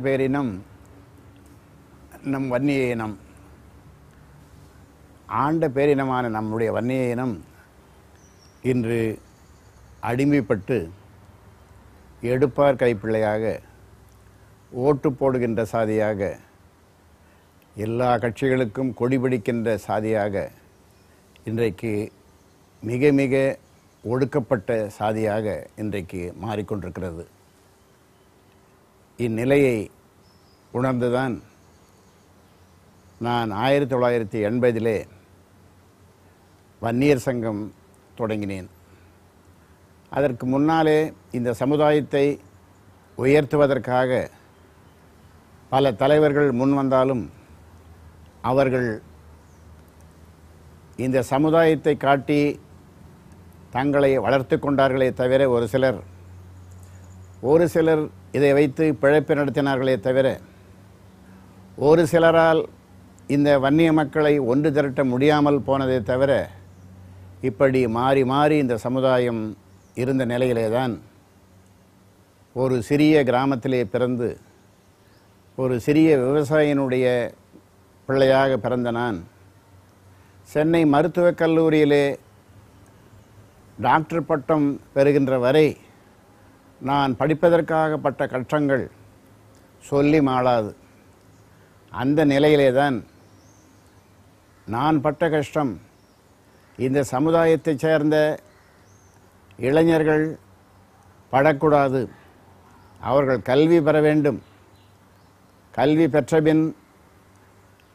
பேரினம் நம் வன்னிய இனம். ஆண்ட பேரினமான நம்முடைய வன்னிய இனம் இன்று அடிமைப்பட்டு எடுப்பார் கைப்பிள்ளையாக, ஓட்டு போடுகின்ற சாதியாக, எல்லா கட்சிகளுக்கும் கொடிபிடிக்கின்ற சாதியாக, இன்றைக்கு மிக மிக ஒடுக்கப்பட்ட சாதியாக இன்றைக்கு மாறிக்கொண்டிருக்கிறது. இந்நிலையை உணர்ந்துதான் நான் 1980 வன்னியர் சங்கம் தொடங்கினேன். அதற்கு முன்னாலே இந்த சமுதாயத்தை உயர்த்துவதற்காக பல தலைவர்கள் முன் வந்தாலும் அவர்கள் இந்த சமுதாயத்தை காட்டி தங்களை வளர்த்து கொண்டார்களே தவிர, ஒரு சிலர் இதை வைத்து பிழைப்பு நடத்தினார்களே தவிர, ஒரு சிலரால் இந்த வன்னிய மக்களை ஒன்று திரட்ட முடியாமல் போனதே தவிர, இப்படி மாறி மாறி இந்த சமுதாயம் இருந்த நிலையிலே தான் ஒரு சிறிய கிராமத்திலே பிறந்து ஒரு சிறிய விவசாயினுடைய பிள்ளையாக பிறந்த நான் சென்னை மருத்துவக் கல்லூரியிலே டாக்டர் பட்டம் பெறுகின்ற வரை நான் படிப்பதற்காக பட்ட கஷ்டங்கள் சொல்லி மாளாது. அந்த நிலையிலே தான் நான் பட்ட கஷ்டம் இந்த சமுதாயத்தைச் சேர்ந்த இளைஞர்கள் படக்கூடாது. அவர்கள் கல்வி பெற வேண்டும், கல்வி பெற்றபின்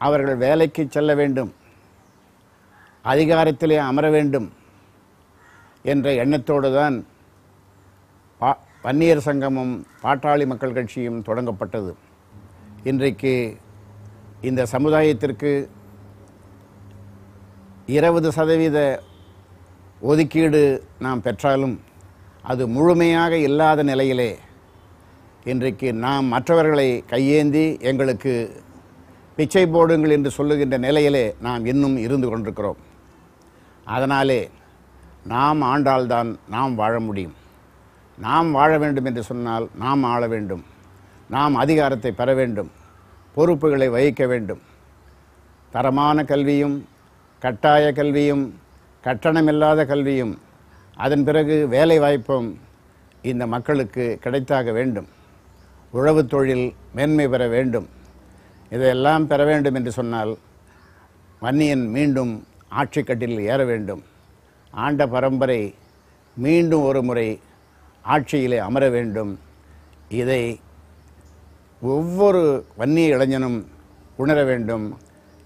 அவர்கள் வேலைக்கு செல்ல வேண்டும், அதிகாரத்திலே அமர வேண்டும் என்ற எண்ணத்தோடு தான் வன்னியர் சங்கமும் பாட்டாளி மக்கள் கட்சியும் தொடங்கப்பட்டது. இன்றைக்கு இந்த சமுதாயத்திற்கு 20% ஒதுக்கீடு நாம் பெற்றாலும் அது முழுமையாக இல்லாத நிலையிலே இன்றைக்கு நாம் மற்றவர்களை கையேந்தி எங்களுக்கு பிச்சை போடுங்கள் என்று சொல்லுகின்ற நிலையிலே நாம் இன்னும் இருந்து கொண்டிருக்கிறோம். அதனாலே நாம் ஆண்டால்தான் நாம் வாழ முடியும். நாம் வாழ வேண்டும் என்று சொன்னால் நாம் ஆள வேண்டும், நாம் அதிகாரத்தை பெற வேண்டும், பொறுப்புகளை வகிக்க வேண்டும். தரமான கல்வியும், கட்டாய கல்வியும், கட்டணமில்லாத கல்வியும், அதன் பிறகு வேலை வாய்ப்பும் இந்த மக்களுக்கு கிடைத்தாக வேண்டும். உழவு தொழில் மேன்மை பெற வேண்டும். இதையெல்லாம் பெற வேண்டும் என்று சொன்னால் வன்னியன் மீண்டும் ஆட்சி கட்டிலில் ஏற வேண்டும். ஆண்ட பரம்பரை மீண்டும் ஒரு முறை ஆட்சியிலே அமர வேண்டும். இதை ஒவ்வொரு வன்னிய இளைஞனும் உணர வேண்டும்,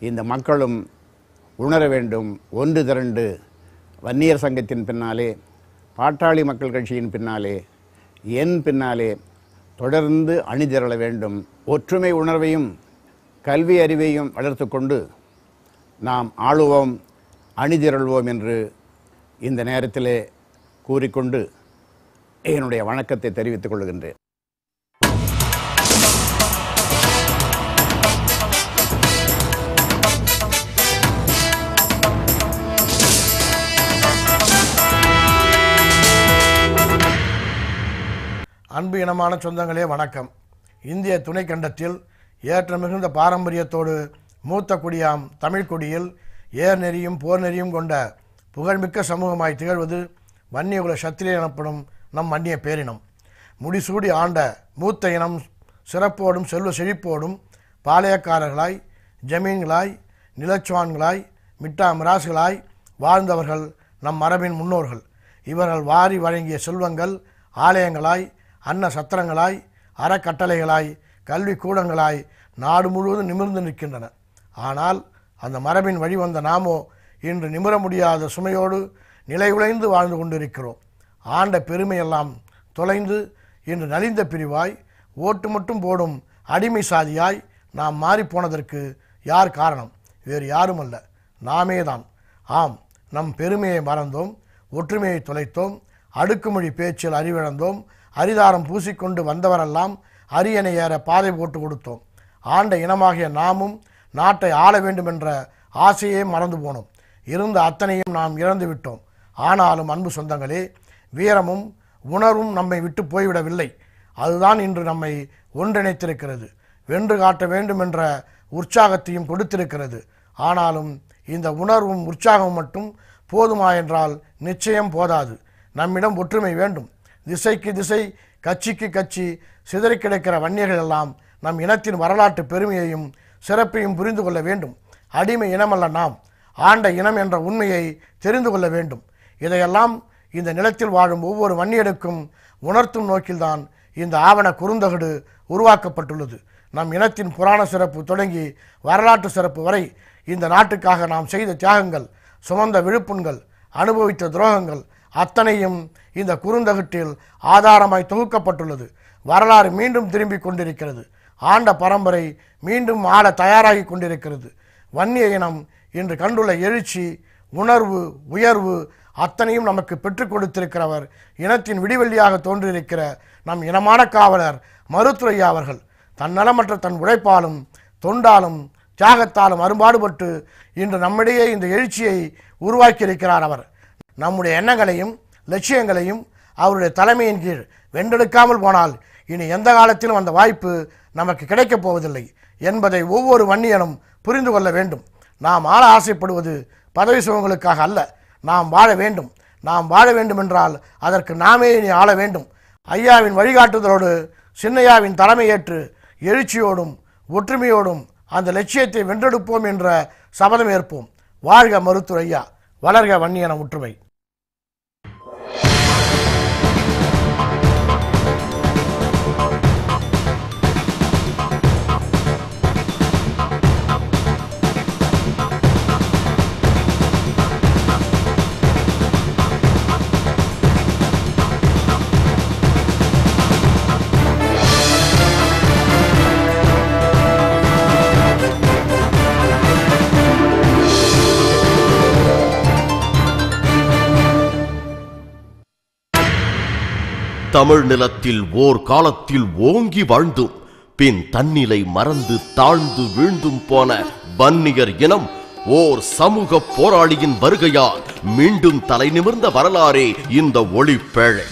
இந்த மக்களும் உணர வேண்டும். ஒன்று திரண்டு வன்னியர் சங்கத்தின் பின்னாலே, பாட்டாளி மக்கள் கட்சியின் பின்னாலே, என் பின்னாலே தொடர்ந்து அணிதிரள வேண்டும். ஒற்றுமை உணர்வையும் கல்வி அறிவையும் வளர்த்து கொண்டு நாம் ஆளுவோம், அணிதிரள்வோம் என்று இந்த நேரத்திலே கூறிக்கொண்டு என்னுடைய வணக்கத்தை தெரிவித்துக் கொள்கின்றேன். அன்பு இனமான சொந்தங்களே வணக்கம். இந்திய துணைக்கண்டத்தில் ஏற்ற மிகுந்த பாரம்பரியத்தோடு மூத்த குடியாம் தமிழ்குடியில் ஏர் நெறியும் போர் நெறியும் கொண்ட புகழ்மிக்க சமூகமாய் திகழ்வது வன்னியகுல சத்திரியர் எனப்படும் நம் வன்னிய பேரினம். முடிசூடி ஆண்ட மூத்த இனம் சிறப்போடும் செல்வ செழிப்போடும் பாளையக்காரர்களாய், ஜமீன்களாய், நிலச்சுவான்களாய், மிட்டா மிராசுகளாய் வாழ்ந்தவர்கள் நம் மரபின் முன்னோர்கள். இவர்கள் வாரி வழங்கிய செல்வங்கள் ஆலயங்களாய், அன்ன சத்திரங்களாய், அறக்கட்டளைகளாய், கல்வி கூடங்களாய் நாடு முழுவதும் நிமிர்ந்து நிற்கின்றன. ஆனால் அந்த மரபின் வழிவந்த நாமோ இன்று நிமிர முடியாத சுமையோடு நிலை உழைந்து வாழ்ந்து கொண்டிருக்கிறோம். ஆண்ட பெருமையெல்லாம் தொலைந்து இன்று நலிந்த பிரிவாய், ஓட்டு மட்டும் போடும் அடிமை சாதியாய் நாம் மாறிப்போனதற்கு யார் காரணம்? வேறு யாரும் அல்ல, நாமே தான். ஆம், நம் பெருமையை மறந்தோம், ஒற்றுமையை தொலைத்தோம், அடுக்குமொழி பேச்சில் அறிவிழந்தோம், அரிதாரம் பூசிக்கொண்டு வந்தவரெல்லாம் அரியணை ஏற பாதை போட்டு கொடுத்தோம். ஆண்ட இனமாகிய நாமும் நாட்டை ஆள வேண்டும் என்ற ஆசையே மறந்து போனோம். இருந்த அத்தனையும் நாம் இழந்து விட்டோம். ஆனாலும் அன்பு சொந்தங்களே, வீரமும் உணர்வும் நம்மை விட்டு போய்விடவில்லை. அதுதான் இன்று நம்மை ஒன்றிணைத்திருக்கிறது. வென்று காட்ட வேண்டும் என்ற உற்சாகத்தையும் கொடுத்திருக்கிறது. ஆனாலும் இந்த உணர்வும் உற்சாகமும் மட்டும் போதுமா என்றால் நிச்சயம் போதாது. நம்மிடம் ஒற்றுமை வேண்டும். திசைக்கு திசை, கட்சிக்கு கட்சி சிதறி கிடக்கிற வன்னியர்கள் எல்லாம் நம் இனத்தின் வரலாற்று பெருமையையும் சிறப்பையும் புரிந்து கொள்ள வேண்டும். அடிமை இனமல்ல நாம், ஆண்ட இனம் என்ற உண்மையை தெரிந்து கொள்ள வேண்டும். இதையெல்லாம் இந்த நிலத்தில் வாழும் ஒவ்வொரு வன்னியருக்கும் உணர்த்தும் நோக்கில்தான் இந்த ஆவண குறுந்தகடு உருவாக்கப்பட்டுள்ளது. நம் இனத்தின் புராண சிறப்பு தொடங்கி வரலாற்று சிறப்பு வரை இந்த நாட்டுக்காக நாம் செய்த தியாகங்கள், சுமந்த விழுப்புண்கள், அனுபவித்த துரோகங்கள் அத்தனையும் இந்த குறுந்தகட்டில் ஆதாரமாய் தொகுக்கப்பட்டுள்ளது. வரலாறு மீண்டும் திரும்பி கொண்டிருக்கிறது. ஆண்ட பரம்பரை மீண்டும் ஆள தயாராகி கொண்டிருக்கிறது. வன்னிய இனம் இன்று கண்டுள்ள எழுச்சி, உணர்வு, உயர்வு அத்தனையும் நமக்கு பெற்றுக் கொடுத்திருக்கிறவர் இனத்தின் விடிவெள்ளியாக தோன்றியிருக்கிற நம் இனமான காவலர் மருத்துரையா அவர்கள். தன்னலமற்ற தன் உழைப்பாலும் தொண்டாலும் தியாகத்தாலும் அரும்பாடுபட்டு இன்று நம்மிடையே இந்த எழுச்சியை உருவாக்கியிருக்கிறார். அவர் நம்முடைய எண்ணங்களையும் லட்சியங்களையும் அவருடைய தலைமையின் கீழ் வென்றெடுக்காமல் போனால் இனி எந்த காலத்திலும் அந்த வாய்ப்பு நமக்கு கிடைக்கப் போவதில்லை என்பதை ஒவ்வொரு வன்னியனும் புரிந்து கொள்ள வேண்டும். நாம் ஆள ஆசைப்படுவது பதவி சுகங்களுக்காக அல்ல. நாம் வாழ வேண்டும். நாம் வாழ வேண்டும் என்றால் அதற்கு நாமே இனி ஆள வேண்டும். ஐயாவின் வழிகாட்டுதலோடு சின்னையாவின் தலைமையேற்று எழுச்சியோடும் ஒற்றுமையோடும் அந்த லட்சியத்தை வென்றெடுப்போம் என்ற சபதம் ஏற்போம். வாழ்க மருத்துரையா, வளர்க வன்னியன ஒற்றுமை. தமிழ் நிலத்தில் ஓர் காலத்தில் ஓங்கி வாழ்ந்தும் பின் தன்னிலை மறந்து தாழ்ந்து வீழ்ந்தும் போன வன்னியர் இனம் ஓர் சமூக போராளியின் வருகையால் மீண்டும் தலை நிமிர்ந்த வரலாறே இந்த ஒளிப்பேழை.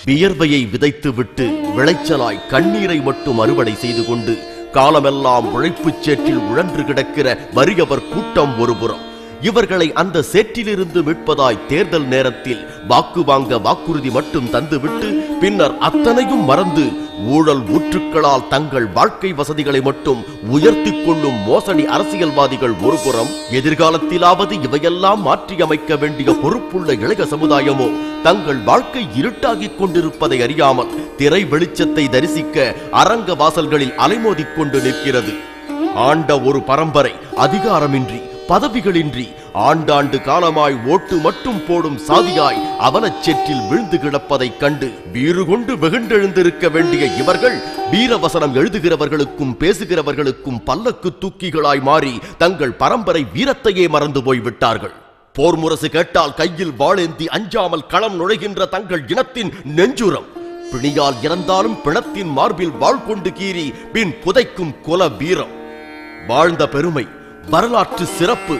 வியர்வையை விதைத்துவிட்டு விளைச்சலாய் கண்ணீரை மட்டும் அறுவடை செய்து கொண்டு காலமெல்லாம் உழைப்புச் சேற்றில் உழன்று கிடக்கிற வறியவர் கூட்டம் ஒருபுறம், இவர்களை அந்த சேற்றிலிருந்து மீட்பதாய் தேர்தல் நேரத்தில் வாக்கு வாங்க வாக்குறுதி மட்டும் தந்துவிட்டு பின்னர் அத்தனையும் மறந்து ஊழல் ஊற்றுக்களால் தங்கள் வாழ்க்கை வசதிகளை மட்டும் உயர்த்திக் கொள்ளும் மோசடி அரசியல்வாதிகள் ஒருபுறம், எதிர்காலத்திலாவது இவையெல்லாம் மாற்றியமைக்க வேண்டிய பொறுப்புள்ள இளைய சமுதாயமோ தங்கள் வாழ்க்கை இருட்டாகிக் கொண்டிருப்பதை அறியாமல் திரை வெளிச்சத்தை தரிசிக்க அரங்க வாசல்களில் அலைமோதிக் கொண்டு நிற்கிறது. ஆண்ட ஒரு பரம்பரை அதிகாரமின்றி பதவிகளின்றி ஆண்டாண்டு காலமாய் ஓட்டு மட்டும் போடும் சாதியாய் அவலச்சேற்றில் விழுந்து கிடப்பதைக் கண்டு வீறு கொண்டு வெகுண்டெழுந்திருக்க வேண்டிய இவர்கள் வீரவசனம் எழுதுகிறவர்களுக்கும் பேசுகிறவர்களுக்கும் பல்லக்கு தூக்கிகளாய் மாறி தங்கள் பரம்பரை வீரத்தையே மறந்து போய்விட்டார்கள். போர் முரசு கேட்டால் கையில் வாளேந்தி அஞ்சாமல் களம் நுழைகின்ற தங்கள் இனத்தின் நெஞ்சுரம், பிணியால் இறந்தாலும் பிணத்தின் மார்பில் வாழ் கொண்டு கீறி பின் புதைக்கும் குல வீரம், வாழ்ந்த பெருமை, வரலாற்று சிறப்பு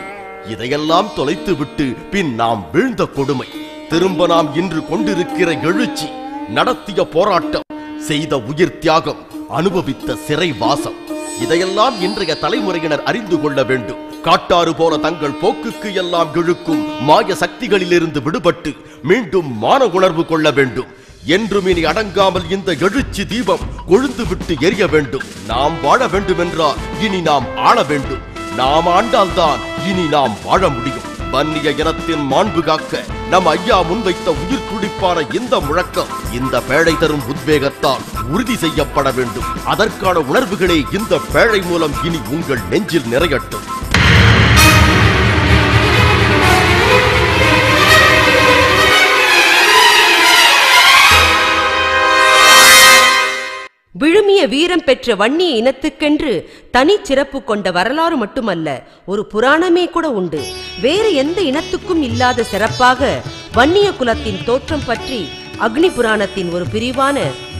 இதையெல்லாம் தொலைத்து விட்டு பின் நாம் வீழ்ந்த கொடுமை, திரும்ப நாம் இன்று கொண்டிருக்கிற எழுச்சி, நடத்திய போராட்டம், செய்த உயிர் தியாகம், அனுபவித்த சிறை வாசம் இதையெல்லாம் இன்றைய தலைமுறையினர் அறிந்து கொள்ள வேண்டும். காட்டாறு போல தங்கள் போக்குக்கு எல்லாம் இழுக்கும் மாய சக்திகளிலிருந்து விடுபட்டு மீண்டும் மான உணர்வு கொள்ள வேண்டும். என்றும் இனி அடங்காமல் இந்த எழுச்சி தீபம் கொழுந்து விட்டு எரிய வேண்டும். நாம் வாழ வேண்டும் என்றால் இனி நாம் ஆள வேண்டும். நாம் ஆண்டால்தான் இனி நாம் வாழ முடியும். வன்னிய இனத்தின் மாண்பு காக்க நம் ஐயா முன்வைத்த உயிர் துடிப்பான இந்த முழக்கம் இந்த பேழை தரும் உத்வேகத்தால் உறுதி செய்யப்பட வேண்டும். அதற்கான உணர்வுகளே இந்த பேழை மூலம் இனி உங்கள் நெஞ்சில் நிறையட்டும். வீரம் பெற்ற வன்னிய இனத்துக்கென்று தனி சிறப்பு கொண்ட வரலாறு மட்டுமல்ல, ஒரு புராணமே கூட உண்டு. வேறு எந்த இனத்துக்கும் இல்லாத சிறப்பாக வன்னிய குலத்தின் தோற்றம் பற்றி அக்னி புராணத்தின் ஒரு பிரிவான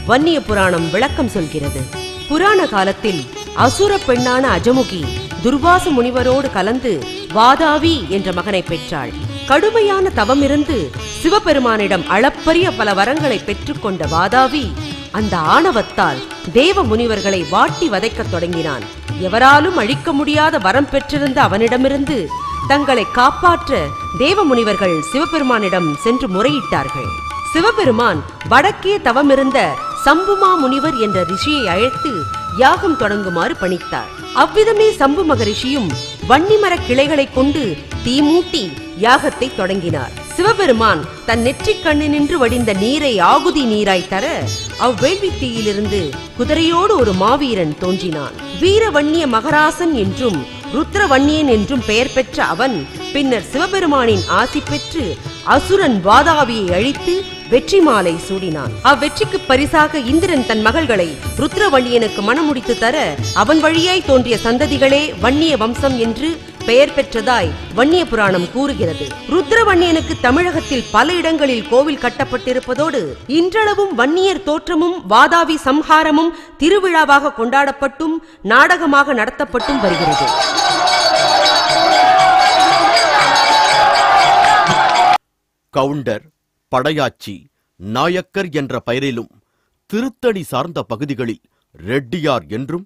வன்னிய புராணம் விளக்கம் சொல்கிறது. புராண காலத்தில் அசுர பெண்ணான அஜமுகி துர்வாச முனிவரோடு கலந்து வாதாவி என்ற மகனை பெற்றாள். கடுமையான தவமிருந்து சிவபெருமானிடம் அளப்பரிய பல வரங்களை பெற்றுக்கொண்ட வாதாவி அந்த ஆணவத்தால் தேவ முனிவர்களை வாட்டி வதைக்கத் தொடங்கினான். எவராலும் அழிக்க முடியாத வரம் பெற்றிருந்த அவனிடமிருந்து தங்களை காப்பாற்ற தேவ முனிவர்கள் சிவபெருமானிடம் சென்று முறையிட்டார்கள். சிவபெருமான் வடக்கே தவமிருந்த சம்புமா முனிவர் என்ற ரிஷியை அழைத்து யாகம் தொடங்குமாறு பணித்தார். அவ்விதமே சம்பு மகரிஷியும் வன்னிமர கிளைகளை கொண்டு தீமூட்டி யாகத்தை தொடங்கினார். சிவபெருமான் தன் நெற்றிக் கண்ணினின்று வடிந்த நீரை ஆகுதி நீராய் தர அவ்வேள்வி தீயிலிருந்து குதிரையோடு ஒரு மாவீரன் தோன்றினான். வீரவன்னிய மகராசன் என்றும் ருத்ரவன்னியன் என்றும் பெயர் பெற்ற அவன் பின்னர் சிவபெருமானின் ஆசி பெற்று அசுரன் வாதாவியை அழித்து வெற்றி மாலை சூடினான். அவ்வெற்றிக்கு பரிசாக இந்திரன் தன் மகள்களை ருத்ரவன்னியனுக்கு மணமுடித்து தர அவன் வழியாய் தோன்றிய சந்ததிகளே வன்னிய வம்சம் என்று பெயர் பெற்றதாய் வன்னிய புராணம் கூறுகிறது. ருத்ரவன்னியனுக்கு தமிழகத்தில் பல இடங்களில் கோவில் கட்டப்பட்டிருப்பதோடு இன்றளவும் வன்னியர் தோற்றமும் வாதாவி சம்ஹாரமும் திருவிழாவாக கொண்டாடப்பட்டும் நாடகமாக நடத்தப்பட்டும் வருகிறது. கவுண்டர், படையாச்சி, நாயக்கர் என்ற பெயரிலும் திருத்தணி சார்ந்த பகுதிகளில் ரெட்டியார் என்றும்,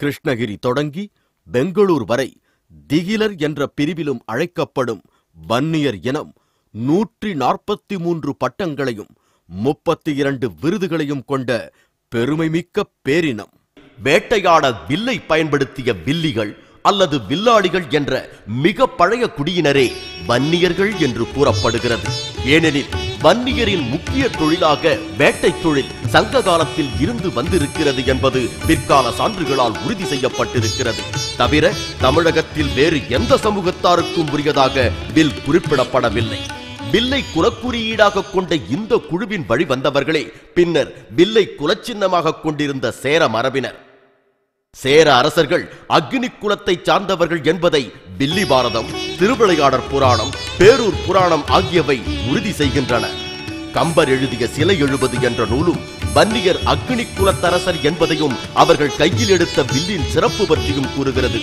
கிருஷ்ணகிரி தொடங்கி பெங்களூர் வரை திகிலர் என்ற பிரிவிலும் அழைக்கப்படும் வன்னியர் இனம் 143 பட்டங்களையும் 32 விருதுகளையும் கொண்ட பெருமைமிக்க பேரினம். வேட்டையாட வில்லை பயன்படுத்திய வில்லிகள் அல்லது வில்லாளிகள் என்ற மிக பழைய குடியினரே வன்னியர்கள் என்று கூறப்படுகிறது. ஏனெனில் வன்னியரின் முக்கிய தொழிலாக வேட்டை தொழில் சங்க காலத்தில் இருந்து வந்திருக்கிறது என்பது பிற்கால சான்றுகளால் உறுதி செய்யப்பட்டிருக்கிறது. தவிர தமிழகத்தில் வேறு எந்த சமூகத்தாருக்கும் உரியதாக வில் குறிப்பிடப்படவில்லை. வில்லை குலக்குறியீடாக கொண்ட இந்த குழுவின் வழி வந்தவர்களே பின்னர் வில்லை குலச்சின்னமாக கொண்டிருந்த சேர மரபினர். சேர அரசர்கள் அக்னி குலத்தை சார்ந்தவர்கள் என்பதை வில்லி பாரதம், திருவிளையாடற் புராணம், பேரூர் புராணம் ஆகியவை உறுதி செய்கின்றன. கம்பர் எழுதிய சிலை எழுபது என்ற நூலும் வன்னியர் அக்னி குலத்தரசர் என்பதையும் அவர்கள் கையில் எடுத்த வில்லின் சிறப்பு பற்றியும் கூறுகிறது.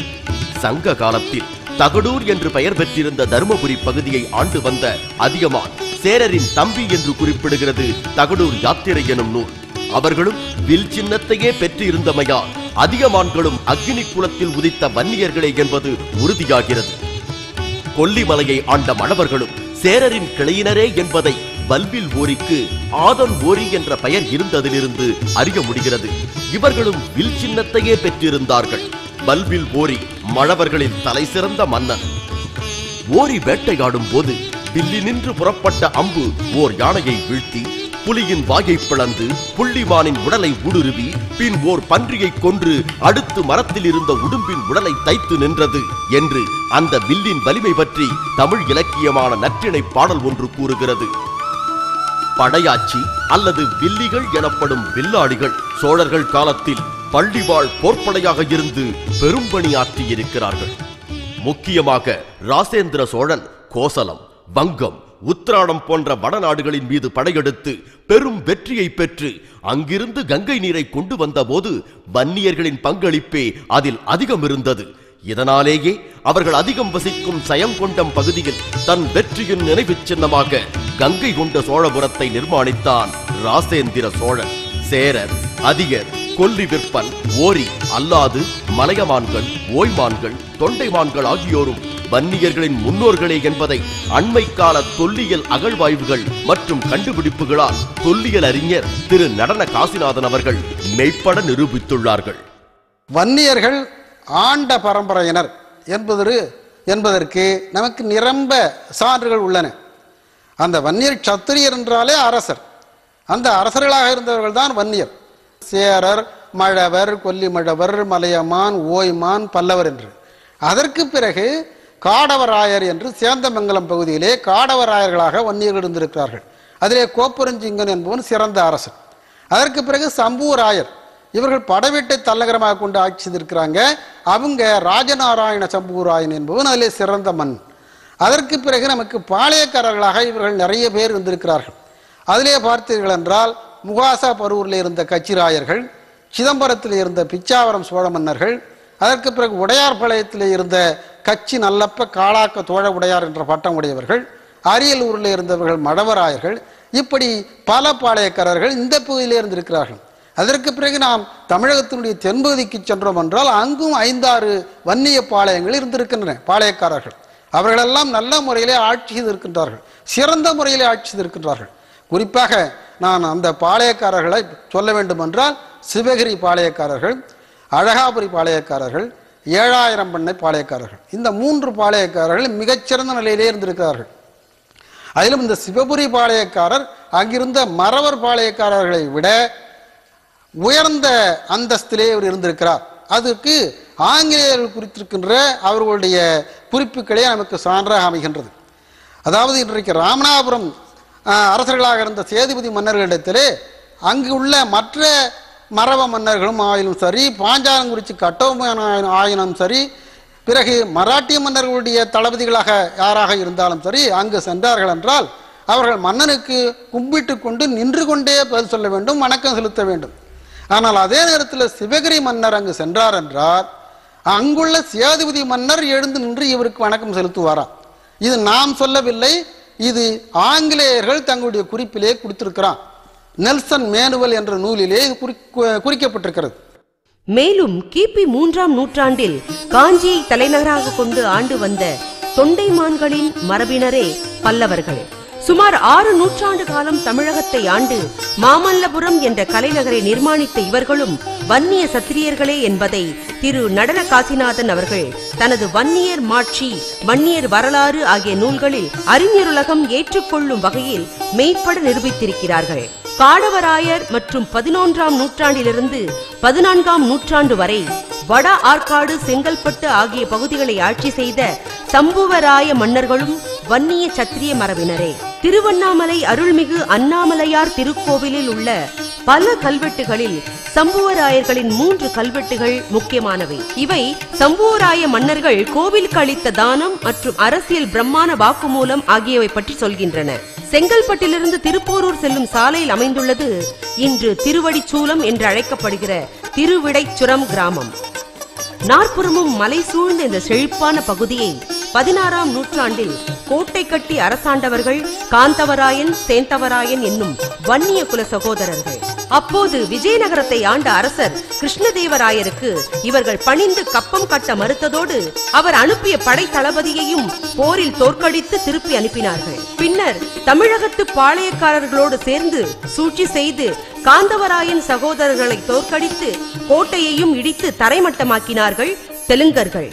சங்க காலத்தில் தகடூர் என்று பெயர் பெற்றிருந்த தருமபுரி பகுதியை ஆண்டு வந்த அதியமான் சேரரின் தம்பி என்று குறிப்பிடுகிறது தகடூர் யாத்திரை எனும் நூல். அவர்களும் வில் சின்னத்தையே பெற்று இருந்தமையால் அதிகமான்களும் அக்னி குலத்தில் உதித்த வன்னியர்களே என்பது உறுதியாகிறது. கொல்லிமலையை ஆண்ட மணவர்களும் சேரரின் கிளையினரே என்பதை வல்வில் ஓரிக்கு ஆதன் ஓரி என்ற பெயர் இருந்ததிலிருந்து அறிய முடிகிறது. இவர்களும் வில் சின்னத்தையே பெற்றிருந்தார்கள். வல்வில் ஓரி மழவர்களின் தலை சிறந்த மன்னன். ஓரி வேட்டையாடும் போது வில்லி நின்று புறப்பட்ட அம்பு ஓர் யானையை வீழ்த்தி புலியின் வாயை பிளந்து புள்ளிமானின் உடலை ஊடுருவி பின் ஓர் பன்றியை கொன்று அடுத்து மரத்தில் இருந்த உடும்பின் உடலை தைத்து நின்றது என்று அந்த வில்லின் வலிமை பற்றி தமிழ் இலக்கியமான நற்றிணை பாடல் ஒன்று கூறுகிறது. படையாச்சி அல்லது வில்லிகள் எனப்படும் வில்லாளிகள் சோழர்கள் காலத்தில் பள்ளிவாழ் போர்ப்படையாக இருந்து பெரும்பணியாற்றியிருக்கிறார்கள். முக்கியமாக ராசேந்திர சோழன் கோசலம், வங்கம், உத்திராடம் போன்ற வடநாடுகளின் மீது படையெடுத்து பெரும் வெற்றியை பெற்று அங்கிருந்து கங்கை நீரை கொண்டு வந்த போது வன்னியர்களின் பங்களிப்பே அதில் அதிகம் இருந்தது. இதனாலேயே அவர்கள் அதிகம் வசிக்கும் சயங்கொண்டம் பகுதியில் தன் வெற்றியின் நினைவு சின்னமாக கங்கை கொண்ட சோழபுரத்தை நிர்மாணித்தான் ராசேந்திர சோழன். சேரர், அதியர், கொல்லி விற்பன், ஓரி அல்லாது மலையமான்கள், ஓய்மான்கள், தொண்டைமான்கள் ஆகியோரும் வன்னியர்களின் முன்னோர்களே என்பதை அண்மை கால தொல்லியல் அகழ்வாய்வுகள் மற்றும் கண்டுபிடிப்புகளால் தொல்லியல் அறிஞர் திரு நடன காசிநாதன் அவர்கள் மெய்ப்பட நிரூபித்துள்ளார்கள். வன்னியர்கள் ஆண்ட பரம்பரையினர் என்பதற்கு நமக்கு நிரம்ப சான்றுகள் உள்ளன. அந்த வன்னியர் சத்திரியர் என்றாலே அரசர். அந்த அரசர்களாக இருந்தவர்கள் தான் வன்னியர். சேரர், மழவர், கொல்லிமழவர், மலையமான், ஓய்மான், பல்லவர் என்று. அதற்கு பிறகு காடவராயர் என்று சேந்தமங்கலம் பகுதியிலே காடவராயர்களாக வன்னியர்கள் இருந்திருக்கிறார்கள். அதிலே கோப்பரஞ்சிங்கன் என்பவன் சிறந்த அரசர். அதற்கு பிறகு சம்பூராயர் இவர்கள் படவேட்டை தலைநகரமாக கொண்டு ஆட்சி செய்திருக்கிறாங்க. அவங்க ராஜநாராயண சம்பூராயன் என்பவன் அதிலே சிறந்த மண். அதற்கு பிறகு நமக்கு பாளையக்காரர்களாக இவர்கள் நிறைய பேர் இருந்திருக்கிறார்கள். அதிலே பார்த்தீர்கள் என்றால் முகாசா பரூரில் இருந்த கச்சிராயர்கள், சிதம்பரத்தில் இருந்த பிச்சாவரம் சோழ மன்னர்கள், அதற்கு பிறகு உடையார்பாளையத்தில் இருந்த கச்சி நல்லப்ப காளாக்க தோழ உடையார் என்ற பட்டம் உடையவர்கள், அரியலூரில் இருந்தவர்கள் மடவராயர்கள், இப்படி பல பாளையக்காரர்கள் இந்த பகுதியிலே இருந்திருக்கிறார்கள். அதற்கு பிறகு நாம் தமிழகத்தினுடைய தென்பகுதிக்கு சென்றோம் என்றால் அங்கும் 5-6 வன்னிய பாளையங்கள் இருந்திருக்கின்றன. பாளையக்காரர்கள் அவர்களெல்லாம் நல்ல முறையிலே ஆட்சி செய்திருக்கின்றார்கள், சிறந்த முறையிலே ஆட்சி செய்திருக்கின்றார்கள். குறிப்பாக நான் அந்த பாளையக்காரர்களை சொல்ல வேண்டும் என்றால் சிவகிரி பாளையக்காரர்கள், அழகாபுரி பாளையக்காரர்கள், 7000 பண்ணை பாளையக்காரர்கள், இந்த 3 பாளையக்காரர்கள் மிகச்சிறந்த நிலையிலே இருந்திருக்கிறார்கள். அதிலும் இந்த சிவபுரி பாளையக்காரர் அங்கிருந்த மறவர் பாளையக்காரர்களை விட உயர்ந்த அந்தஸ்திலே அவர் இருந்திருக்கிறார். அதுக்கு ஆங்கிலேயர்கள் குறித்திருக்கின்ற அவர்களுடைய குறிப்புகளே நமக்கு சான்றாக அமைகின்றது. அதாவது இன்றைக்கு ராமநாதபுரம் அரசர்களாக இருந்த சேதுபதி மன்னர்களிடத்திலே அங்கு உள்ள மற்ற மறவ மன்னர்களும் ஆயினும் சரி, பாஞ்சாலங்குறிச்சி கட்டபொம்மன் ஆயினும் சரி, பிறகு மராட்டிய மன்னர்களுடைய தளபதிகளாக யாராக இருந்தாலும் சரி, அங்கு சென்றார்கள் என்றால் அவர்கள் மன்னனுக்கு கும்பிட்டு கொண்டு நின்று கொண்டே பதில் சொல்ல வேண்டும், வணக்கம் செலுத்த வேண்டும். ஆனால் அதே நேரத்தில் சிவகிரி மன்னர் அங்கு சென்றார் என்றால் அங்குள்ள சேதுபதி மன்னர் எழுந்து நின்று இவருக்கு வணக்கம் செலுத்துவாராம். இது நாம் சொல்லவில்லை, இது ஆங்கிலேயர்கள் தங்களுடைய குறிப்பிலே கொடுத்திருக்கிறான். நெல்சன் மேனுவல் என்ற நூலிலே இது குறிக்கப்பட்டிருக்கிறது. மேலும் கிபி 3ஆம் நூற்றாண்டில் காஞ்சியை தலைநகராக கொண்டு ஆண்டு வந்த தொண்டைமான்களின் மரபினரே பல்லவர்கள். சுமார் 6 நூற்றாண்டு காலம் தமிழகத்தை ஆண்டு மாமல்லபுரம் என்ற கலைநகரை நிர்மாணித்த இவர்களும் வன்னிய சத்திரியர்களே என்பதை திரு நடன காசிநாதன் அவர்கள் தனது வன்னியர் மாட்சி, வன்னியர் வரலாறு ஆகிய நூல்களில் அறிஞருலகம் ஏற்றுக்கொள்ளும் வகையில் மெய்ப்பட நிரூபித்திருக்கிறார்கள். காடவராயர் மற்றும் 11ஆம் நூற்றாண்டிலிருந்து 14ஆம் நூற்றாண்டு வரை வட ஆற்காடு, செங்கல்பட்டு ஆகிய பகுதிகளை ஆட்சி செய்த சம்புவராய மன்னர்களும் வன்னிய சத்திரிய மரபினரே. திருவண்ணாமலை அருள்மிகு அண்ணாமலையார் திருக்கோவிலில் உள்ள பல கல்வெட்டுகளில் சம்புவராயர்களின் 3 கல்வெட்டுகள் முக்கியமானவை. இவை சம்புவராய மன்னர்கள் கோவிலுக்கு அளித்த தானம் மற்றும் அரசியல் பிரம்மாண வாக்குமூலம் ஆகியவை பற்றி சொல்கின்றன. செங்கல்பட்டிலிருந்து திருப்போரூர் செல்லும் சாலையில் அமைந்துள்ளது இன்று திருவடிச்சூலம் என்று அழைக்கப்படுகிற திருவிடைச்சுரம் கிராமம். நாற்புறமும் மலை சூழ்ந்த இந்த செழிப்பான பகுதியை 16ஆம் நூற்றாண்டில் கோட்டை கட்டி அரசாண்டவர்கள் காந்தவராயன், சேந்தவராயன் என்னும் வன்னிய குல சகோதரர்கள். அப்போது விஜயநகரத்தை ஆண்ட அரசர் கிருஷ்ணதேவராயருக்கு இவர்கள் பணிந்து கப்பம் கட்ட மறுத்ததோடு அவர் அனுப்பிய படை தளபதியையும் போரில் தோற்கடித்து திருப்பி அனுப்பினார்கள். பின்னர் தமிழகத்து பாளையக்காரர்களோடு சேர்ந்து சூழ்ச்சி செய்து காந்தவராயன் சகோதரர்களை தோற்கடித்து கோட்டையையும் இடித்து தரைமட்டமாக்கினார்கள் தெலுங்கர்கள்.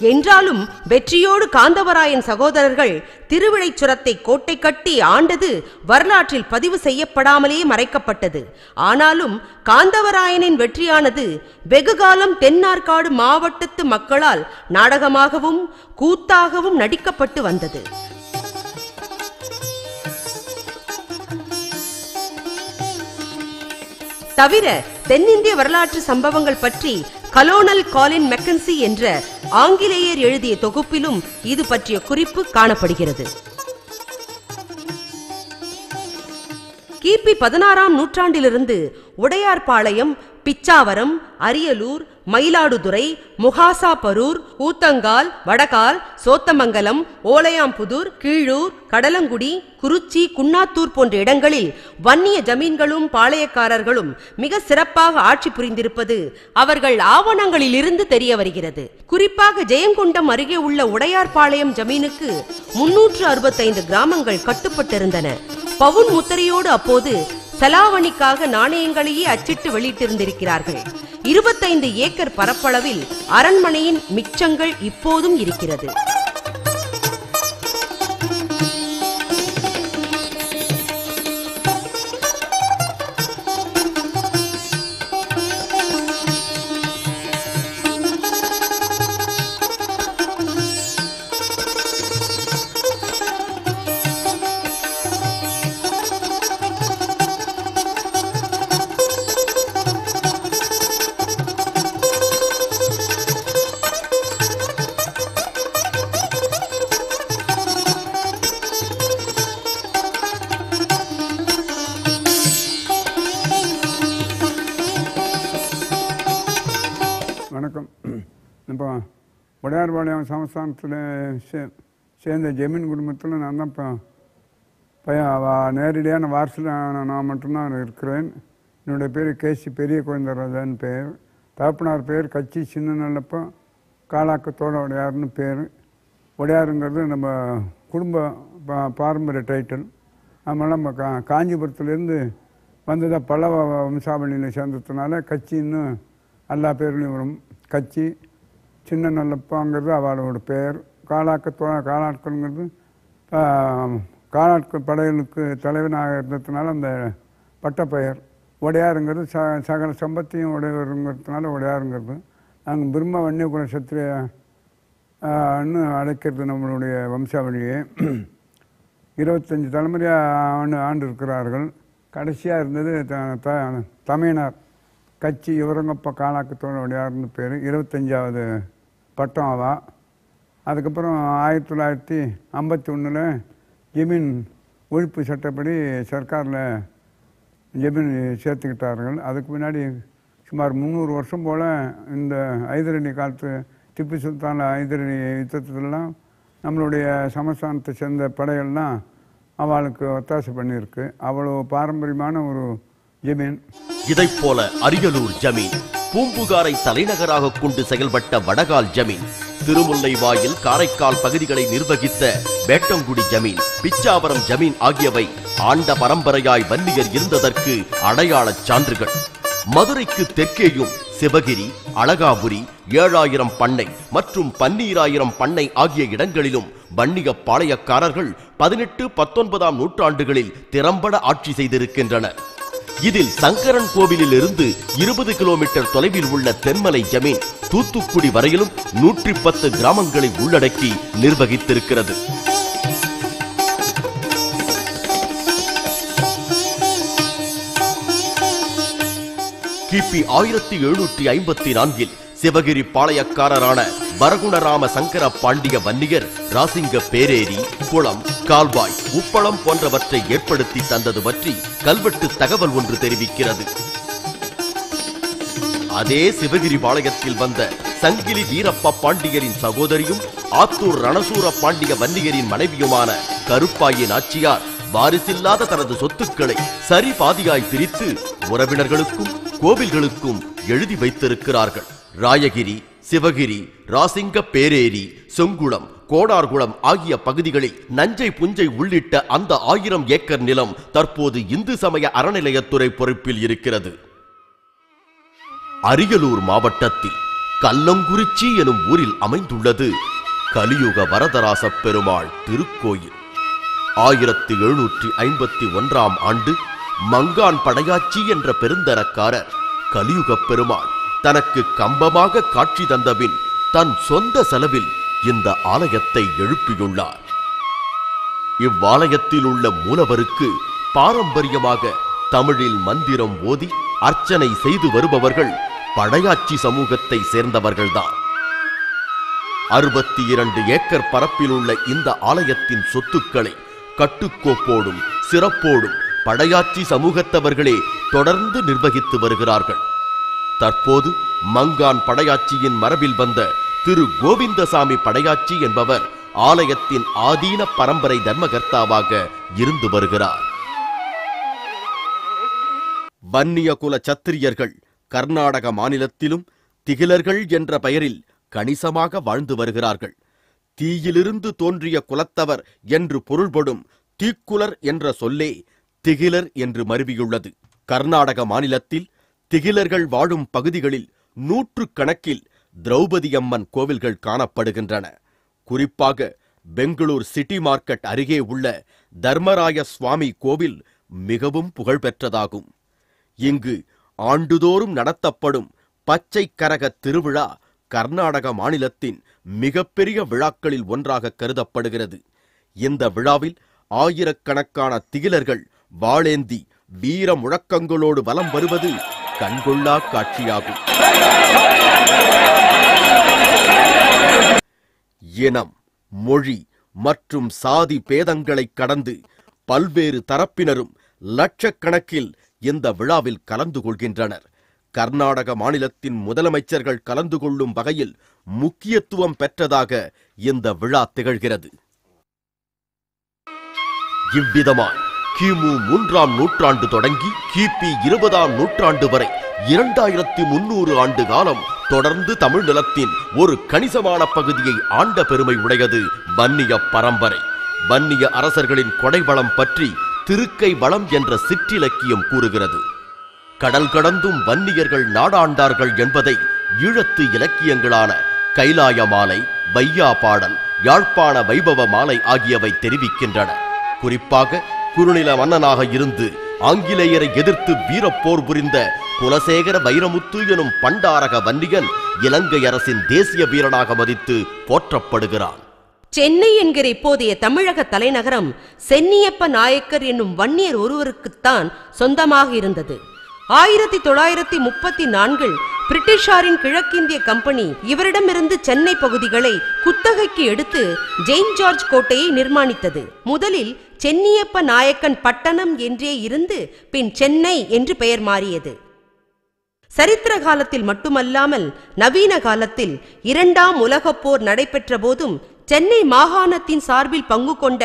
என்றாலும் வெற்றியோடு காந்தவராயன் சகோதரர்கள் திருவிடைச்சுரத்தை கோட்டை கட்டி ஆண்டது வரலாற்றில் பதிவு செய்யப்படாமலே மறைக்கப்பட்டது. ஆனாலும் காந்தவராயனின் வெற்றியானது வெகுகாலம் தென்னார்காடு மாவட்டத்து மக்களால் நாடகமாகவும் கூத்தாகவும் நடிக்கப்பட்டு வந்தது. தவிர தென்னிந்திய வரலாற்று சம்பவங்கள் பற்றி கலோனல் காலின் மெக்கன்சி என்ற ஆங்கிலேயர் எழுதிய தொகுப்பிலும் இது பற்றிய குறிப்பு காணப்படுகிறது. கிபி 16ஆம் நூற்றாண்டிலிருந்து உடையார்பாளையம், பிச்சாவரம், அரியலூர், மயிலாடுதுறை, முகாசா பரூர், ஊத்தங்கால், வடகால், சோத்தமங்கலம், ஓலையாம்புதூர், கீழூர், கடலங்குடி, குறிச்சி, குன்னாத்தூர் போன்ற இடங்களில் வன்னிய ஜமீன்களும் பாளையக்காரர்களும் மிக சிறப்பாக ஆட்சி புரிந்திருப்பது அவர்கள் ஆவணங்களில் இருந்து தெரிய வருகிறது. குறிப்பாக ஜெயங்கொண்டம் அருகே உள்ள உடையார்பாளையம் ஜமீனுக்கு 365 கிராமங்கள் கட்டுப்பட்டிருந்தன. பவுன் முத்திரையோடு அப்போது செலாவணிக்காக நாணயங்களையே அச்சிட்டு வெளியிட்டிருந்திருக்கிறார்கள். 25 ஏக்கர் பரப்பளவில் அரண்மனையின் மிச்சங்கள் இப்போதும் இருக்கிறது. உடையார்பாளையம் சமஸ்தானத்தில் சேர்ந்த ஜமீன் குடும்பத்தில் நான் தான் நேரடியான வாரிசில் நான் மட்டும்தான் இருக்கிறேன். என்னுடைய பேர் கேசி பெரிய குழந்தராஜான்னு பேர். தகப்பனார் பேர் கச்சி சின்ன நல்லப்பா காலாக்கத்தோட உடையார்னு பேர். உடையாருங்கிறது நம்ம குடும்ப பாரம்பரிய டைட்டில். அதனால் நம்ம காஞ்சிபுரத்துலேருந்து வந்ததாக பல்லவ வம்சாவளியில் சேர்ந்ததுனால கட்சின்னு எல்லா பேர்லையும் வரும். கட்சி சின்ன நல்லப்பாங்கிறது அவளோட பேர். காலாட்கள்ங்கிறது காலாட்கள் படைகளுக்கு தலைவனாக இருந்ததுனால அந்த பட்டப்பெயர். உடையாருங்கிறது சகல சம்பத்தையும் உடையவருங்கிறதுனால உடையாருங்கிறது. நாங்கள் பிரம்ம வன்னியகுல சத்திரியன்னு அழைக்கிறது நம்மளுடைய வம்சாவளியே. 25 தலைமுறையாக ஆண்டு இருக்கிறார்கள். கடைசியாக இருந்தது தமையனார் கட்சி இவரங்கப்பா காலாக்கத்தோட உடையார்னு பேர். 25வது பட்டம் அவா. அதுக்கப்புறம் 1951 ஜமீன் ஒழிப்பு சட்டப்படி சர்க்காரில் ஜமீன் சேர்த்துக்கிட்டார்கள். அதுக்கு முன்னாடி சுமார் 300 வருஷம் போல் இந்த ஐதரணி காலத்து திப்பு சுல்தான் ஐதரணி யுத்தத்துலாம் நம்மளுடைய சமஸ்தானத்தை சேர்ந்த படைகள்லாம் அவளுக்கு ஒத்தாசை பண்ணியிருக்கு. அவ்வளோ பாரம்பரியமான ஒரு ஜமீன். இதைப் போல அரியலூர் ஜமீன், பூம்புகாரை தலைநகராக கொண்டு செயல்பட்ட வடகால் ஜமீன், திருமுல்லை வாயில் காரைக்கால் பகுதிகளை நிர்வகித்த வேட்டங்குடி ஜமீன், பிச்சாவரம் ஜமீன் ஆகியவை ஆண்ட பரம்பரையாய் வன்னியர் இருந்ததற்கு அடையாளச் சான்றுகள். மதுரைக்கு தெற்கேயும் சிவகிரி, அழகாபுரி, 7000 பண்ணை மற்றும் 12000 பண்ணை ஆகிய இடங்களிலும் வன்னிய பாளையக்காரர்கள் 18, 19ஆம் நூற்றாண்டுகளில் திறம்பட ஆட்சி செய்திருக்கின்றனர். இதில் சங்கரன் கோவிலில் இருந்து 20 கிலோமீட்டர் தொலைவில் உள்ள தென்மலை ஜமீன் தூத்துக்குடி வரையிலும் 110 கிராமங்களை உள்ளடக்கி நிர்வகித்திருக்கிறது. கிபி 1754 சிவகிரி பாளையக்காரரான வரகுணராம சங்கர பாண்டிய வன்னியர் ராசிங்க பேரேரி, குளம், கால்வாய், உப்பளம் போன்றவற்றை ஏற்படுத்தி தந்தது பற்றி கல்வெட்டு தகவல் ஒன்று தெரிவிக்கிறது. அதே சிவகிரி பாளையத்தில் வந்த சங்கிலி வீரப்ப பாண்டியரின் சகோதரியும் ஆத்தூர் ரணசூர பாண்டிய வன்னியரின் மனைவியுமான கருப்பாயி நாச்சியார் வாரிசில்லாத தனது சொத்துக்களை சரி பாதியாய் பிரித்து உறவினர்களுக்கும் கோவில்களுக்கும் எழுதி வைத்திருக்கிறார்கள். ராயகிரி, சிவகிரி, ராசிங்க பேரேரி, செங்குளம், கோடார்குளம் ஆகிய பகுதிகளில் நஞ்சை புஞ்சை உள்ளிட்ட அந்த 1000 ஏக்கர் நிலம் தற்போது இந்து சமய அறநிலையத்துறை பொறுப்பில் இருக்கிறது. அரியலூர் மாவட்டத்தில் கல்லங்குறிச்சி எனும் ஊரில் அமைந்துள்ளது கலியுக வரதராச பெருமாள் திருக்கோயில். 1751ஆம் ஆண்டு மங்கான் படையாச்சி என்ற பெருந்தரக்காரர் கலியுக பெருமாள் தனக்கு கம்பமாக காட்சி தந்தபின் தன் சொந்த செலவில் இந்த ஆலயத்தை எழுப்பியுள்ளார். இவ்வாலயத்தில் உள்ள மூலவருக்கு பாரம்பரியமாக தமிழில் மந்திரம் ஓதி அர்ச்சனை செய்து வருபவர்கள் படையாச்சி சமூகத்தை சேர்ந்தவர்கள்தான். 62 ஏக்கர் பரப்பில் உள்ள இந்த ஆலயத்தின் சொத்துக்களை கட்டுக்கோப்போடும் சிறப்போடும் படையாச்சி சமூகத்தவர்களே தொடர்ந்து நிர்வகித்து வருகிறார்கள். தற்போது மங்கான் படையாச்சியின் மரபில் வந்த திரு கோவிந்தசாமி படையாச்சி என்பவர் ஆலயத்தின் ஆதீன பரம்பரை தர்மகர்த்தாவாக இருந்து வருகிறார். வன்னிய குல சத்திரியர்கள் கர்நாடக மாநிலத்திலும் திகிலர்கள் என்ற பெயரில் கணிசமாக வாழ்ந்து வருகிறார்கள். தீயிலிருந்து தோன்றிய குலத்தவர் என்று பொருள்படும் தீக்குலர் என்ற சொல்லே திகிலர் என்று மருவியுள்ளது. கர்நாடக மாநிலத்தில் திகிலர்கள் வாழும் பகுதிகளில் 100 கணக்கில் திரௌபதி அம்மன் கோவில்கள் காணப்படுகின்றன. குறிப்பாக பெங்களூர் சிட்டி மார்க்கெட் அருகே உள்ள தர்மராய சுவாமி கோவில் மிகவும் புகழ்பெற்றதாகும். இங்கு ஆண்டுதோறும் நடத்தப்படும் பச்சை கரக திருவிழா கர்நாடக மாநிலத்தின் மிகப்பெரிய விழாக்களில் ஒன்றாக கருதப்படுகிறது. இந்த விழாவில் ஆயிரக்கணக்கான திகிலர்கள் வாளேந்தி வீர முழக்கங்களோடு வலம் வருவது கண்கொள்ளா காட்சியாகும். இனம், மொழி மற்றும் சாதி பேதங்களை கடந்து பல்வேறு தரப்பினரும் லட்சக்கணக்கில் இந்த விழாவில் கலந்து கொள்கின்றனர். கர்நாடக மாநிலத்தின் முதலமைச்சர்கள் கலந்து கொள்ளும் வகையில் முக்கியத்துவம் பெற்றதாக இந்த விழா திகழ்கிறது. இவ்விதமாய் கிமு 3ஆம் நூற்றாண்டு தொடங்கி கிபி 20ஆம் நூற்றாண்டு வரை 2300 ஆண்டு காலம் தொடர்ந்து தமிழ் நிலத்தின் ஒரு கணிசமான பகுதியை ஆண்ட பெருமை உடையது வன்னிய பரம்பரை. வன்னிய அரசர்களின் கொடைவளம் பற்றி திருக்கை வளம் என்ற சிற்றிலக்கியம் கூறுகிறது. கடல் கடந்தும் வன்னியர்கள் நாடாண்டார்கள் என்பதை ஈழத்து இலக்கியங்களான கைலாய மாலை, வையா பாடல், யாழ்ப்பாண வைபவ மாலை ஆகியவை தெரிவிக்கின்றன. குறிப்பாக குறுநில மன்னனாக இருந்து ஆங்கிலேயரை எதிர்த்து வீரப்போர் புரிந்த குலசேகர வைரமுத்து எனும் பண்டாரக வன்னியன் இலங்கை அரசின் தேசிய வீரனாக மதித்து போற்றப்படுகிறான். சென்னை என்கிற இப்போதைய தமிழக தலைநகரம் சென்னியப்ப நாயக்கர் என்னும் வன்னியர் ஒருவருக்குத்தான் சொந்தமாக இருந்தது. 1934 பிரிட்டிஷாரின் கிழக்கிந்திய கம்பெனி இவரிடமிருந்து சென்னை பகுதிகளை குத்தகைக்கு எடுத்து செயின்ட் ஜார்ஜ் கோட்டையை நிர்மாணித்தது. முதலில் சென்னியப்ப நாயக்கன் பட்டணம் என்றே இருந்து பின் சென்னை என்று பெயர் மாறியது. சரித்திர காலத்தில் மட்டுமல்லாமல் நவீன காலத்தில் 2ஆம் உலகப் போர் நடைபெற்ற போதும் சென்னை மாகாணத்தின் சார்பில் பங்கு கொண்ட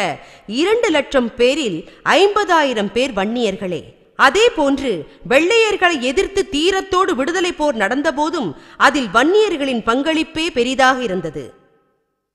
2 லட்சம் பேரில் 50,000 பேர் வன்னியர்களே. அதே போன்று வெள்ளையர்களை எதிர்த்து தீரத்தோடு விடுதலை போர் நடந்த போதும் அதில் வன்னியர்களின் பங்களிப்பே பெரிதாக இருந்தது.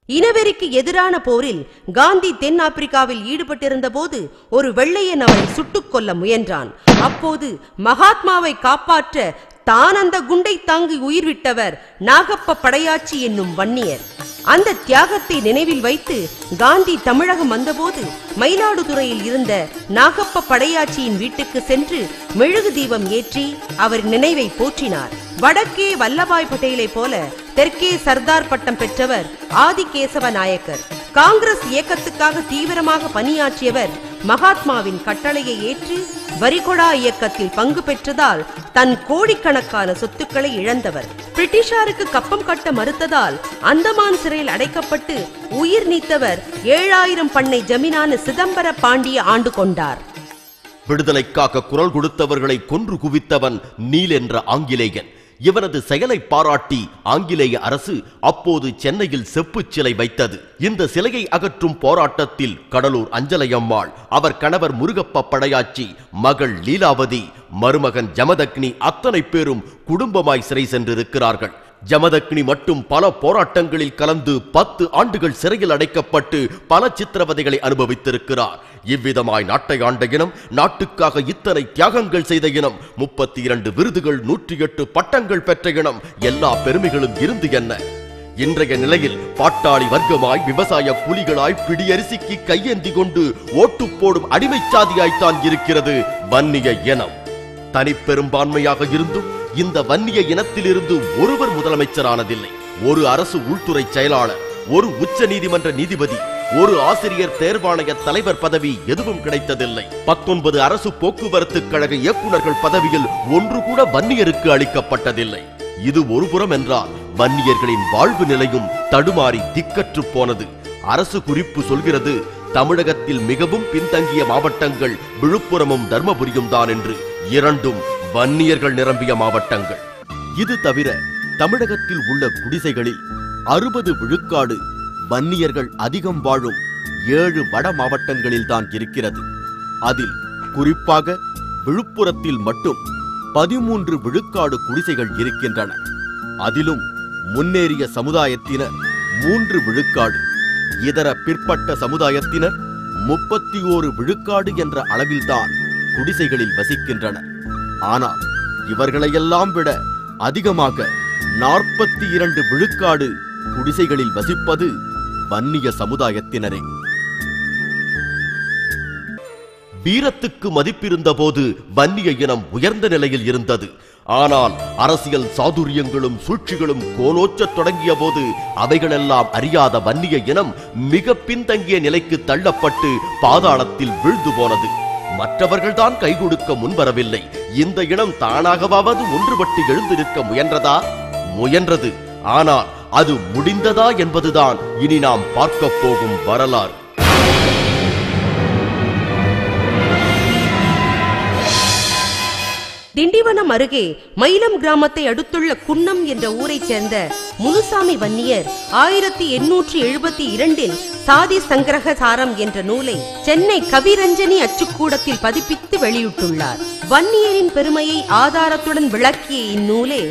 இனவெறிக்கு எதிரான போரில் காந்தி தென் ஆப்பிரிக்காவில் ஈடுபட்டிருந்த போது ஒரு வெள்ளையன் அவரை சுட்டுக் கொல்ல முயன்றான். அப்போது மகாத்மாவை காப்பாற்ற தான் அந்த குண்டை தாங்கி உயிர் விட்டவர் நாகப்ப படையாச்சி என்னும் வன்னியர். அந்த தியாகத்தை நினைவில் வைத்து காந்தி தமிழகம் வந்தபோது மயிலாடுதுறையில் இருந்த நாகப்ப படையாச்சியின் வீட்டுக்கு சென்று மெழுகு தீபம் ஏற்றி அவர் நினைவை போற்றினார். வடக்கே வல்லபாய் பட்டேலை போல தெற்கே சர்தார் பட்டம் பெற்றவர் ஆதிகேசவ நாயக்கர். காங்கிரஸ் இயக்கத்துக்காக தீவிரமாக பணியாற்றியவர் மகாத்மாவின் கட்டளையை ஏற்று வரிகொடா இயக்கத்தில் பங்கு பெற்றதால் தன் கோடிக்கணக்கான சொத்துக்களை இழந்தவர். பிரிட்டிஷாருக்கு கப்பம் கட்ட மறுத்ததால் அந்தமான் சிறையில் அடைக்கப்பட்டு உயிர் நீத்தவர் 7000 பண்ணை ஜமீனான சிதம்பர பாண்டிய ஆண்டு கொண்டார். விடுதலைக்காக குரல் கொடுத்தவர்களை கொன்று குவித்தவன் நீல் என்ற ஆங்கிலேயன். இவனது செயலை பாராட்டி ஆங்கிலேய அரசு அப்போது சென்னையில் செப்புச் சிலை வைத்தது. இந்த சிலையை அகற்றும் போராட்டத்தில் கடலூர் அஞ்சலையம்மாள், அவர் கணவர் முருகப்ப படையாச்சி, மகள் லீலாவதி, மருமகன் ஜமதக்னி அத்தனை பேரும் குடும்பமாய் சிறை சென்றிருக்கிறார்கள். ஜமதக்னி மட்டும் பல போராட்டங்களில் கலந்து 10 ஆண்டுகள் சிறையில் அடைக்கப்பட்டு பல சித்திரவதைகளை அனுபவித்திருக்கிறார். இவ்விதமாய் நாட்டை ஆண்ட இனம், நாட்டுக்காக இத்தனை தியாகங்கள் செய்த இனம், 32 விருதுகள், 108 பட்டங்கள் பெற்ற இனம், எல்லா பெருமைகளும் இருந்து என்ன? இன்றைய நிலையில் பாட்டாளி வர்க்கமாய், விவசாய புலிகளாய், பிடியரிசிக்கு கையேந்தி கொண்டு ஓட்டு போடும் அடிமை சாதியாய்த்தான் இருக்கிறது வன்னிய இனம். தனிப்பெரும்பான்மையாக இருந்தும் இந்த வன்னிய இனத்திலிருந்து ஒருவர் முதலமைச்சரானதில்லை. ஒரு அரசு உள்துறை செயலாளர், ஒரு உச்ச நீதிமன்ற நீதிபதி, ஒரு ஆசிரியர் தேர்வாணைய தலைவர் பதவி எதுவும் கிடைத்ததில்லை. 19 அரசு போக்குவரத்து கழக இயக்குநர்கள் பதவியில் ஒன்று கூட வன்னியருக்கு அளிக்கப்பட்டதில்லை. இது ஒருபுறம் என்றால் வன்னியர்களின் வாழ்வு நிலையும் தடுமாறி திக்கற்று போனது. அரசு குறிப்பு சொல்கிறது, தமிழகத்தில் மிகவும் பின்தங்கிய மாவட்டங்கள் விழுப்புரமும் தர்மபுரியும் தான் என்று. இரண்டும் வன்னியர்கள் நிரம்பிய மாவட்டங்கள். இது தவிர தமிழகத்தில் உள்ள குடிசைகளில் 60 விழுக்காடு வன்னியர்கள் அதிகம் வாழும் 7 வட மாவட்டங்களில் தான் இருக்கிறது. அதில் குறிப்பாக விழுப்புரத்தில் மட்டும் 13 விழுக்காடு குடிசைகள் இருக்கின்றன. அதிலும் முன்னேறிய சமுதாயத்தினர் 3 விழுக்காடு, இதர பிற்பட்ட சமுதாயத்தினர் 31 விழுக்காடு என்ற அளவில்தான் குடிசைகளில் வசிக்கின்றனர். ஆனால் இவர்களையெல்லாம் விட அதிகமாக 42 விழுக்காடு குடிசைகளில் வசிப்பது வன்னிய சமுதாயத்தினரே. வீரத்துக்கு மதிப்பிருந்த போது வன்னிய இனம் உயர்ந்த நிலையில் இருந்தது. ஆனால் அரசியல் சாதுரியங்களும் சூழ்ச்சிகளும் கோலோச்சத் தொடங்கிய போது அவைகளெல்லாம் அறியாத வன்னிய இனம் மிக பின்தங்கிய நிலைக்கு தள்ளப்பட்டு பாதாளத்தில் வீழ்ந்து போனது. மற்றவர்கள்தான் கை கொடுக்க முன்வரவில்லை. இந்த இனம் தானாகவாவது ஒன்றுபட்டு எழுந்து நிற்க முயன்றதா? முயன்றது. ஆனால் அது முடிந்ததா என்பதுதான் இனி நாம் பார்க்க போகும் வரலாறு. திண்டிவனம் அருகே மயிலம் கிராமத்தை அடுத்துள்ள குன்னம் என்ற ஊரைச் சேர்ந்த முனுசாமி வன்னியர் 1872 சாதி சங்கிரக சாரம் என்ற நூலை சென்னை கவிரஞ்சனி அச்சுக்கூடத்தில் பதிப்பித்து வெளியிட்டுள்ளார். வன்னியரின் பெருமையை ஆதாரத்துடன் விளக்கிய இந்நூலே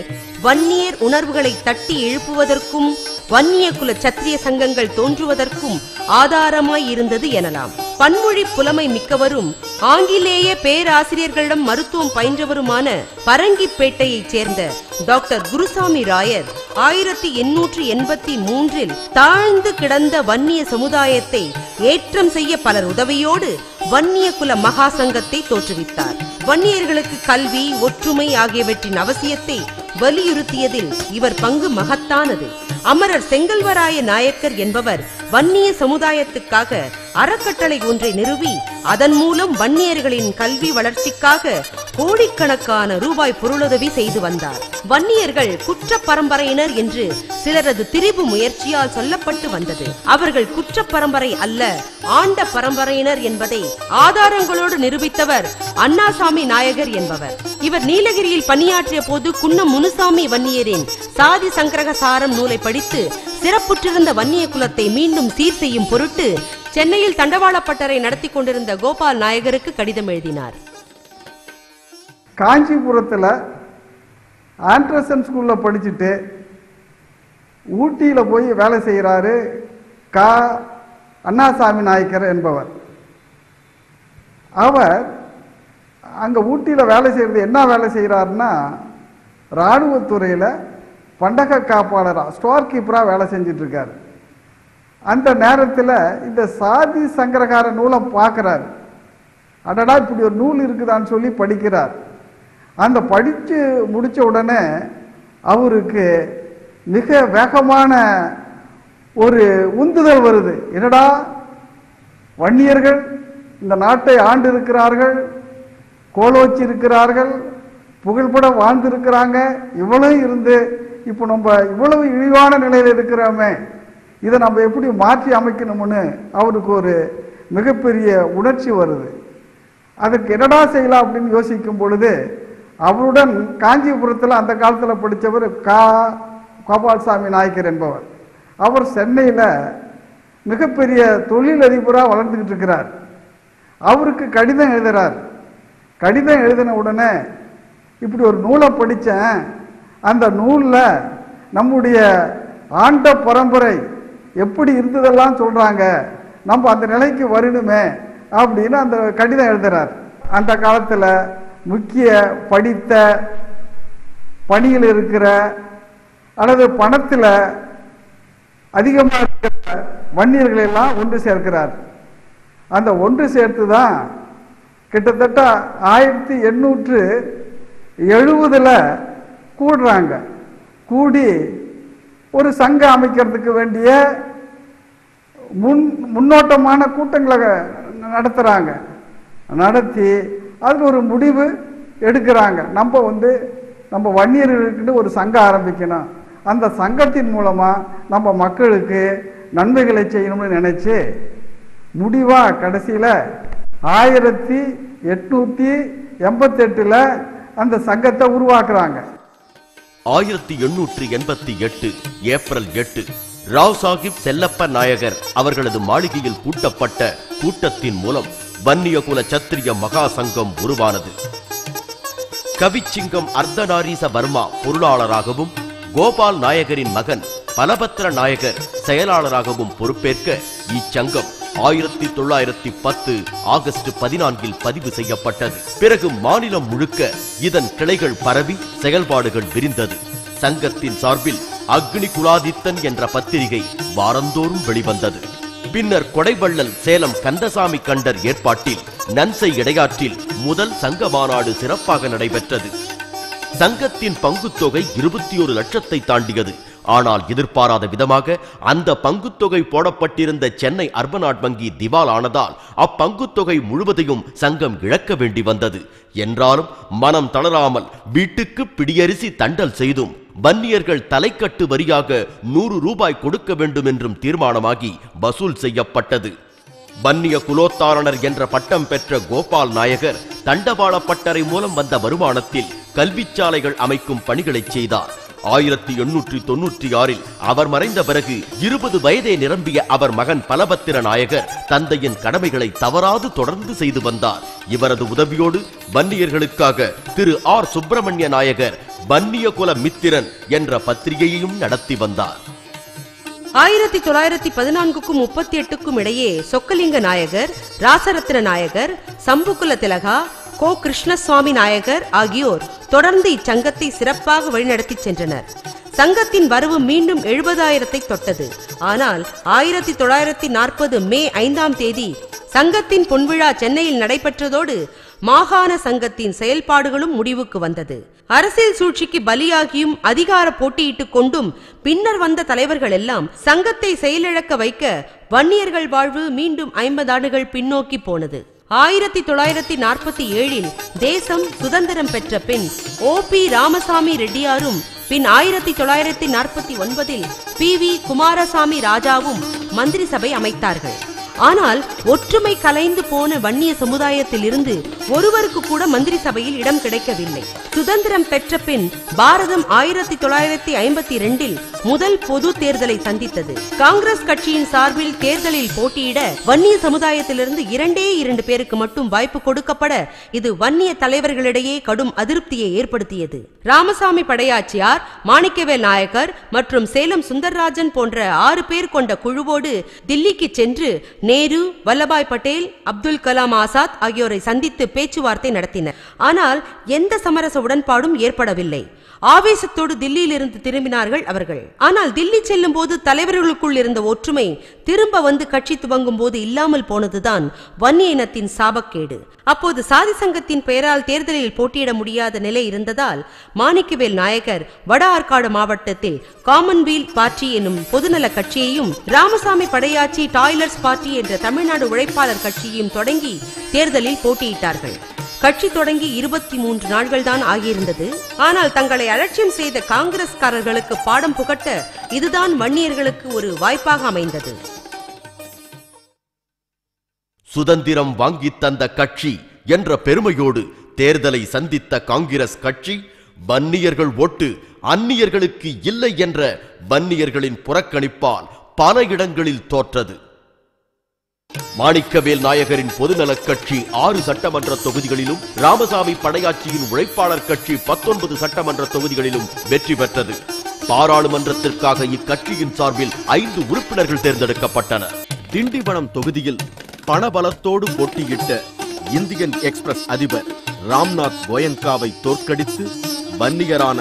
வன்னியர் உணர்வுகளை தட்டி எழுப்புவதற்கும் வன்னிய குல சத்திரிய சங்கங்கள் தோன்றுவதற்கும் ஆதாரமாய் இருந்தது எனலாம். பன்மொழி புலமை மிக்கவரும் ஆங்கிலேய பேராசிரியர்களிடம் மருத்துவம் பயின்றவருமான பரங்கிப்பேட்டையைச் சேர்ந்த டாக்டர் குருசாமி ராயர் 1883 தாழ்ந்து கிடந்த வன்னிய சமுதாயத்தை ஏற்றம் செய்ய பலர் உதவியோடு வன்னிய குல மகா சங்கத்தை தோற்றுவித்தார். வன்னியர்களுக்கு கல்வி, ஒற்றுமை ஆகியவற்றின் அவசியத்தை வலியுறுத்தியதில் இவர் பங்கு மகத்தானது. அமரர் செங்கல்வராய நாயக்கர் என்பவர் வன்னிய சமுதாயத்துக்காக அறக்கட்டளை ஒன்றை நிறுவி அதன் மூலம் வன்னியர்களின் கல்வி வளர்ச்சிக்காக கோடிக்கணக்கான ரூபாய் பொருளுதவி செய்து வந்தார். வன்னியர்கள் குற்ற பரம்பரையினர் என்று சிலரது திரிபு முயற்சியால் சொல்லப்பட்டு வந்தது. அவர்கள் குற்ற பரம்பரை அல்ல, ஆண்ட பரம்பரையினர் என்பதை ஆதாரங்களோடு நிரூபித்தவர் அண்ணாசாமி நாயகர் என்பவர். இவர் நீலகிரியில் பணியாற்றிய போது குன்னம் முனுசாமி வன்னியரின் சாதி சங்கிரக சாரம் நூலை படித்து சிறப்புற்றிருந்த வன்னிய குலத்தை மீண்டும் சீர் செய்யும் பொருட்டு சென்னையில் தண்டவாளப்பட்டறை நடத்தி கொண்டிருந்த கோபால் நாயகருக்கு கடிதம் எழுதினார். காஞ்சிபுரத்தில் ஆண்டர்சன் ஸ்கூலில் படிச்சுட்டு ஊட்டியில் போய் வேலை செய்கிறாரு அண்ணாசாமி நாயக்கர் என்பவர். அவர் அங்கே ஊட்டியில் வேலை செய்கிறது என்ன வேலை செய்கிறாருன்னா, இராணுவத்துறையில் பண்டக காப்பாளராக ஸ்டோர் கீப்பராக வேலை செஞ்சிட்ருக்காரு. அந்த நேரத்தில் இந்த சாதி சங்கரகார நூலை பார்க்குறாரு. அடடா, இப்படி ஒரு நூல் இருக்குதான்னு சொல்லி படிக்கிறார். அந்த படித்து முடித்த உடனே அவருக்கு மிக வேகமான ஒரு உந்துதல் வருது. என்னடா, வன்னியர்கள் இந்த நாட்டை ஆண்டு இருக்கிறார்கள், கோலோச்சி இருக்கிறார்கள், புகழ்பட வாழ்ந்திருக்கிறாங்க, இவ்வளவு இருந்து இப்போ நம்ம இவ்வளவு இழிவான நிலையில் இருக்கிறோமே, இதை நம்ம எப்படி மாற்றி அமைக்கணும்னு அவருக்கு ஒரு மிகப்பெரிய உணர்ச்சி வருது. அதுக்கு என்னடா செய்யலாம் அப்படின்னு யோசிக்கும் பொழுது அவருடன் காஞ்சிபுரத்தில் அந்த காலத்தில் படித்தவர் கோபால்சாமி நாயக்கர் என்பவர். அவர் சென்னையில் மிகப்பெரிய தொழிலதிபராக வளர்ந்துக்கிட்டு இருக்கிறார். அவருக்கு கடிதம் எழுதுகிறார். கடிதம் எழுதின உடனே, இப்படி ஒரு நூலை படித்தேன், அந்த நூலில் நம்முடைய ஆண்ட பரம்பரை எப்படி இருந்ததெல்லாம் சொல்கிறாங்க, நம்ம அந்த நிலைக்கு வரணுமே அப்படின்னு அந்த கடிதம் எழுதுகிறார். அந்த காலத்தில் முக்கிய படித்த பணியில் இருக்கிற அல்லது பணத்தில் அதிகமாக இருக்கிற வன்னியர்களெல்லாம் ஒன்று சேர்க்கிறார். அந்த ஒன்று சேர்த்து தான் கிட்டத்தட்ட 1870 கூடுறாங்க. கூடி ஒரு சங்கம் அமைக்கிறதுக்கு வேண்டிய முன்னோட்டமான கூட்டங்களை நடத்துகிறாங்க. நடத்தி அதுக்கு ஒரு முடிவு எடுக்கிறாங்க. நம்ம வன்னியர்களுக்கு ஒரு சங்கம் ஆரம்பிக்கணும், அந்த சங்கத்தின் மூலமாக நம்ம மக்களுக்கு நன்மைகளை செய்யணும்னு நினைச்சு முடிவாக கடைசியில் 1888 அந்த சங்கத்தை உருவாக்குறாங்க. 1888 ஏப்ரல் 8 ராவ் சாஹிப் செல்லப்ப நாயகர் அவர்களது மாளிகையில் கூட்டப்பட்ட கூட்டத்தின் மூலம் வன்னிய குல சத்திரிய மகா சங்கம் உருவானது. கவிச்சிங்கம் அர்த்தநாரீச வர்மா பொருளாளராகவும் கோபால் நாயகரின் மகன் பலபத்ர நாயகர் செயலாளராகவும் பொறுப்பேற்க இச்சங்கம் 1910 ஆகஸ்ட் 14 பதிவு செய்யப்பட்டது. பிறகு மாநிலம் முழுக்க இதன் கிளைகள் பரவி செயல்பாடுகள் விரிந்தது. சங்கத்தின் சார்பில் அக்னி குலாதித்தன் என்ற பத்திரிகை வாரந்தோறும் வெளிவந்தது. பின்னர் கொடைவள்ளல் சேலம் கந்தசாமி கண்டர் ஏற்பாட்டில் நன்சை இடையாற்றில் முதல் சங்க மாநாடு சிறப்பாக நடைபெற்றது. சங்கத்தின் பங்குத்தொகை 21 லட்சத்தை தாண்டியது. ஆனால் எதிர்பாராத விதமாக அந்த பங்குத்தொகை போடப்பட்டிருந்த சென்னை அர்பனாட் வங்கி திவால் ஆனதால் அப்பங்குத்தொகை முழுவதையும் சங்கம் இழக்க வேண்டி வந்தது. என்றாலும் மனம் தளராமல் வீட்டுக்கு பிடியரிசி தண்டல் செய்தும் வன்னியர்கள் தலைக்கட்டு வரியாக 100 ரூபாய் கொடுக்க வேண்டும் என்றும் தீர்மானமாகி வசூல் செய்யப்பட்டது. வன்னிய குலோத்தாரணர் என்ற பட்டம் பெற்ற கோபால் நாயகர் தண்டவாள பட்டறை மூலம் வந்த வருமானத்தில் கல்விச்சாலைகள் அமைக்கும் பணிகளை செய்தார். 1896 அவர் மறைந்த பிறகு 20 வயதே நிரம்பிய அவர் மகன் பலபத்திர நாயகர் தந்தையின் கடமைகளை தவறாது தொடர்ந்து செய்து வந்தார். இவரது உதவியோடு வன்னியர்களுக்காக திரு ஆர் சுப்பிரமணிய நாயகர் வன்னிய குல மித்திரன் என்ற பத்திரிகையையும் நடத்தி வந்தார். 1914க்கும் 38க்கும் இடையே சொக்கலிங்க நாயகர், ராசரத்ன நாயகர், சம்புகுல திலகா, கோ கிருஷ்ணசுவாமி நாயகர் ஆகியோர் தொடர்ந்து இச்சங்கத்தை சிறப்பாக வழிநடத்தி சென்றனர். சங்கத்தின் வரவு மீண்டும் 70,000 தொட்டது. ஆனால் 1940 மே 5ஆம் தேதி சங்கத்தின் பொன்விழா சென்னையில் நடைபெற்றதோடு மாகாண சங்கத்தின் செயல்பாடுகளும் முடிவுக்கு வந்தது. அரசியல் சூழ்ச்சிக்கு பலியாகியும் அதிகார போட்டியிட்டுக் கொண்டும் பின்னர் வந்த தலைவர்கள் எல்லாம் சங்கத்தை செயலிழக்க வைக்க வன்னியர்கள் வாழ்வு மீண்டும் 50 ஆண்டுகள் பின்னோக்கி போனது. 1947 தேசம் சுதந்திரம் பெற்ற பின் ஓ.பி. ராமசாமி ரெட்டியாரும் பின் 1949 பி.வி. குமாரசாமி ராஜாவும் மந்திரி சபை அமைத்தார்கள். ஆனால் ஒற்றுமை கலைந்து போன வன்னிய சமுதாயத்தில் இருந்து ஒருவருக்கு கூட மந்திரி சபையில் இடம் கிடைக்கவில்லை. சுதந்திரம் பெற்ற பின் பாரதம் 1952 முதல் பொது தேர்தலை சந்தித்தது. காங்கிரஸ் கட்சியின் சார்பில் தேர்தலில் போட்டியிட வன்னிய சமுதாயத்திலிருந்து 2 பேருக்கு மட்டும் வாய்ப்பு கொடுக்கப்பட இது வன்னிய தலைவர்களிடையே கடும் அதிருப்தியை ஏற்படுத்தியது. ராமசாமி படையாச்சியார், மாணிக்கவேல் நாயக்கர் மற்றும் சேலம் சுந்தர்ராஜன் போன்ற 6 பேர் கொண்ட குழுவோடு தில்லிக்கு சென்று நேரு, வல்லபாய் பட்டேல், அப்துல் கலாம் ஆசாத் ஆகியோரை சந்தித்து பேச்சுவார்த்தை நடத்தினர். ஆனால் எந்த சமரச உடன்பாடும் ஏற்படவில்லை. ஆவேசத்தோடு தில்லியிலிருந்து திரும்பினார்கள் அவர்கள். ஆனால் தில்லி செல்லும் போது தலைவர்களுக்குள் இருந்த ஒற்றுமை திரும்ப வந்து கட்சி துவங்கும் போது இல்லாமல் போனதுதான் வன்னிய இனத்தின் சாபக்கேடு. அப்போது சாதி சங்கத்தின் பெயரால் தேர்தலில் போட்டியிட முடியாத நிலை இருந்ததால் மாணிக்கவேல் நாயகர் வட ஆற்காடு மாவட்டத்தில் காமன்வெல்த் பார்ட்டி எனும் பொதுநல கட்சியையும், ராமசாமி படையாச்சி டாய்லர்ஸ் பார்ட்டி என்ற தமிழ்நாடு உழைப்பாளர் கட்சியையும் தொடங்கி தேர்தலில் போட்டியிட்டார்கள். கட்சி தொடங்கி 23 நாட்கள் தான் ஆகியிருந்தது. ஆனால் தங்களை அலட்சியம் செய்த காங்கிரஸ்காரர்களுக்கு பாடம் புகட்ட இதுதான் வன்னியர்களுக்கு ஒரு வாய்ப்பாக அமைந்தது. சுதந்திரம் வாங்கி தந்த கட்சி என்ற பெருமையோடு தேர்தலை சந்தித்த காங்கிரஸ் கட்சி வன்னியர்கள் ஓட்டு அந்நியர்களுக்கு இல்லை என்ற வன்னியர்களின் புறக்கணிப்பால் பல இடங்களில் தோற்றது. மாணிக்கவேல் நாயகரின் பொதுநலக் கட்சி 6 சட்டமன்ற தொகுதிகளிலும், ராமசாமி படையாச்சியின் உழைப்பாளர் கட்சி 19 சட்டமன்ற தொகுதிகளிலும் வெற்றி பெற்றது. பாராளுமன்றத்திற்காக இக்கட்சியின் சார்பில் 5 உறுப்பினர்கள் தேர்ந்தெடுக்கப்பட்டனர். திண்டிவனம் தொகுதியில் பணபலத்தோடு போட்டியிட்ட இந்தியன் எக்ஸ்பிரஸ் அதிபர் ராம்நாத் கோயங்காவை தோற்கடித்து வன்னியரான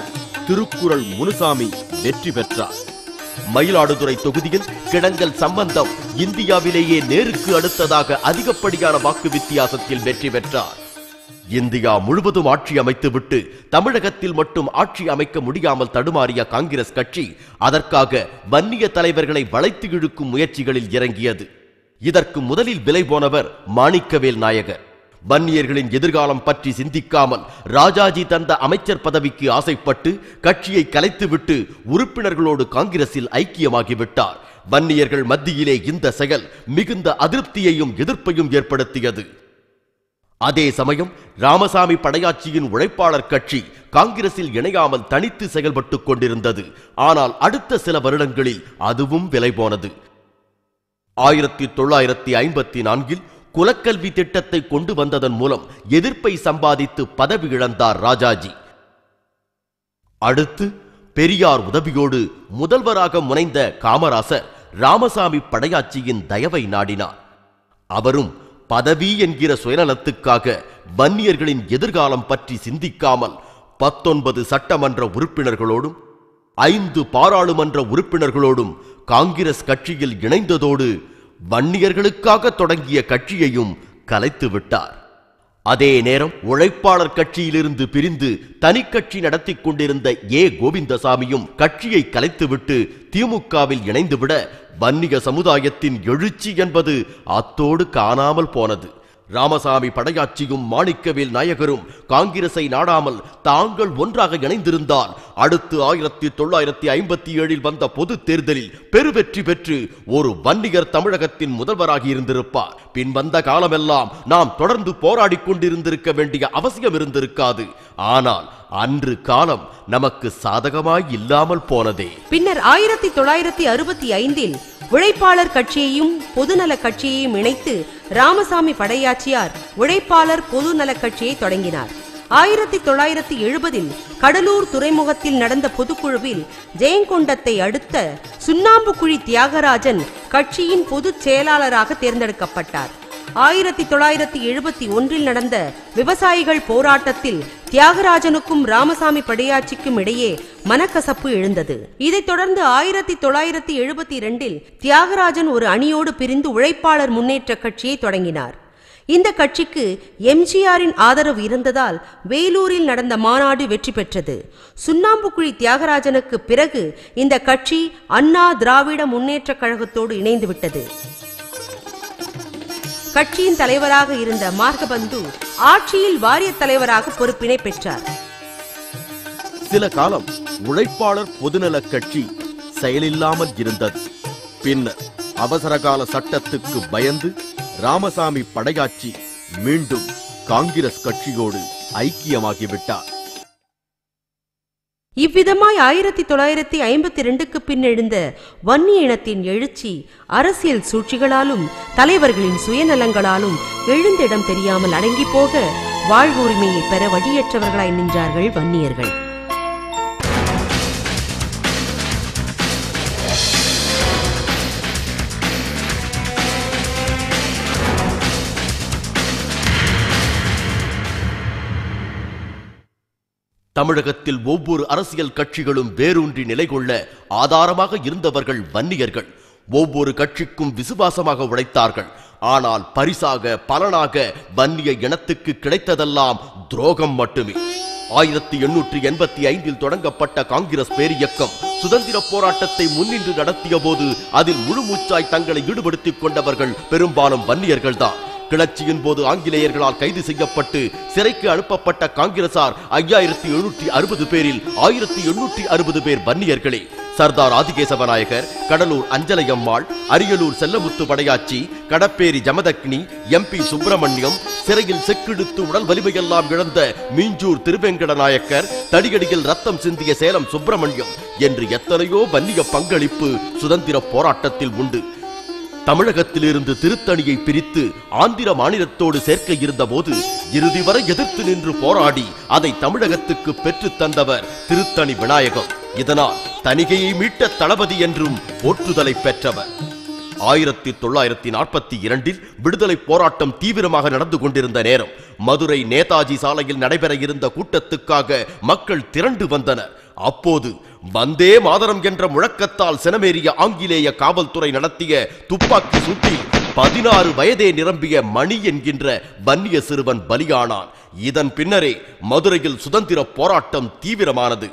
திருக்குறள் முனுசாமி வெற்றி பெற்றார். மயிலாடுதுறை தொகுதியில் கிடங்கல் சம்பந்தம் இந்தியாவிலேயே நேருக்கு அடுத்ததாக அதிகப்படியான வாக்கு வித்தியாசத்தில் வெற்றி பெற்றார். இந்தியா முழுவதும் ஆட்சி அமைத்துவிட்டு தமிழகத்தில் மட்டும் ஆட்சி அமைக்க முடியாமல் தடுமாறிய காங்கிரஸ் கட்சி அதற்காக வன்னிய தலைவர்களை வளைத்து இழுக்கும் முயற்சிகளில் இறங்கியது. இதற்கு முதலில் விலை போனவர் மாணிக்கவேல் நாயகர். வன்னியர்களின் எதிர்காலம் பற்றி சிந்திக்காமல் ராஜாஜி தந்த அமைச்சர் பதவிக்கு ஆசைப்பட்டு கட்சியை கலைத்துவிட்டு உறுப்பினர்களோடு காங்கிரஸில் ஐக்கியமாகிவிட்டார். வன்னியர்கள் மத்தியிலே இந்த செயல் மிகுந்த அதிருப்தியையும் எதிர்ப்பையும் ஏற்படுத்தியது. அதே சமயம் ராமசாமி படையாச்சியின் உழைப்பாளர் கட்சி காங்கிரஸில் இணையாமல் தனித்து செயல்பட்டுக் கொண்டிருந்தது. ஆனால் அடுத்த சில வருடங்களில் அதுவும் விலை போனது. 1954 குலக்கல்வி திட்டத்தை கொண்டு வந்ததன் மூலம் எதிர்ப்பை சம்பாதித்து பதவி இழந்தார் ராஜாஜி. அடுத்து பெரியார் உதவியோடு முதல்வராக முனைந்த காமராசர் ராமசாமி படையாச்சியின் தயவை நாடினார். அவரும் பதவி என்கிற சுயநலத்துக்காக வன்னியர்களின் எதிர்காலம் பற்றி சிந்திக்காமல் 19 சட்டமன்ற உறுப்பினர்களோடும் 5 பாராளுமன்ற உறுப்பினர்களோடும் காங்கிரஸ் கட்சியில் இணைந்ததோடு வன்னியர்களுக்காக தொடங்கிய கட்சியையும் கலைத்து விட்டார். அதே நேரம் உழைப்பாளர் கட்சியிலிருந்து பிரிந்து தனி கட்சி நடத்தி கொண்டிருந்த ஏ. கோவிந்தசாமியும் கட்சியை கலைத்துவிட்டு திமுகவில் இணைந்துவிட வன்னிய சமுதாயத்தின் எழுச்சி என்பது அத்தோடு காணாமல் போனது. ராமசாமி படையாச்சியும் மாணிக்கவேல் நாயகரும் காங்கிரஸை நாடாமல் தாங்கள் ஒன்றாக இணைந்திருந்தால் அடுத்து 1957 வந்த பொது தேர்தலில் பெருவெற்றி பெற்று ஒரு வன்னியர் தமிழகத்தின் முதல்வராகி இருந்திருப்பார். பின் வந்த காலமெல்லாம் நாம் தொடர்ந்து போராடி கொண்டிருந்திருக்க வேண்டிய அவசியம் இருந்திருக்காது. ஆனால் அன்று காலம் நமக்கு சாதகமாய் இல்லாமல் போனதே. பின்னர் 1965 உழைப்பாளர் கட்சியையும் பொதுநல கட்சியையும் இணைத்து ராமசாமி படையாச்சியார் உழைப்பாளர் பொதுநல கட்சியை தொடங்கினார். 1970 கடலூர் துறைமுகத்தில் நடந்த பொதுக்குழுவில் ஜெயங்கொண்டத்தை அடுத்த சுண்ணாம்புக்குழி தியாகராஜன் கட்சியின் பொதுச் செயலாளராக தேர்ந்தெடுக்கப்பட்டார். 1971 நடந்த விவசாயிகள் போராட்டத்தில் தியாகராஜனுக்கும் ராமசாமி படையாச்சிக்கும் இடையே மனக்கசப்பு எழுந்தது. இதைத் தொடர்ந்து 1972 தியாகராஜன் ஒரு அணியோடு பிரிந்து உழைப்பாளர் முன்னேற்ற கட்சியை தொடங்கினார். இந்த கட்சிக்கு எம்ஜிஆரின் ஆதரவு இருந்ததால் வேலூரில் நடந்த மாநாடு வெற்றி பெற்றது. சுண்ணாம்புக்குழி தியாகராஜனுக்கு பிறகு இந்த கட்சி அண்ணா திராவிட முன்னேற்ற கழகத்தோடு இணைந்துவிட்டது. கட்சியின் தலைவராக இருந்த மார்கபந்து ஆட்சியில் வாரிய தலைவராக பொறுப்பினை பெற்றார். சில காலம் உழைப்பாளர் பொதுநல கட்சி செயலில்லாமல் இருந்தது. பின்னர் அவசரகால சட்டத்துக்கு பயந்து ராமசாமி படையாச்சி மீண்டும் காங்கிரஸ் கட்சியோடு ஐக்கியமாகிவிட்டார். இவ்விதமாய் 1952 பின் எழுந்த வன்னிய இனத்தின் எழுச்சி அரசியல் சூழ்ச்சிகளாலும் தலைவர்களின் சுயநலங்களாலும் எழுந்திடம் தெரியாமல் அடங்கி போக வாழ்வு உரிமையை பெற வழியற்றவர்களாய் நின்றார்கள் வன்னியர்கள். தமிழகத்தில் ஒவ்வொரு அரசியல் கட்சிகளும் வேரூன்றி நிலை கொள்ள ஆதாரமாக இருந்தவர்கள் வன்னியர்கள். ஒவ்வொரு கட்சிக்கும் விசுவாசமாக உழைத்தார்கள். ஆனால் பரிசாக பலனாக வன்னிய இனத்துக்கு கிடைத்ததெல்லாம் துரோகம் மட்டுமே. 1885 தொடங்கப்பட்ட காங்கிரஸ் பேரியக்கம் சுதந்திர போராட்டத்தை முன்னின்று நடத்திய போது அதில் முழுமூச்சாய் தங்களை ஈடுபடுத்திக் கொண்டவர்கள் பெரும்பாலும் வன்னியர்கள்தான். கிளர்ச்சியின் போது ஆங்கிலேயர்களால் கைது செய்யப்பட்டு சிறைக்கு அனுப்பப்பட்ட காங்கிரசார் 5760 பேரில் 1860 பேர் வன்னியர்களே. சர்தார் ஆதிகேசவநாயகர், கடலூர் அஞ்சலையம்மாள், அரியலூர் செல்லமுத்து படையாச்சி, கடப்பேரி ஜமதக்னி, MP சுப்பிரமணியம், சிறையில் செக்கிடுத்து உடல் வலிமையெல்லாம் இழந்த மீஞ்சூர் திருவேங்கட நாயக்கர், தடியடியில் ரத்தம் சிந்திய சேலம் சுப்பிரமணியம் என்று எத்தனையோ வன்னிய பங்களிப்பு சுதந்திர போராட்டத்தில் உண்டு. தமிழகத்திலிருந்து திருத்தணியை பிரித்து ஆந்திர மாநிலத்தோடு சேர்க்க இருந்த போது இறுதி வரை எதிர்த்து நின்று போராடி அதை தமிழகத்துக்கு பெற்று தந்தவர் திருத்தணி விநாயகம். இதனால் தணிகையை மீட்ட தளபதி என்றும் போற்றுதலை பெற்றவர். 1942 விடுதலை போராட்டம் தீவிரமாக நடந்து கொண்டிருந்த நேரம் மதுரை நேதாஜி சாலையில் நடைபெற இருந்த கூட்டத்துக்காக மக்கள் திரண்டு வந்தனர். அப்போது வந்தே மாதரம் என்ற முழக்கத்தால் சினமேறிய ஆங்கிலேய காவல்துறை நடத்திய துப்பாக்கி சூட்டில் 16 வயதே நிரம்பிய மணி என்கின்ற வன்னிய சிறுவன் பலியானான். இதன் பின்னரே மதுரையில் சுதந்திர போராட்டம் தீவிரமானது.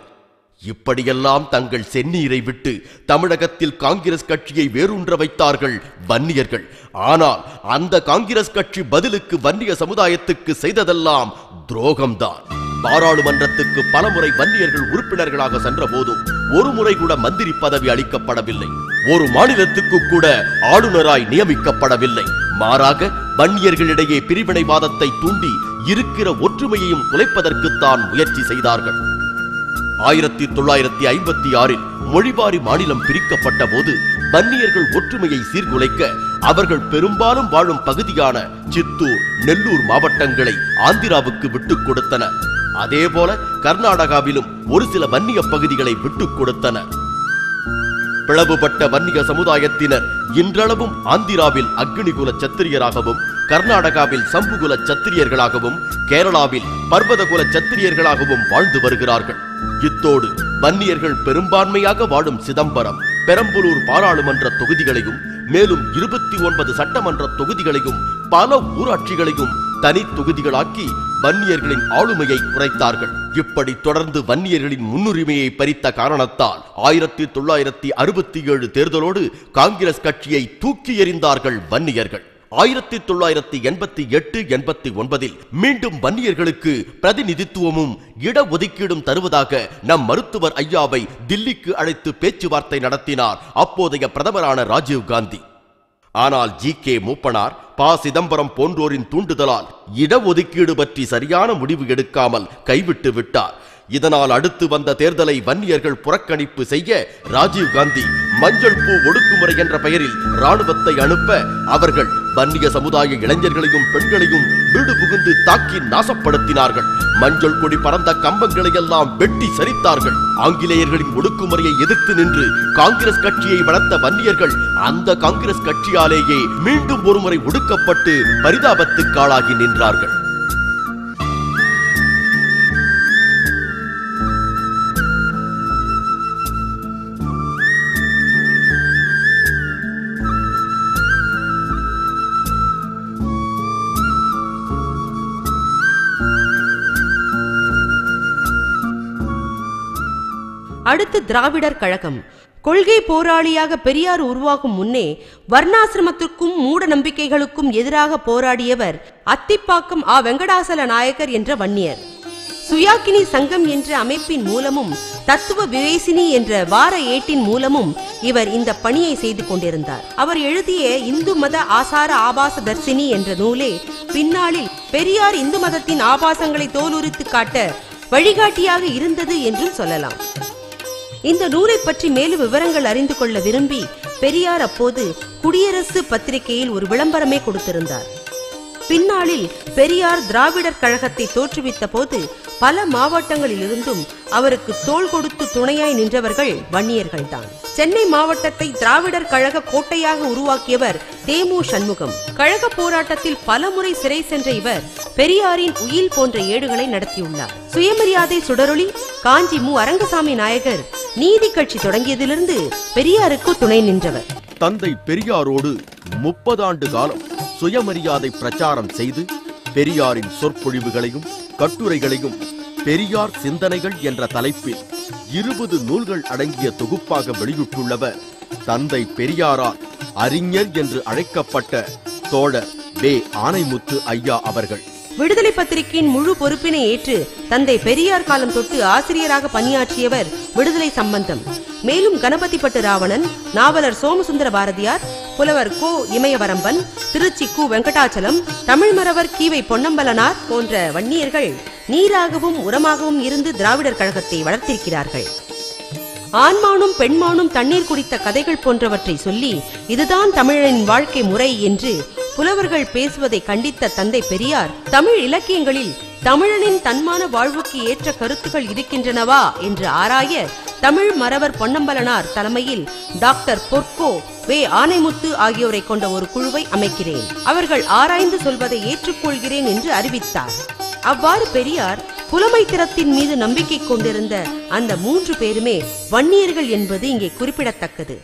இப்படியெல்லாம் தங்கள் செந்நீரை விட்டு தமிழகத்தில் காங்கிரஸ் கட்சியை வேரூன்ற வைத்தார்கள் வன்னியர்கள். ஆனால் அந்த காங்கிரஸ் கட்சி பதிலுக்கு வன்னிய சமுதாயத்துக்கு செய்ததெல்லாம் துரோகம்தான். பாராளுமன்றத்துக்கு பலமுறை வன்னியர்கள் உறுப்பினர்களாக சென்ற போதும் ஒரு முறை கூட மந்திரி பதவி அளிக்கப்படவில்லை. ஒரு மாநிலத்துக்கு கூட ஆளுநராய் நியமிக்கப்படவில்லை. மாறாக வன்னியர்களிடையே பிரிவினைவாதத்தை தூண்டி இருக்கிற ஒற்றுமையையும் குலைப்பதற்குத்தான் முயற்சி செய்தார்கள். 1956 மொழிவாரி மாநிலம் பிரிக்கப்பட்ட போது வன்னியர்கள் ஒற்றுமையை சீர்குலைக்க அவர்கள் பெரும்பாலும் வாழும் பகுதியான சித்தூர், நெல்லூர் மாவட்டங்களை ஆந்திராவுக்கு விட்டுக் கொடுத்தனர். அதேபோல கர்நாடகாவிலும் ஒரு சில வன்னிய பகுதிகளை விட்டுக் கொடுத்தனர். பிளவுபட்ட வன்னிய சமுதாயத்தினர் இன்றளவும் ஆந்திராவில் அக்னிகுல சத்திரியராகவும், கர்நாடகாவில் சம்புகுல சத்திரியர்களாகவும், கேரளாவில் பர்வதகுல சத்திரியர்களாகவும் வாழ்ந்து வருகிறார்கள். இத்தோடு வன்னியர்கள் பெரும்பான்மையாக வாழும் சிதம்பரம், பெரம்பலூர் பாராளுமன்ற தொகுதிகளையும் மேலும் 29 சட்டமன்ற தொகுதிகளையும் பல ஊராட்சிகளையும் தனி தொகுதிகளாக்கி வன்னியர்களின் ஆளுமையை குறைத்தார்கள். இப்படி தொடர்ந்து வன்னியர்களின் முன்னுரிமையை பறித்த காரணத்தால் 1967 தேர்தலோடு காங்கிரஸ் கட்சியை தூக்கி எறிந்தார்கள் வன்னியர்கள். 1988-89 மீண்டும் வன்னியர்களுக்கு பிரதிநிதித்துவமும் இடஒதுக்கீடும் தருவதாக நம் மருத்துவர் ஐயாவை தில்லிக்கு அழைத்து பேச்சுவார்த்தை நடத்தினார் அப்போதைய பிரதமரான ராஜீவ் காந்தி. ஆனால் ஜி.கே. மூப்பனார், ப. சிதம்பரம் போன்றோரின் தூண்டுதலால் இடஒதுக்கீடு பற்றி சரியான முடிவு எடுக்காமல் கைவிட்டு விட்டார். இதனால் அடுத்து வந்த தேர்தலை வன்னியர்கள் புறக்கணிப்பு செய்ய ராஜீவ் காந்தி மஞ்சள் பூ ஒடுக்குமுறை என்ற பெயரில் ராணுவத்தை அனுப்ப அவர்கள் வன்னிய சமுதாய இளைஞர்களையும் பெண்களையும் வீடு புகுந்து தாக்கி நாசப்படுத்தினார்கள். மஞ்சள் கொடி பறந்த கம்பங்களை எல்லாம் வெட்டி சரித்தார்கள். ஆங்கிலேயர்களின் ஒடுக்குமுறையை எதிர்த்து நின்று காங்கிரஸ் கட்சியை வளர்த்த வன்னியர்கள் அந்த காங்கிரஸ் கட்சியாலேயே மீண்டும் ஒருமுறை ஒடுக்கப்பட்டு பரிதாபத்துக்காளாகி நின்றார்கள். அடுத்து திராவிடர் கழகம். கொள்கை போராளியாக பெரியார் உருவாகும் முன்னே வர்ணாசிரமத்திற்கும் மூட நம்பிக்கைகளுக்கும் எதிராக போராடியவர் அத்திப்பாக்கம் ஆ. வெங்கடாசல நாயக்கர் என்ற வன்னியர். சுயாக்கினி சங்கம் என்ற அமைப்பின் மூலமும் தத்துவ விவேசினி என்ற வார ஏட்டின் மூலமும் இவர் இந்த பணியை செய்து கொண்டிருந்தார். அவர் எழுதிய இந்து மத ஆசார ஆபாச தர்சினி என்ற நூலே பின்னாளில் பெரியார் இந்து மதத்தின் ஆபாசங்களை தோலுரித்து காட்ட வழிகாட்டியாக இருந்தது என்றும் சொல்லலாம். இந்த நூலை பற்றி மேலும் விவரங்கள் அறிந்து கொள்ள விரும்பி பெரியார் அப்போது குடியரசு பத்திரிகையில் ஒரு விளம்பரமே கொடுத்திருந்தார். பின்னாளில் பெரியார் திராவிடர் கழகத்தை தோற்றுவித்த போது பல மாவட்டங்களிலிருந்தும் அவருக்கு தோள் கொடுத்து துணையாய் நின்றவர்கள் வன்னியர்கள்தான். சென்னை மாவட்டத்தை திராவிடர் கழக கோட்டையாக உருவாக்கியவர் தேமு சண்முகம். கழக போராட்டத்தில் பலமுறை சிறை சென்ற இவர் பெரியாரின் உயில் போன்ற ஏடுகளை நடத்தியுள்ளார். சுயமரியாதை சுடரொளி, காஞ்சி மு. அரங்கசாமி நாயகர் நீதி கட்சி தொடங்கியதிலிருந்து பெரியாருக்கு துணை நின்றவர். தந்தை பெரியாரோடு 30 ஆண்டு காலம் சுயமரியாதை பிரச்சாரம் செய்து பெரியாரின் சொற்பொழிவுகளையும் கட்டுரைகளையும் பெரியார் சிந்தனைகள் என்ற தலைப்பில் 20 நூல்கள் அடங்கிய தொகுப்பாக வெளியிட்டுள்ளவர் தந்தை பெரியாரால் அறிஞர் என்று அழைக்கப்பட்ட தோழர் வே. ஆனைமுத்து ஐயா அவர்கள். விடுதலை பத்திரிகையின் முழு பொறுப்பினை ஏற்று தந்தை பெரியார் காலம் தொட்டு ஆசிரியராக பணியாற்றியவர் விடுதலை சம்பந்தம். மேலும் கணபதிப்பட்டு ராவணன், நாவலர் சோமசுந்தர பாரதியார், புலவர் கோ. இமயவரம்பன், திருச்சி கு. வெங்கடாச்சலம், தமிழ்மறவர் கீவை பொன்னம்பலனார் போன்ற வன்னியர்கள் நீராகவும் உரமாகவும் இருந்து திராவிடர் கழகத்தை வளர்த்திருக்கிறார்கள். ஆண்மானும் பெண்மானும் தண்ணீர் குடித்த கதைகள் போன்றவற்றை சொல்லி இதுதான் தமிழனின் வாழ்க்கை முறை என்று புலவர்கள் பேசுவதை கண்டித்த தந்தை பெரியார் தமிழ் இலக்கியங்களில் தமிழனின் தன்மான வாழ்வுக்கு ஏற்ற கருத்துக்கள் இருக்கின்றனவா என்று ஆராய தமிழ் மறவர் பொன்னம்பலனார் தலைமையில் டாக்டர் பொற்கோ, வே. ஆனைமுத்து ஆகியோரை கொண்ட ஒரு குழுவை அமைக்கிறேன், அவர்கள் ஆராய்ந்து சொல்வதை ஏற்றுக்கொள்கிறேன் என்று அறிவித்தார். அவ்வாறு பெரியார் புலமைத்திறத்தின் மீது நம்பிக்கை கொண்டிருந்த அந்த 3 பேருமே வன்னியர்கள் என்பது இங்கே குறிப்பிடத்தக்கது.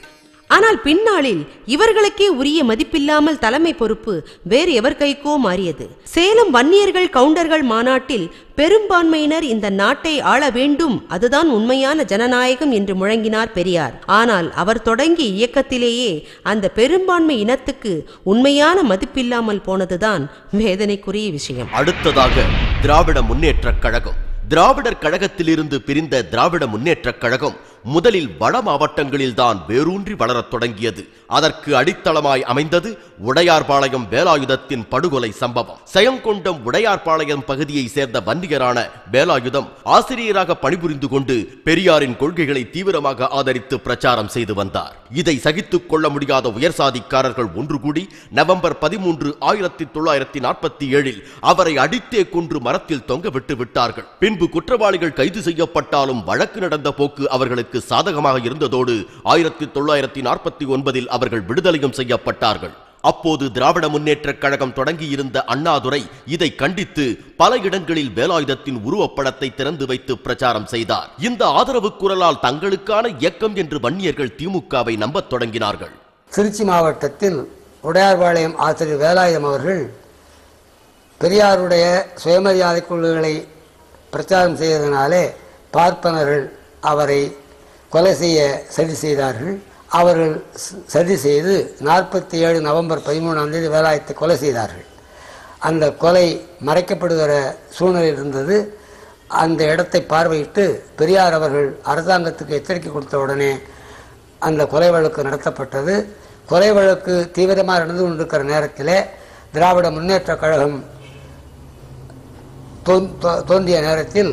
ஆனால் பின்னாளில் இவர்களுக்கே உரிய மதிப்பில்லாமல் தலைமை பொறுப்பு வேறு எவர் கைக்கோ மாறியது. சேலம் வன்னியர்கள் கவுண்டர்கள் மாநாட்டில் பெரும்பான்மையினர் இந்த நாட்டை ஆள வேண்டும், அதுதான் உண்மையான ஜனநாயகம் என்று முழங்கினார் பெரியார். ஆனால் அவர் தொடங்கிய இயக்கத்திலேயே அந்த பெரும்பான்மை இனத்துக்கு உண்மையான மதிப்பில்லாமல் போனதுதான் வேதனைக்குரிய விஷயம். அடுத்ததாக திராவிட முன்னேற்றக் கழகம். திராவிடர் கழகத்திலிருந்து பிரிந்த திராவிட முன்னேற்றக் கழகம் முதலில் வட மாவட்டங்களில் தான் வேரூன்றி வளரத் தொடங்கியது. அதற்கு அடித்தளமாய் அமைந்தது உடையார்பாளையம் வேலாயுதத்தின் படுகொலை சம்பவம். செயங்கொண்டம் உடையார்பாளையம் பகுதியை சேர்ந்த வன்னியரான வேலாயுதம் ஆசிரியராக பணிபுரிந்து கொண்டு பெரியாரின் கொள்கைகளை தீவிரமாக ஆதரித்து பிரச்சாரம் செய்து வந்தார். இதை சகித்துக் கொள்ள முடியாத உயர்சாதிக்காரர்கள் ஒன்று கூடி நவம்பர் 13, 1947 அவரை அடித்தே கொன்று மரத்தில் தொங்க விட்டு விட்டார்கள். பின்பு குற்றவாளிகள் கைது செய்யப்பட்டாலும் வழக்கு நடந்த போக்கு அவர்களுக்கு சாதகமாக இருந்ததோடு 1949 அவர்கள் விடுதலையும் செய்யப்பட்டார்கள். அப்போது திராவிட முன்னேற்றக் கழகம் தொடங்கியிருந்த அண்ணாதுரை இதை கண்டித்து பல இடங்களில் வேலாயுதத்தின் உருவப்படத்தை திறந்து வைத்து பிரச்சாரம் செய்தார். இந்த ஆதரவு குரலால் தங்களுக்கான இயக்கம் என்று வன்னியர்கள் திமுகவை நம்பத் தொடங்கினார்கள். திருச்சி மாவட்டத்தில் உடையார்பாளையம் ஆசிரியர் வேலாயுதம் அவர்கள் பெரியாருடைய சுயமரியாதை கொள்கைகளை பிரச்சாரம் செய்ததினாலே பார்ப்பனர்கள் அவரை கொலை செய்ய சதி செய்தார்கள். அவர்கள் சதி செய்து 47 நவம்பர் 13ஆம் தேதி வேலாயுதத்தை கொலை செய்தார்கள். அந்த கொலை மறைக்கப்படுகிற சூழ்நிலையில் இருந்தது. அந்த இடத்தை பார்வையிட்டு பெரியார் அவர்கள் அரசாங்கத்துக்கு எச்சரிக்கை கொடுத்த உடனே அந்த கொலை வழக்கு நடத்தப்பட்டது. கொலை வழக்கு தீவிரமாக நடந்து கொண்டிருக்கிற நேரத்திலே திராவிட முன்னேற்ற கழகம் தோன்றிய நேரத்தில்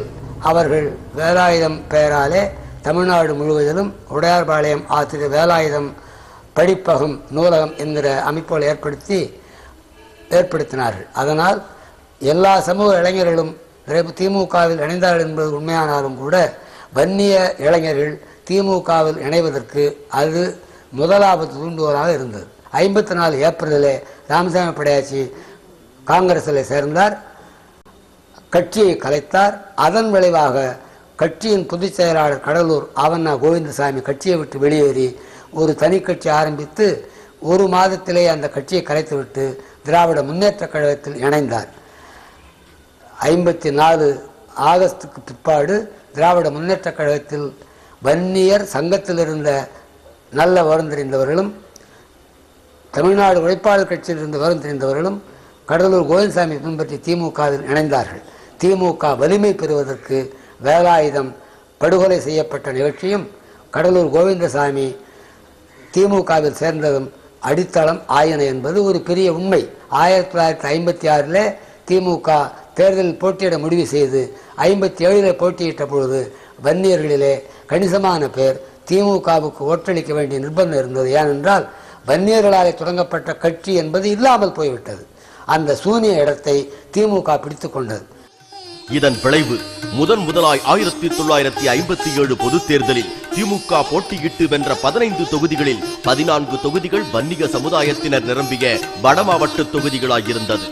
அவர்கள் வேலாயுதம் பெயராலே தமிழ்நாடு முழுவதிலும் உடையார்பாளையம் ஆசிரியர் வேலாயுதம் படிப்பகம் நூலகம் என்கிற அமைப்புகள் ஏற்படுத்தினார்கள். அதனால் எல்லா சமூக இளைஞர்களும் திமுகவில் இணைந்தார்கள் என்பது உண்மையானாலும் கூட வன்னிய இளைஞர்கள் திமுகவில் இணைவதற்கு அது முதலாவது தூண்டுவதாக இருந்தது. 54 ஏப்ரலிலே ராமசாமி படையாச்சி காங்கிரஸில் சேர்ந்தார், கட்சியை கலைத்தார். அதன் விளைவாக கட்சியின் பொதுச் செயலாளர் கடலூர் ஆவண்ணா கோவிந்தசாமி கட்சியை விட்டு வெளியேறி ஒரு தனி கட்சி ஆரம்பித்து 1 மாதத்திலே அந்த கட்சியை கலைத்துவிட்டு திராவிட முன்னேற்ற கழகத்தில் இணைந்தார். 54 ஆகஸ்டுக்கு பிற்பாடு திராவிட முன்னேற்ற கழகத்தில் வன்னியர் சங்கத்தில் இருந்த நல்ல விவரம் தெரிந்தவர்களும் தமிழ்நாடு உழைப்பாளர் கட்சியில் இருந்து விவரம் தெரிந்தவர்களும் கடலூர் கோவிந்தசாமி பின்பற்றி திமுகவில் இணைந்தார்கள். திமுக வலிமை பெறுவதற்கு வேலாயுதம் படுகொலை செய்யப்பட்ட நிகழ்ச்சியும் கடலூர் கோவிந்தசாமி திமுகவில் சேர்ந்ததும் அடித்தளம் ஆயன என்பது ஒரு பெரிய உண்மை. 1956 திமுக தேர்தலில் போட்டியிட முடிவு செய்து 57 போட்டியிட்ட பொழுது வன்னியர்களிலே கணிசமான பேர் திமுகவுக்கு ஓட்டளிக்க வேண்டிய நிர்பந்தம் இருந்தது. ஏனென்றால் வன்னியர்களாலே தொடங்கப்பட்ட கட்சி என்பது இல்லாமல் போய்விட்டது. அந்த சூனிய இடத்தை திமுக பிடித்துக் கொண்டது. இதன் விளைவு முதலாய் 1957 பொது தேர்தலில் திமுக போட்டியிட்டு வென்ற 15 தொகுதிகளில் 14 தொகுதிகள் வன்னிய சமுதாயத்தினர் நிரம்பிய வடமாவட்ட தொகுதிகளாயிருந்தது.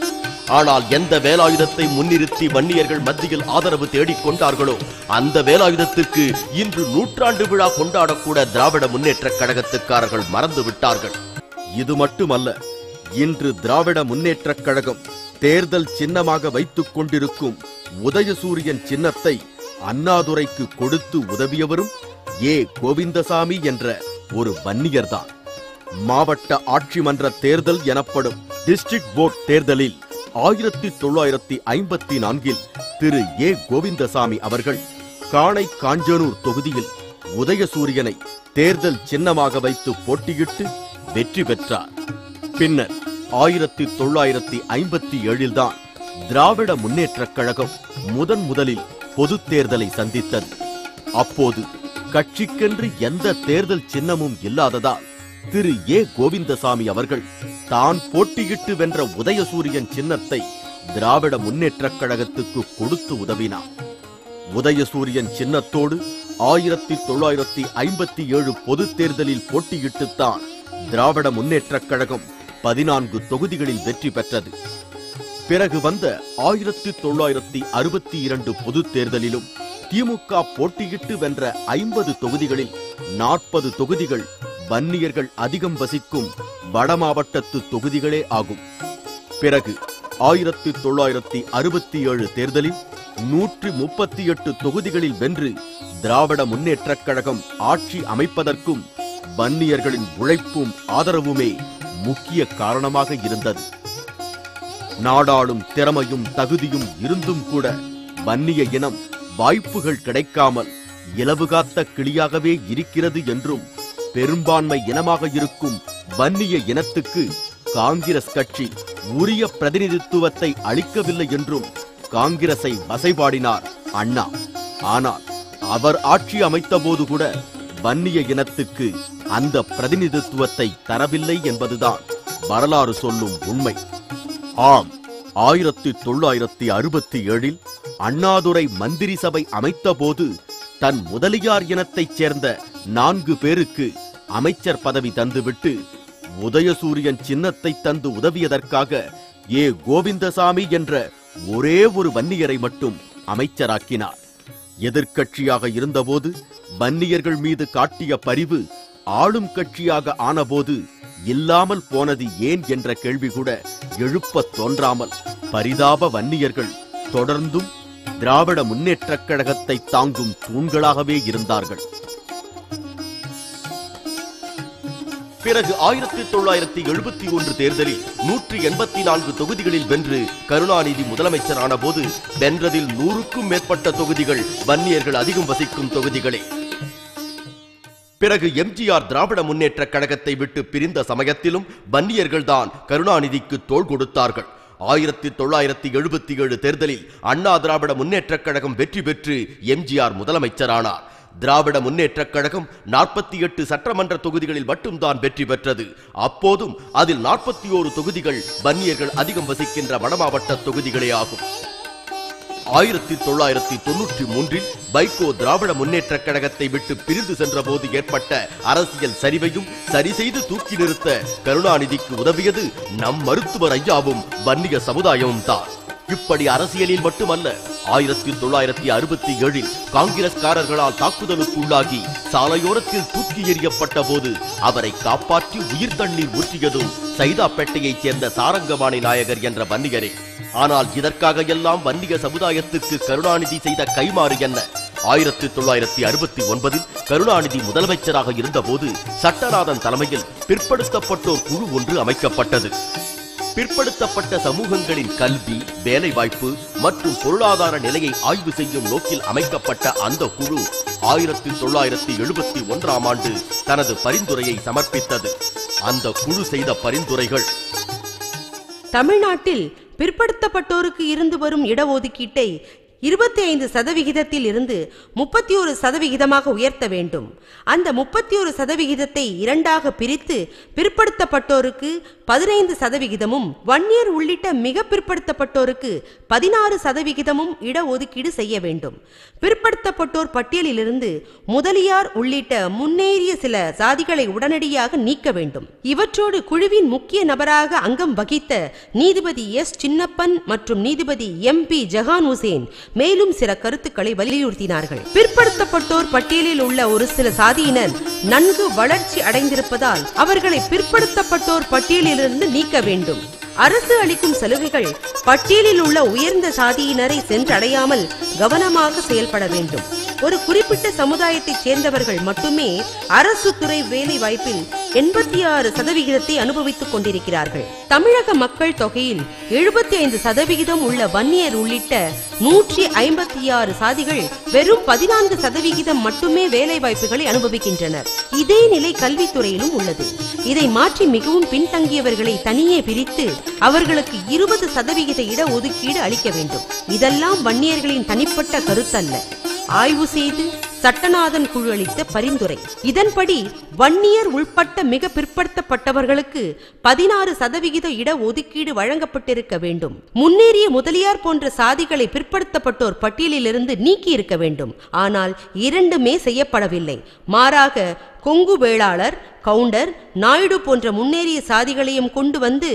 ஆனால் எந்த வேலாயுதத்தை முன்னிறுத்தி வன்னியர்கள் மத்தியில் ஆதரவு தேடிக்கொண்டார்களோ அந்த வேலாயுதத்திற்கு இன்று 100ஆண்டு விழா கொண்டாடக்கூட திராவிட முன்னேற்ற கழகத்துக்காரர்கள் மறந்து விட்டார்கள். இது மட்டுமல்ல, இன்று திராவிட முன்னேற்ற கழகம் தேர்தல் சின்னமாக வைத்துக் கொண்டிருக்கும் உதயசூரியன் சின்னத்தை அண்ணாதுரைக்கு கொடுத்து உதவியவரும் கோவிந்தசாமி என்ற ஒரு வன்னியர்தான். மாவட்ட ஆட்சி மன்ற தேர்தல் எனப்படும் டிஸ்ட்ரிக்ட் போர்ட் தேர்தலில் 1954 திரு கோவிந்தசாமி அவர்கள் காணை காஞ்சனூர் தொகுதியில் உதயசூரியனை தேர்தல் சின்னமாக வைத்து போட்டியிட்டு வெற்றி பெற்றார். பின்னர் 1957 தான் திராவிட முன்னேற்றக் கழகம் முதலில் பொது தேர்தலை சந்தித்தது. அப்போது கட்சிக்கென்று எந்த தேர்தல் சின்னமும் இல்லாததால் திரு கோவிந்தசாமி அவர்கள் தான் போட்டியிட்டு வென்ற உதயசூரியன் சின்னத்தை திராவிட முன்னேற்றக் கழகத்துக்கு கொடுத்து உதவினார். உதயசூரியன் சின்னத்தோடு 1957 பொது தேர்தலில் போட்டியிட்டுத்தான் திராவிட முன்னேற்றக் கழகம் 14 தொகுதிகளில் வெற்றி பெற்றது. பிறகு வந்த 1962 பொது தேர்தலிலும் திமுக போட்டியிட்டு வென்ற 50 தொகுதிகளில் 40 தொகுதிகள் வன்னியர்கள் அதிகம் வசிக்கும் வடமாவட்டத்து தொகுதிகளே ஆகும். பிறகு 1967 தேர்தலில் 138 தொகுதிகளில் வென்று திராவிட முன்னேற்றக் கழகம் ஆட்சி அமைப்பதற்கும் வன்னியர்களின் உழைப்பும் ஆதரவுமே முக்கிய காரணமாக இருந்தது. நாடாளும் திறமையும் தகுதியும் இருந்தும் கூட வன்னிய இனம் வாய்ப்புகள் கிடைக்காமல் இலவு காத்த கிளியாகவே இருக்கிறது என்றும் பெரும்பான்மை இனமாக இருக்கும் வன்னிய இனத்துக்கு காங்கிரஸ் கட்சி உரிய பிரதிநிதித்துவத்தை அளிக்கவில்லை என்றும் காங்கிரஸை வசைபாடினார் அண்ணா. ஆனால் அவர் ஆட்சி அமைத்த போது கூட வன்னிய இனத்துக்கு அந்த பிரதிநிதித்துவத்தை தரவில்லை என்பதுதான் வரலாறு சொல்லும் உண்மை. ஆம், 1967 அண்ணாதுரை மந்திரி சபை அமைத்த போது தன் முதலியார் இனத்தைச் சேர்ந்த 4 பேருக்கு அமைச்சர் பதவி தந்துவிட்டு உதயசூரியன் சின்னத்தை தந்து உதவியதற்காக கோவிந்தசாமி என்ற ஒரே ஒரு வன்னியரை மட்டும் அமைச்சராக்கினார். எதிர்க்கட்சியாக இருந்தபோது வன்னியர்கள் மீது காட்டிய பரிவு ஆளும் கட்சியாக ஆனபோது இல்லாமல் போனது ஏன் என்ற கேள்வி கூட எழுப்பத் தோன்றாமல் பரிதாப வன்னியர்கள் தொடர்ந்தும் திராவிட முன்னேற்றக் கழகத்தை தாங்கும் தூண்களாகவே இருந்தார்கள். பிறகு 1971 தேர்தலில் 184 தொகுதிகளில் வென்று கருணாநிதி முதலமைச்சரான போது வென்றதில் 100க்கும் மேற்பட்ட தொகுதிகள் வன்னியர்கள் அதிகம் வசிக்கும் தொகுதிகளே. பிறகு எம்ஜிஆர் திராவிட முன்னேற்ற கழகத்தை விட்டு பிரிந்த சமயத்திலும் வன்னியர்கள் தான் கருணாநிதிக்கு தோள் கொடுத்தார்கள். 1977 தேர்தலில் அண்ணா திராவிட முன்னேற்ற கழகம் வெற்றி பெற்று எம்ஜிஆர் முதலமைச்சரானார். திராவிட முன்னேற்ற கழகம் 48 சட்டமன்ற தொகுதிகளில் மட்டும்தான் வெற்றி பெற்றது. அப்போதும் அதில் 41 தொகுதிகள் வன்னியர்கள் அதிகம் வசிக்கின்ற வடமாவட்ட தொகுதிகளே ஆகும். 1993 வைகோ திராவிட முன்னேற்ற கழகத்தை விட்டு பிரிந்து சென்ற போது ஏற்பட்ட அரசியல் சரிவையும் சரி செய்து தூக்கி நிறுத்த கருணாநிதிக்கு உதவியது நம் மருத்துவர் ஐயாவும் வன்னிய சமுதாயமும் தான். இப்படி அரசியலில் மட்டுமல்ல, 1967 காங்கிரஸ்காரர்களால் தாக்குதலுக்குள்ளாகி சாலையோரத்தில் தூக்கி எறியப்பட்ட போது அவரை காப்பாற்றி உயிர் தண்ணீர் ஊற்றியதும் சைதாப்பேட்டையைச் சேர்ந்த சாரங்கபாணி நாயகர் என்ற வன்னியரே. ஆனால் இதற்காக எல்லாம் வன்னிய சமுதாயத்துக்கு கருணாநிதி செய்த கைமாறு என்ன? 1969 கருணாநிதி முதலமைச்சராக இருந்தபோது சட்டநாதன் தலைமையில் பிற்படுத்தப்பட்டோர் குழு ஒன்று அமைக்கப்பட்டது. பிற்படுத்தப்பட்ட சமூகங்களின் கல்வி, வேலைவாய்ப்பு மற்றும் பொருளாதார நிலையை ஆய்வு செய்யும் நோக்கில் அமைக்கப்பட்ட அந்த குழு 1971 ஆண்டு தனது பரிந்துரையை சமர்ப்பித்தது. அந்த குழு செய்த பரிந்துரைகள்: தமிழ்நாட்டில் பிற்படுத்தப்பட்டோருக்கு இருந்து வரும் இடஒதுக்கீட்டை 25% இருந்து 31% உயர்த்த வேண்டும். அந்த 31% இரண்டாக பிரித்து பிற்படுத்தப்பட்டோருக்கு 15%, வன்னியர் உள்ளிட்ட மிக பிற்படுத்தப்பட்டோருக்கு 16% இடஒதுக்கீடு செய்ய வேண்டும். பிற்படுத்தப்பட்டோர் பட்டியலிலிருந்து முதலியார் உள்ளிட்ட முன்னேறிய சில சாதிகளை உடனடியாக நீக்க வேண்டும். இவற்றோடு குழுவின் முக்கிய நபராக அங்கம் வகித்த நீதிபதி எஸ் சின்னப்பன் மற்றும் நீதிபதி MP ஜஹான் ஹுசேன் மேலும் சில கருத்துக்களை வலியுறுத்தினார்கள். பிற்படுத்தப்பட்டோர் பட்டியலில் உள்ள ஒரு சில சாதியினர் நன்கு வளர்ச்சி அடைந்திருப்பதால் அவர்களை பிற்படுத்தப்பட்டோர் பட்டியலிலிருந்து நீக்க வேண்டும். அரசு அளிக்கும் சலுகைகள் பட்டியலில் உள்ள உயர்ந்த சாதியினரை சென்றடையாமல் கவனமாக செயல்பட வேண்டும். ஒரு குறிப்பிட்ட சமுதாயத்தைச் சேர்ந்தவர்கள் மட்டுமே அரசு துறை வேலை வாய்ப்பில் 86% அனுபவித்துக் கொண்டிருக்கிறார்கள். தமிழக மக்கள் தொகையில் 75% உள்ள வன்னியர் உள்ளிட்ட 156 சாதிகள் வெறும் 14% மட்டுமே வேலை வாய்ப்புகளை அனுபவிக்கின்றனர். இதே நிலை கல்வித்துறையிலும் உள்ளது. இதை மாற்றி மிகவும் பின்தங்கியவர்களை தனியே பிரித்து அவர்களுக்கு 20% இட ஒதுக்கீடு அளிக்க வேண்டும். இதெல்லாம் வன்னியர்களின் தனிப்பட்ட கருத்தல்ல, ஆய்வு செய்து சட்டநாதன் குழு அளித்த பரிந்துரை. இதன்படி வன்னியர் உள்பட்ட மிக பிற்படுத்தப்பட்டவர்களுக்கு 16% இட ஒதுக்கீடு வழங்கப்பட்டிருக்க வேண்டும். முன்னேறிய முதலியார் போன்ற சாதிகளை பிற்படுத்தப்பட்டோர் பட்டியலிலிருந்து நீக்கி இருக்க வேண்டும். ஆனால் இரண்டுமே செய்யப்படவில்லை. மாறாக கொங்கு வேளாளர், கவுண்டர், நாயுடு போன்ற முன்னேறிய சாதிகளையும் கொண்டு வந்து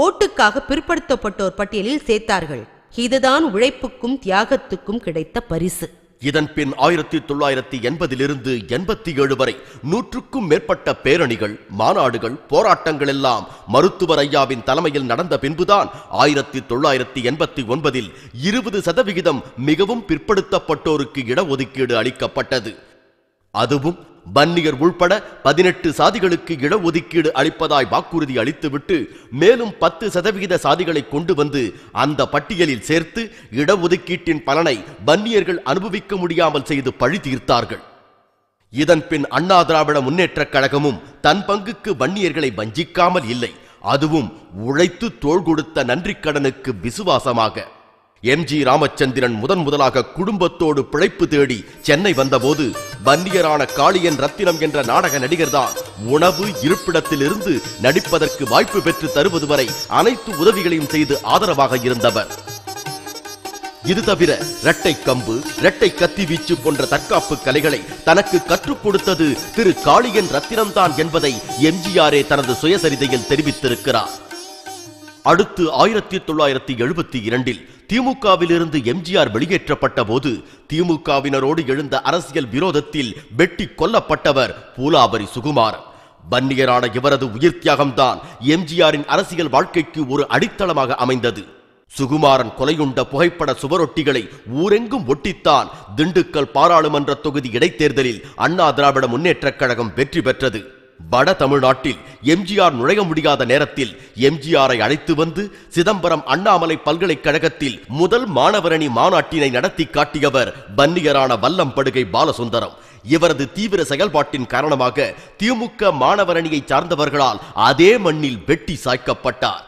ஓட்டுக்காக பிற்படுத்தப்பட்டோர் பட்டியலில் சேர்த்தார்கள். இதுதான் உழைப்புக்கும் தியாகத்துக்கும் கிடைத்த பரிசு. இதன் பின் 1980 87 வரை 100க்கும் மேற்பட்ட பேரணிகள், மாநாடுகள், போராட்டங்கள் எல்லாம் மருத்துவர் ஐயாவின் தலைமையில் நடந்த பின்புதான் 1989 20% மிகவும் பிற்படுத்தப்பட்டோருக்கு இடஒதுக்கீடு அளிக்கப்பட்டது. அதுவும் வன்னியர் உள்பட 18 சாதிகளுக்கு இடஒதுக்கீடு அளிப்பதாய் வாக்குறுதி அளித்துவிட்டு மேலும் 10% சாதிகளை கொண்டு வந்து அந்த பட்டியலில் சேர்த்து இடஒதுக்கீட்டின் பலனை வன்னியர்கள் அனுபவிக்க முடியாமல் செய்து பழி தீர்த்தார்கள். இதன் பின் அண்ணா திராவிட முன்னேற்ற கழகமும் தன் பங்குக்கு வன்னியர்களை வஞ்சிக்காமல் இல்லை. அதுவும் உழைத்து தோள் கொடுத்த நன்றி கடனுக்கு விசுவாசமாக. MG ராமச்சந்திரன் முதலாக குடும்பத்தோடு பிழைப்பு தேடி சென்னை வந்தபோது வன்னியரான காளியன் ரத்தினம் என்ற நாடக நடிகர்தான் உணவு, இருப்பிடத்திலிருந்து நடிப்பதற்கு வாய்ப்பு பெற்று தருவது வரை அனைத்து உதவிகளையும் செய்து ஆதரவாக இருந்தவர். இது தவிர இரட்டை கம்பு, இரட்டை கத்தி வீச்சு போன்ற தற்காப்பு கலைகளை தனக்கு கற்றுக் கொடுத்தது திரு காளியன் ரத்தினம்தான் என்பதை எம்ஜிஆரே தனது சுயசரிதையில் தெரிவித்திருக்கிறார். அடுத்து 1972 திமுகவிலிருந்து எம்ஜிஆர் வெளியேற்றப்பட்ட போது திமுகவினரோடு எழுந்த அரசியல் விரோதத்தில் வெட்டி கொல்லப்பட்டவர் பூலாபரி சுகுமாரன். வன்னியரான இவரது உயிர் தியாகம்தான் எம்ஜிஆரின் அரசியல் வாழ்க்கைக்கு ஒரு அடித்தளமாக அமைந்தது. சுகுமாரன் கொலையுண்ட புகைப்பட சுவரொட்டிகளை ஊரெங்கும் ஒட்டித்தான் திண்டுக்கல் பாராளுமன்ற தொகுதி இடைத்தேர்தலில் அண்ணா திராவிட முன்னேற்ற கழகம் வெற்றி பெற்றது. வட தமிழ்நாட்டில் எம்ஜிஆர் நுழைய முடியாத நேரத்தில் எம்ஜிஆரை அழைத்து வந்து சிதம்பரம் அண்ணாமலை பல்கலைக்கழகத்தில் முதல் மாணவரணி மாநாட்டினை நடத்தி காட்டியவர் வன்னியரான வல்லம்படுகை பாலசுந்தரம். இவரது தீவிர செயல்பாட்டின் காரணமாக திமுக மாணவரணியை சார்ந்தவர்களால் அதே மண்ணில் வெட்டி சாய்க்கப்பட்டார்.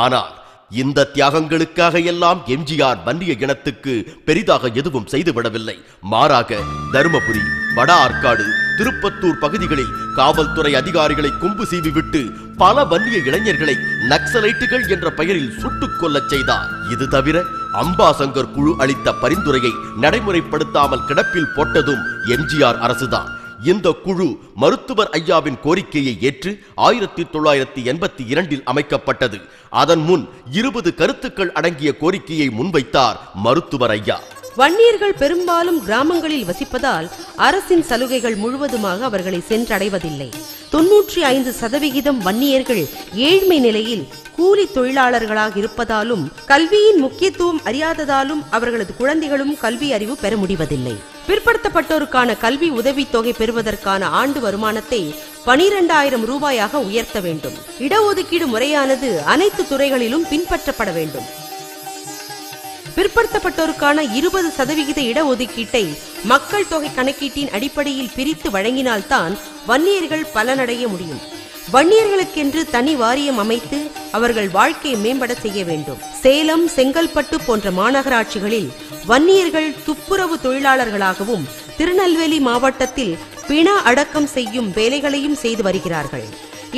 ஆனால் இந்த தியாகங்களுக்காக எல்லாம் எம்ஜிஆர் வன்னிய இனத்துக்கு பெரிதாக எதுவும் செய்துவிடவில்லை. மாறாக தருமபுரி, வட ஆற்காடு, திருப்பத்தூர் பகுதிகளில் காவல்துறை அதிகாரிகளை கொம்பு சீவி விட்டு பல வன்னிய இளைஞர்களை நக்சலைட்டுகள் என்ற பெயரில் சுட்டுக் கொல்லச் செய்தார். இது தவிர அம்பாசங்கர் குழு அளித்த பரிந்துரையை நடைமுறைப்படுத்தாமல் கிடப்பில் போட்டதும் எம்ஜிஆர் அரசுதான். இந்த குழு மருத்துவர் ஐயாவின் கோரிக்கையை ஏற்று 1982 அமைக்கப்பட்டது. அதன் முன் 20 கருத்துக்கள் அடங்கிய கோரிக்கையை முன்வைத்தார் மருத்துவர் ஐயா. வன்னியர்கள் பெரும்பாலும் கிராமங்களில் வசிப்பதால் அரசின் சலுகைகள் முழுவதுமாக அவர்களை சென்றடைவதில்லை. 95% வன்னியர்கள் ஏழ்மை நிலையில் கூலி தொழிலாளர்களாக இருப்பதாலும் கல்வியின் முக்கியத்துவம் அறியாததாலும் அவர்களது குழந்தைகளும் கல்வி அறிவு பெற முடிவதில்லை. பிற்படுத்தப்பட்டோருக்கான கல்வி உதவித்தொகை பெறுவதற்கான ஆண்டு வருமானத்தை 12,000 ரூபாயாக உயர்த்த வேண்டும். இடஒதுக்கீடு முறையானது அனைத்து துறைகளிலும் பின்பற்றப்பட வேண்டும். பிற்படுத்தப்பட்டோருக்கான 20% இடஒதுக்கீட்டை மக்கள் தொகை கணக்கீட்டின் அடிப்படையில் பிரித்து வழங்கினால்தான் வன்னியர்கள் பலனடைய முடியும். வன்னியர்களுக்கென்று தனி வாரியம் அமைத்து அவர்கள் வாழ்க்கையை மேம்பட செய்ய வேண்டும். சேலம், செங்கல்பட்டு போன்ற மாநகராட்சிகளில் வன்னியர்கள் துப்புரவு தொழிலாளர்களாகவும் திருநெல்வேலி மாவட்டத்தில் பிண அடக்கம் செய்யும் வேலைகளையும் செய்து வருகிறார்கள்.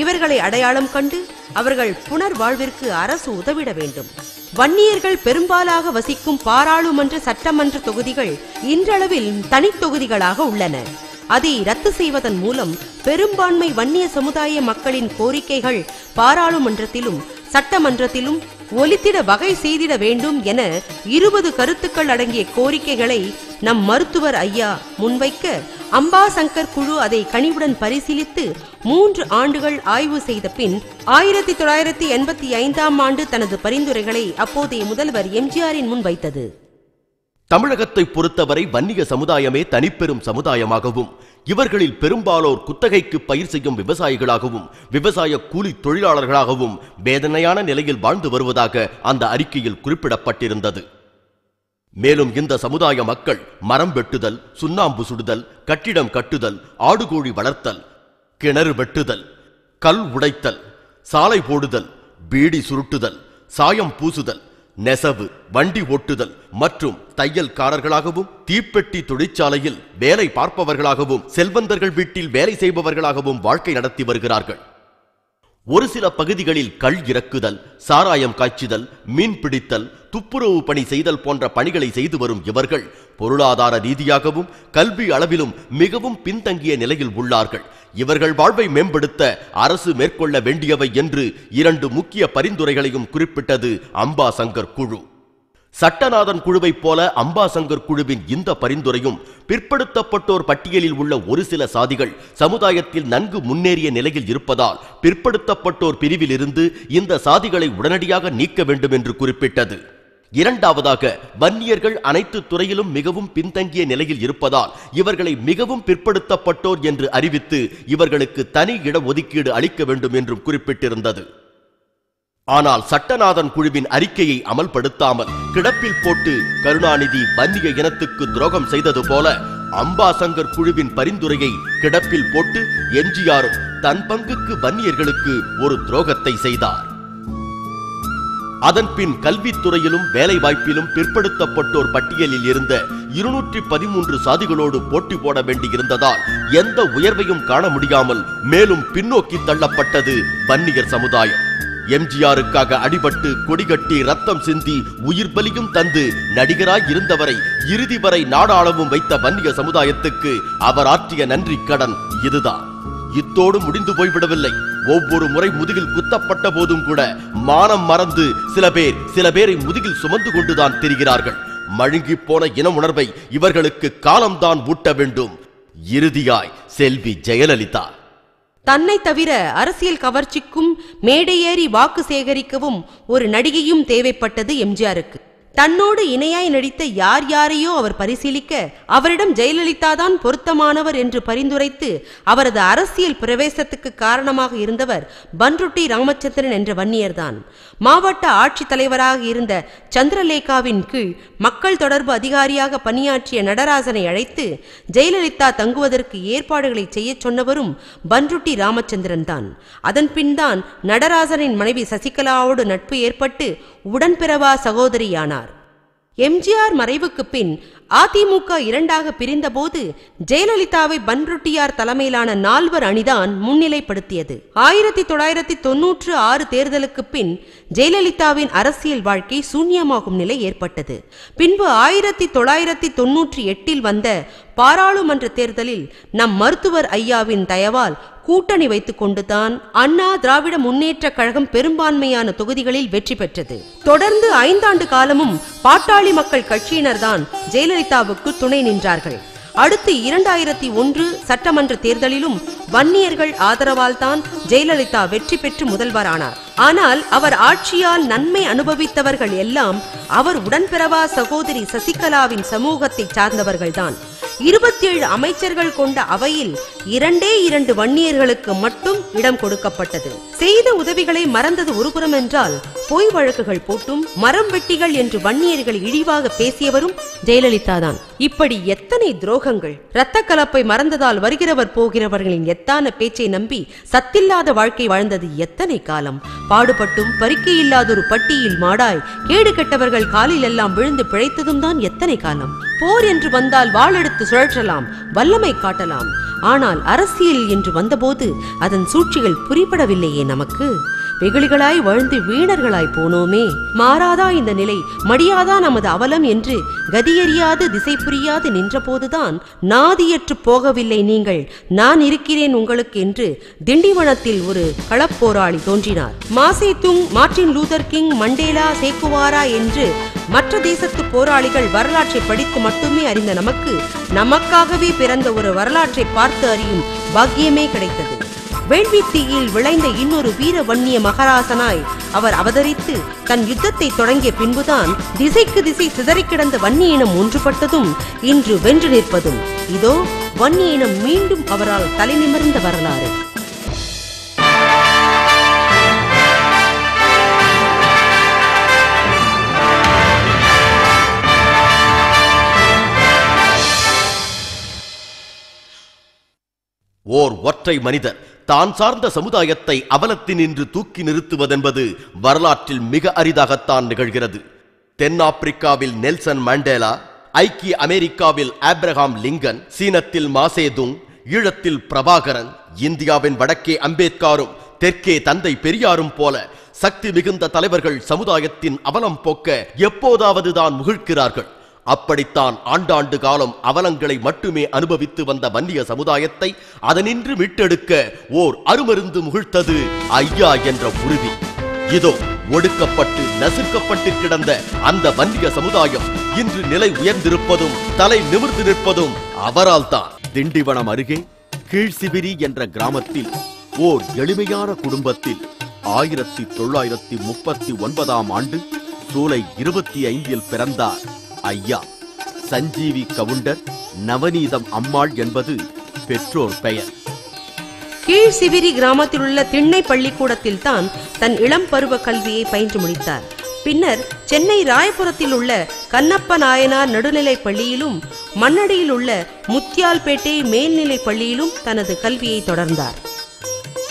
இவர்களை அடையாளம் கண்டு அவர்கள் புனர்வாழ்விற்கு அரசு உதவிட வேண்டும். வன்னியர்கள் பெரும்பாலாக வசிக்கும் பாராளுமன்ற சட்டமன்ற தொகுதிகள் இன்றளவில் தனித்தொகுதிகளாக உள்ளன. அதை ரத்து செய்வதன் மூலம் பெரும்பான்மை வன்னிய சமுதாய மக்களின் கோரிக்கைகள் பாராளுமன்றத்திலும் சட்டமன்றத்திலும் ஒலித்திட வகை செய்திட வேண்டும் என 20 கருத்துக்கள் அடங்கிய கோரிக்கைகளை நம் மருத்துவர் ஐயா முன்வைக்க அம்பாசங்கர் குழு அதை கனிவுடன் பரிசீலித்து 3 ஆண்டுகள் ஆய்வு செய்த பின் 1985 ஆண்டு தனது பரிந்துரைகளை அப்போதைய முதல்வர் எம்ஜிஆரின் முன் வைத்தது. தமிழகத்தை பொறுத்தவரை வன்னிய சமுதாயமே தனிப்பெரும் சமுதாயமாகவும் இவர்களில் பெரும்பாலோர் குத்தகைக்கு பயிர் செய்யும் விவசாயிகளாகவும் விவசாய கூலி தொழிலாளர்களாகவும் வேதனையான நிலையில் வாழ்ந்து வருவதாக அந்த அறிக்கையில் குறிப்பிடப்பட்டிருந்தது. மேலும் இந்த சமுதாய மக்கள் மரம் வெட்டுதல், சுண்ணாம்பு சுடுதல், கட்டிடம் கட்டுதல், ஆடுகோழி வளர்த்தல், கிணறு வெட்டுதல், கல் உடைத்தல், சாலை போடுதல், பீடி சுருட்டுதல், சாயம் பூசுதல், நெசவு, வண்டி ஓட்டுதல் மற்றும் தையல்காரர்களாகவும் தீப்பெட்டி தொழிற்சாலையில் வேலை பார்ப்பவர்களாகவும் செல்வந்தர்கள் வீட்டில் வேலை செய்பவர்களாகவும் வாழ்க்கை நடத்தி வருகிறார்கள். ஒரு சில பகுதிகளில் கள் இறக்குதல், சாராயம் காய்ச்சுதல், மீன் பிடித்தல், துப்புரவு பணி செய்தல் போன்ற பணிகளை செய்து வரும் இவர்கள் பொருளாதார ரீதியாகவும் கல்வி அளவிலும் மிகவும் பின்தங்கிய நிலையில் உள்ளார்கள். இவர்கள் வாழ்வை மேம்படுத்த அரசு மேற்கொள்ள வேண்டியவை என்று 2 முக்கிய பரிந்துரைகளையும் குறிப்பிட்டது அம்பாசங்கர் குழு. சட்டநாதன் குழுவைப் போல அம்பாசங்கர் குழுவின் இந்த பரிந்துரையும் பிற்படுத்தப்பட்டோர் பட்டியலில் உள்ள ஒரு சில சாதிகள் சமுதாயத்தில் நன்கு முன்னேறிய நிலையில் இருப்பதால் பிற்படுத்தப்பட்டோர் பிரிவில் இருந்து இந்த சாதிகளை உடனடியாக நீக்க வேண்டும் என்று குறிப்பிட்டது. இரண்டாவதாக, வன்னியர்கள் அனைத்து துறையிலும் மிகவும் பின்தங்கிய நிலையில் இருப்பதால் இவர்களை மிகவும் பிற்படுத்தப்பட்டோர் என்று அறிவித்து இவர்களுக்கு தனி இட ஒதுக்கீடு அளிக்க வேண்டும் என்றும் குறிப்பிட்டிருந்தது. ஆனால் சட்டநாதன் குழுவின் அறிக்கையை அமல்படுத்தாமல் கிடப்பில் போட்டு கருணாநிதி வன்னிய இனத்துக்கு துரோகம் செய்தது போல அம்பாசங்கர் குழுவின் பரிந்துரையை கிடப்பில் போட்டு எம்ஜிஆரும் தன் பங்குக்கு வன்னியர்களுக்கு ஒரு துரோகத்தை செய்தார். அதன் பின் கல்வித்துறையிலும் வேலை வாய்ப்பிலும் பிற்படுத்தப்பட்டோர் பட்டியலில் இருந்த 213 சாதிகளோடு போட்டி போட வேண்டியிருந்ததால் எந்த உயர்வையும் காண முடியாமல் மேலும் பின்னோக்கி தள்ளப்பட்டது வன்னியர் சமுதாயம். எம்ஜிஆருக்காக அடிபட்டு கொடிகட்டி ரத்தம் சிந்தி உயிர் பலியும் தந்து நடிகராய் இருந்தவரை இறுதி வரை நாடாளவும் வைத்த வன்னிய சமுதாயத்துக்கு அவர் ஆற்றிய நன்றி கடன் இதுதான். இத்தோடு முடிந்து போய்விடவில்லை. ஒவ்வொரு முறை முதுகில் குத்தப்பட்ட போதும் கூட மானம் மறந்து சில பேரை முதுகில் சுமந்து கொண்டுதான் திரிகிறார்கள். மழுங்கி போன இன உணர்வை இவர்களுக்கு காலம்தான் ஊட்ட வேண்டும். இறுதியாய் செல்வி ஜெயலலிதா. தன்னை தவிர அரசியல் கவர்ச்சிக்கும் மேடையேறி வாக்கு சேகரிக்கவும் ஒரு நடிகையும் தேவைப்பட்டது எம்ஜிஆருக்கு. தன்னோடு இணையாய் நடித்த யார் யாரையோ அவர் பரிசீலிக்க அவரிடம் ஜெயலலிதா தான் பொருத்தமானவர் என்று பரிந்துரைத்து அவரது அரசியல் பிரவேசத்துக்கு காரணமாக இருந்தவர் பன்ருட்டி ராமச்சந்திரன் என்ற வன்னியர்தான். மாவட்ட ஆட்சித்தலைவராக இருந்த சந்திரலேகாவின் கீழ் மக்கள் தொடர்பு அதிகாரியாக பணியாற்றிய நடராசனை அழைத்து ஜெயலலிதா தங்குவதற்கு ஏற்பாடுகளை செய்ய சொன்னவரும் பன்ருட்டி ராமச்சந்திரன் தான். அதன்பின் தான் நடராசனின் மனைவி சசிகலாவோடு நட்பு ஏற்பட்டு உடன்பிறவா சகோதரியானார். எம்ஜிஆர் மறைவுக்கு பின் அதிமுக இரண்டாக பிரிந்தபோது ஜெயலலிதாவை பன்ருட்டியார் தலைமையிலான 4 அணிதான் முன்னிலைப்படுத்தியது. 1996 தேர்தலுக்கு பின் ஜெயலலிதாவின் அரசியல் வாழ்க்கை சூன்யமாகும் நிலை ஏற்பட்டது. பின்பு 1998 வந்த பாராளுமன்ற தேர்தலில் நம் மருத்துவர் ஐயாவின் தயவால் கூட்டணி வைத்துக் கொண்டுதான் அண்ணா திராவிட முன்னேற்ற கழகம் பெரும்பான்மையான தொகுதிகளில் வெற்றி பெற்றது. தொடர்ந்து 5 ஆண்டு காலமும் பாட்டாளி மக்கள் கட்சியினர்தான் ஜெயலலிதாவுக்கு துணை நின்றார்கள். அடுத்து 2001 சட்டமன்ற தேர்தலிலும் வன்னியர்கள் ஆதரவால் தான் ஜெயலலிதா வெற்றி பெற்று முதல்வரானார். ஆனால் அவர் ஆட்சியால் நன்மை அனுபவித்தவர்கள் எல்லாம் அவர் உடன்பிறவா சகோதரி சசிகலாவின் சமூகத்தை சார்ந்தவர்கள்தான். 27 அமைச்சர்கள் கொண்ட அவையில் 2 வன்னியர்களுக்கு மட்டும் இடம் கொடுக்கப்பட்டது. செய்த உதவிகளை மறந்தது ஒருபுறம் என்றால் பொய் வழக்குகள் போட்டும் மரம் வெட்டிகள் என்று வன்னியர்களை இழிவாக பேசியவரும் ஜெயலலிதா தான். இப்படி எத்தனை துரோகங்கள்! இரத்த கலப்பை மறந்ததால் வருகிறவர் போகிறவர்களின் எத்தான பேச்சை நம்பி சத்தில்லாத வாழ்க்கை வாழ்ந்தது எத்தனை காலம்! பாடுபட்டும் பறிக்கை இல்லாதொரு பட்டியில் மாடாய் கேடு கெட்டவர்கள் காலில் எல்லாம் விழுந்து பிழைத்ததும் தான் எத்தனை காலம்! போர் என்று வந்தால் வாளெடுத்து சுழற்றலாம், வல்லமை காட்டலாம். ஆனால் அரசியல் என்று வந்தபோது அதன் சூழ்ச்சிகள் புரிபடவில்லையே நமக்கு. வெகுளிகளாய் வாழ்ந்து வீணர்களாய் போனோமே. மாறாதா இந்த நிலை, மடியாதா நமது அவலம் என்று கதியறியாது திசை புரியாது நின்றபோதுதான் நாதியற்று போகவில்லை நீங்கள், நான் இருக்கிறேன் உங்களுக்கு என்று திண்டிவனத்தில் ஒரு களப்போராளி தோன்றினார். Mao Zedong, Martin Luther King, Mandela, Che Guevara என்று மற்ற தேசத்து போராளிகள் வரலாற்றை படித்து மட்டுமே அறிந்த நமக்காகவே பிறந்த ஒரு வரலாற்றை பார்த்து அறியும் பாக்கியமே கிடைத்தது. வேள்வி தீயில் விளைந்த இன்னொரு வீர வன்னிய மகராசனாய் அவர் அவதரித்து தன் யுத்தத்தை தொடங்கிய பின்புதான் திசைக்கு திசை சிதறி கிடந்த வன்னியினம் ஒன்றுபட்டதும் இன்று வென்று நிற்பதும் இதோ வன்னியினம் மீண்டும் அவரால் தலை நிமிர்ந்த வரலாறு. ஓர் ஒற்றை மனிதர் தான் சார்ந்த சமுதாயத்தை அவலத்தினின்று தூக்கி நிறுத்துவதென்பது வரலாற்றில் மிக அரிதாகத்தான் நிகழ்கிறது. தென்னாப்பிரிக்காவில் நெல்சன் மண்டேலா, ஐக்கிய அமெரிக்காவில் ஆப்ரஹாம் லிங்கன், சீனத்தில் மாசேதுங், ஈழத்தில் பிரபாகரன், இந்தியாவின் வடக்கே அம்பேத்கரும் தெற்கே தந்தை பெரியாரும் போல சக்தி மிகுந்த தலைவர்கள் சமுதாயத்தின் அவலம் போக்க எப்போதாவது தான் முகிழ்க்கிறார்கள். அப்படித்தான் ஆண்டாண்டு காலம் அவலங்களை மட்டுமே அனுபவித்து வந்த வன்னிய சமுதாயத்தை அதனின்று மீட்டெடுக்க ஓர் அருமருந்து முகிழ்த்தது ஐயா என்ற உறுதி. இதோ ஒடுக்கப்பட்டு நசுக்கப்பட்டு கிடந்த அந்த வன்னிய சமுதாயம் இன்று நிலை உயர்ந்திருப்பதும் தலை நிமிர்ந்து நிற்பதும் அவரால் தான். திண்டிவனம் அருகே கீழ்சிபிரி என்ற கிராமத்தில் ஓர் எளிமையான குடும்பத்தில் 1939 ஆண்டு ஜூலை 25 பிறந்தார் ஐயா. சஞ்சீவி கவுண்டர், நவநீதம் அம்மாள் என்பது பெற்றோர் பெயர். கீழ்சிபிரி கிராமத்தில் உள்ள திண்ணை பள்ளிக்கூடத்தில் தான் தன் இளம் பருவ கல்வியை பயின்று முடித்தார். பின்னர் சென்னை ராயபுரத்தில் உள்ள கண்ணப்ப நாயனார் நடுநிலை பள்ளியிலும் மண்ணடியில் உள்ள முத்தியால்பேட்டை மேல்நிலை பள்ளியிலும் தனது கல்வியை தொடர்ந்தார்.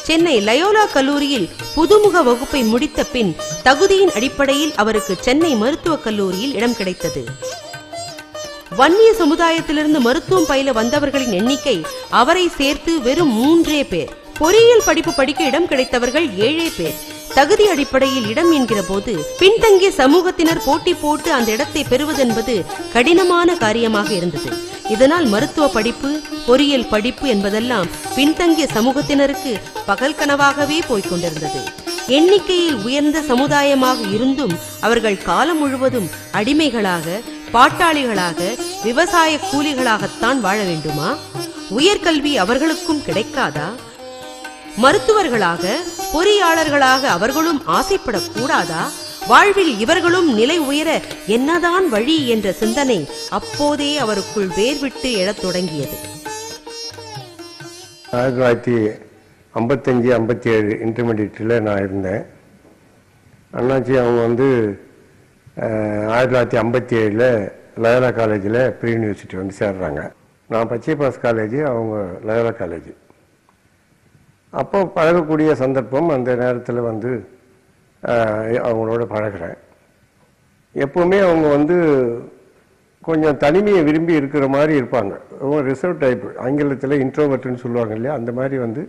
சென்னை லயோலா கல்லூரியில் புதுமுக வகுப்பை முடித்த பின் தகுதியின் அடிப்படையில் அவருக்கு சென்னை மருத்துவக் கல்லூரியில் இடம் கிடைத்தது. வன்னிய சமுதாயத்திலிருந்து மருத்துவம் பயில வந்தவர்களின் எண்ணிக்கை அவரை சேர்த்து வெறும் 3 பேர். பொறியியல் படிப்பு படிக்க இடம் கிடைத்தவர்கள் 7 பேர். தகுதி அடிப்படையில் இடம் என்கிற போது பின்தங்கிய சமூகத்தினர் போட்டி போட்டு அந்த இடத்தை பெறுவதென்பது கடினமான காரியமாக இருந்தது. இதனால் மருத்துவ படிப்பு, பொறியியல் படிப்பு என்பதெல்லாம் பின்தங்கிய சமூகத்தினருக்கு பகல் கனவாகவே போய்கொண்டிருந்தது. எண்ணிக்கையில் உயர்ந்த சமுதாயமாக இருந்தும் அவர்கள் காலம் முழுவதும் அடிமைகளாக, பாட்டாளிகளாக, விவசாய கூலிகளாகத்தான் வாழ வேண்டுமா? உயர்கல்வி அவர்களுக்கும் கிடைக்காதா? மருத்துவர்களாக, பொறியாளர்களாக அவர்களும் ஆசைப்படக்கூடாதா? வாழ்வில் இவர்களும் நிலை உயர என்னதான் வழி என்ற சிந்தனை அப்போதே அவருக்குள் வேர்விட்டு எழத் தொடங்கியது. 1955-57 இன்டர்மீடியட்டில் நான் இருந்தேன். அண்ணாச்சி அவங்க 1957 லயோலா காலேஜில் ப்ரீ யூனிவர்சிட்டி சேர்றாங்க. நான் பச்சைபாஸ் காலேஜ், அவங்க லயோலா காலேஜ். அப்போ பழகக்கூடிய சந்தர்ப்பம் அந்த நேரத்தில் அவங்களோட பழகிறேன். எப்போவுமே அவங்க கொஞ்சம் தனிமையை விரும்பி இருக்கிற மாதிரி இருப்பாங்க. ரிசர்வ் டைப், ஆங்கிலத்தில் இன்ட்ரோவர்ட்னு சொல்லுவாங்க இல்லையா, அந்த மாதிரி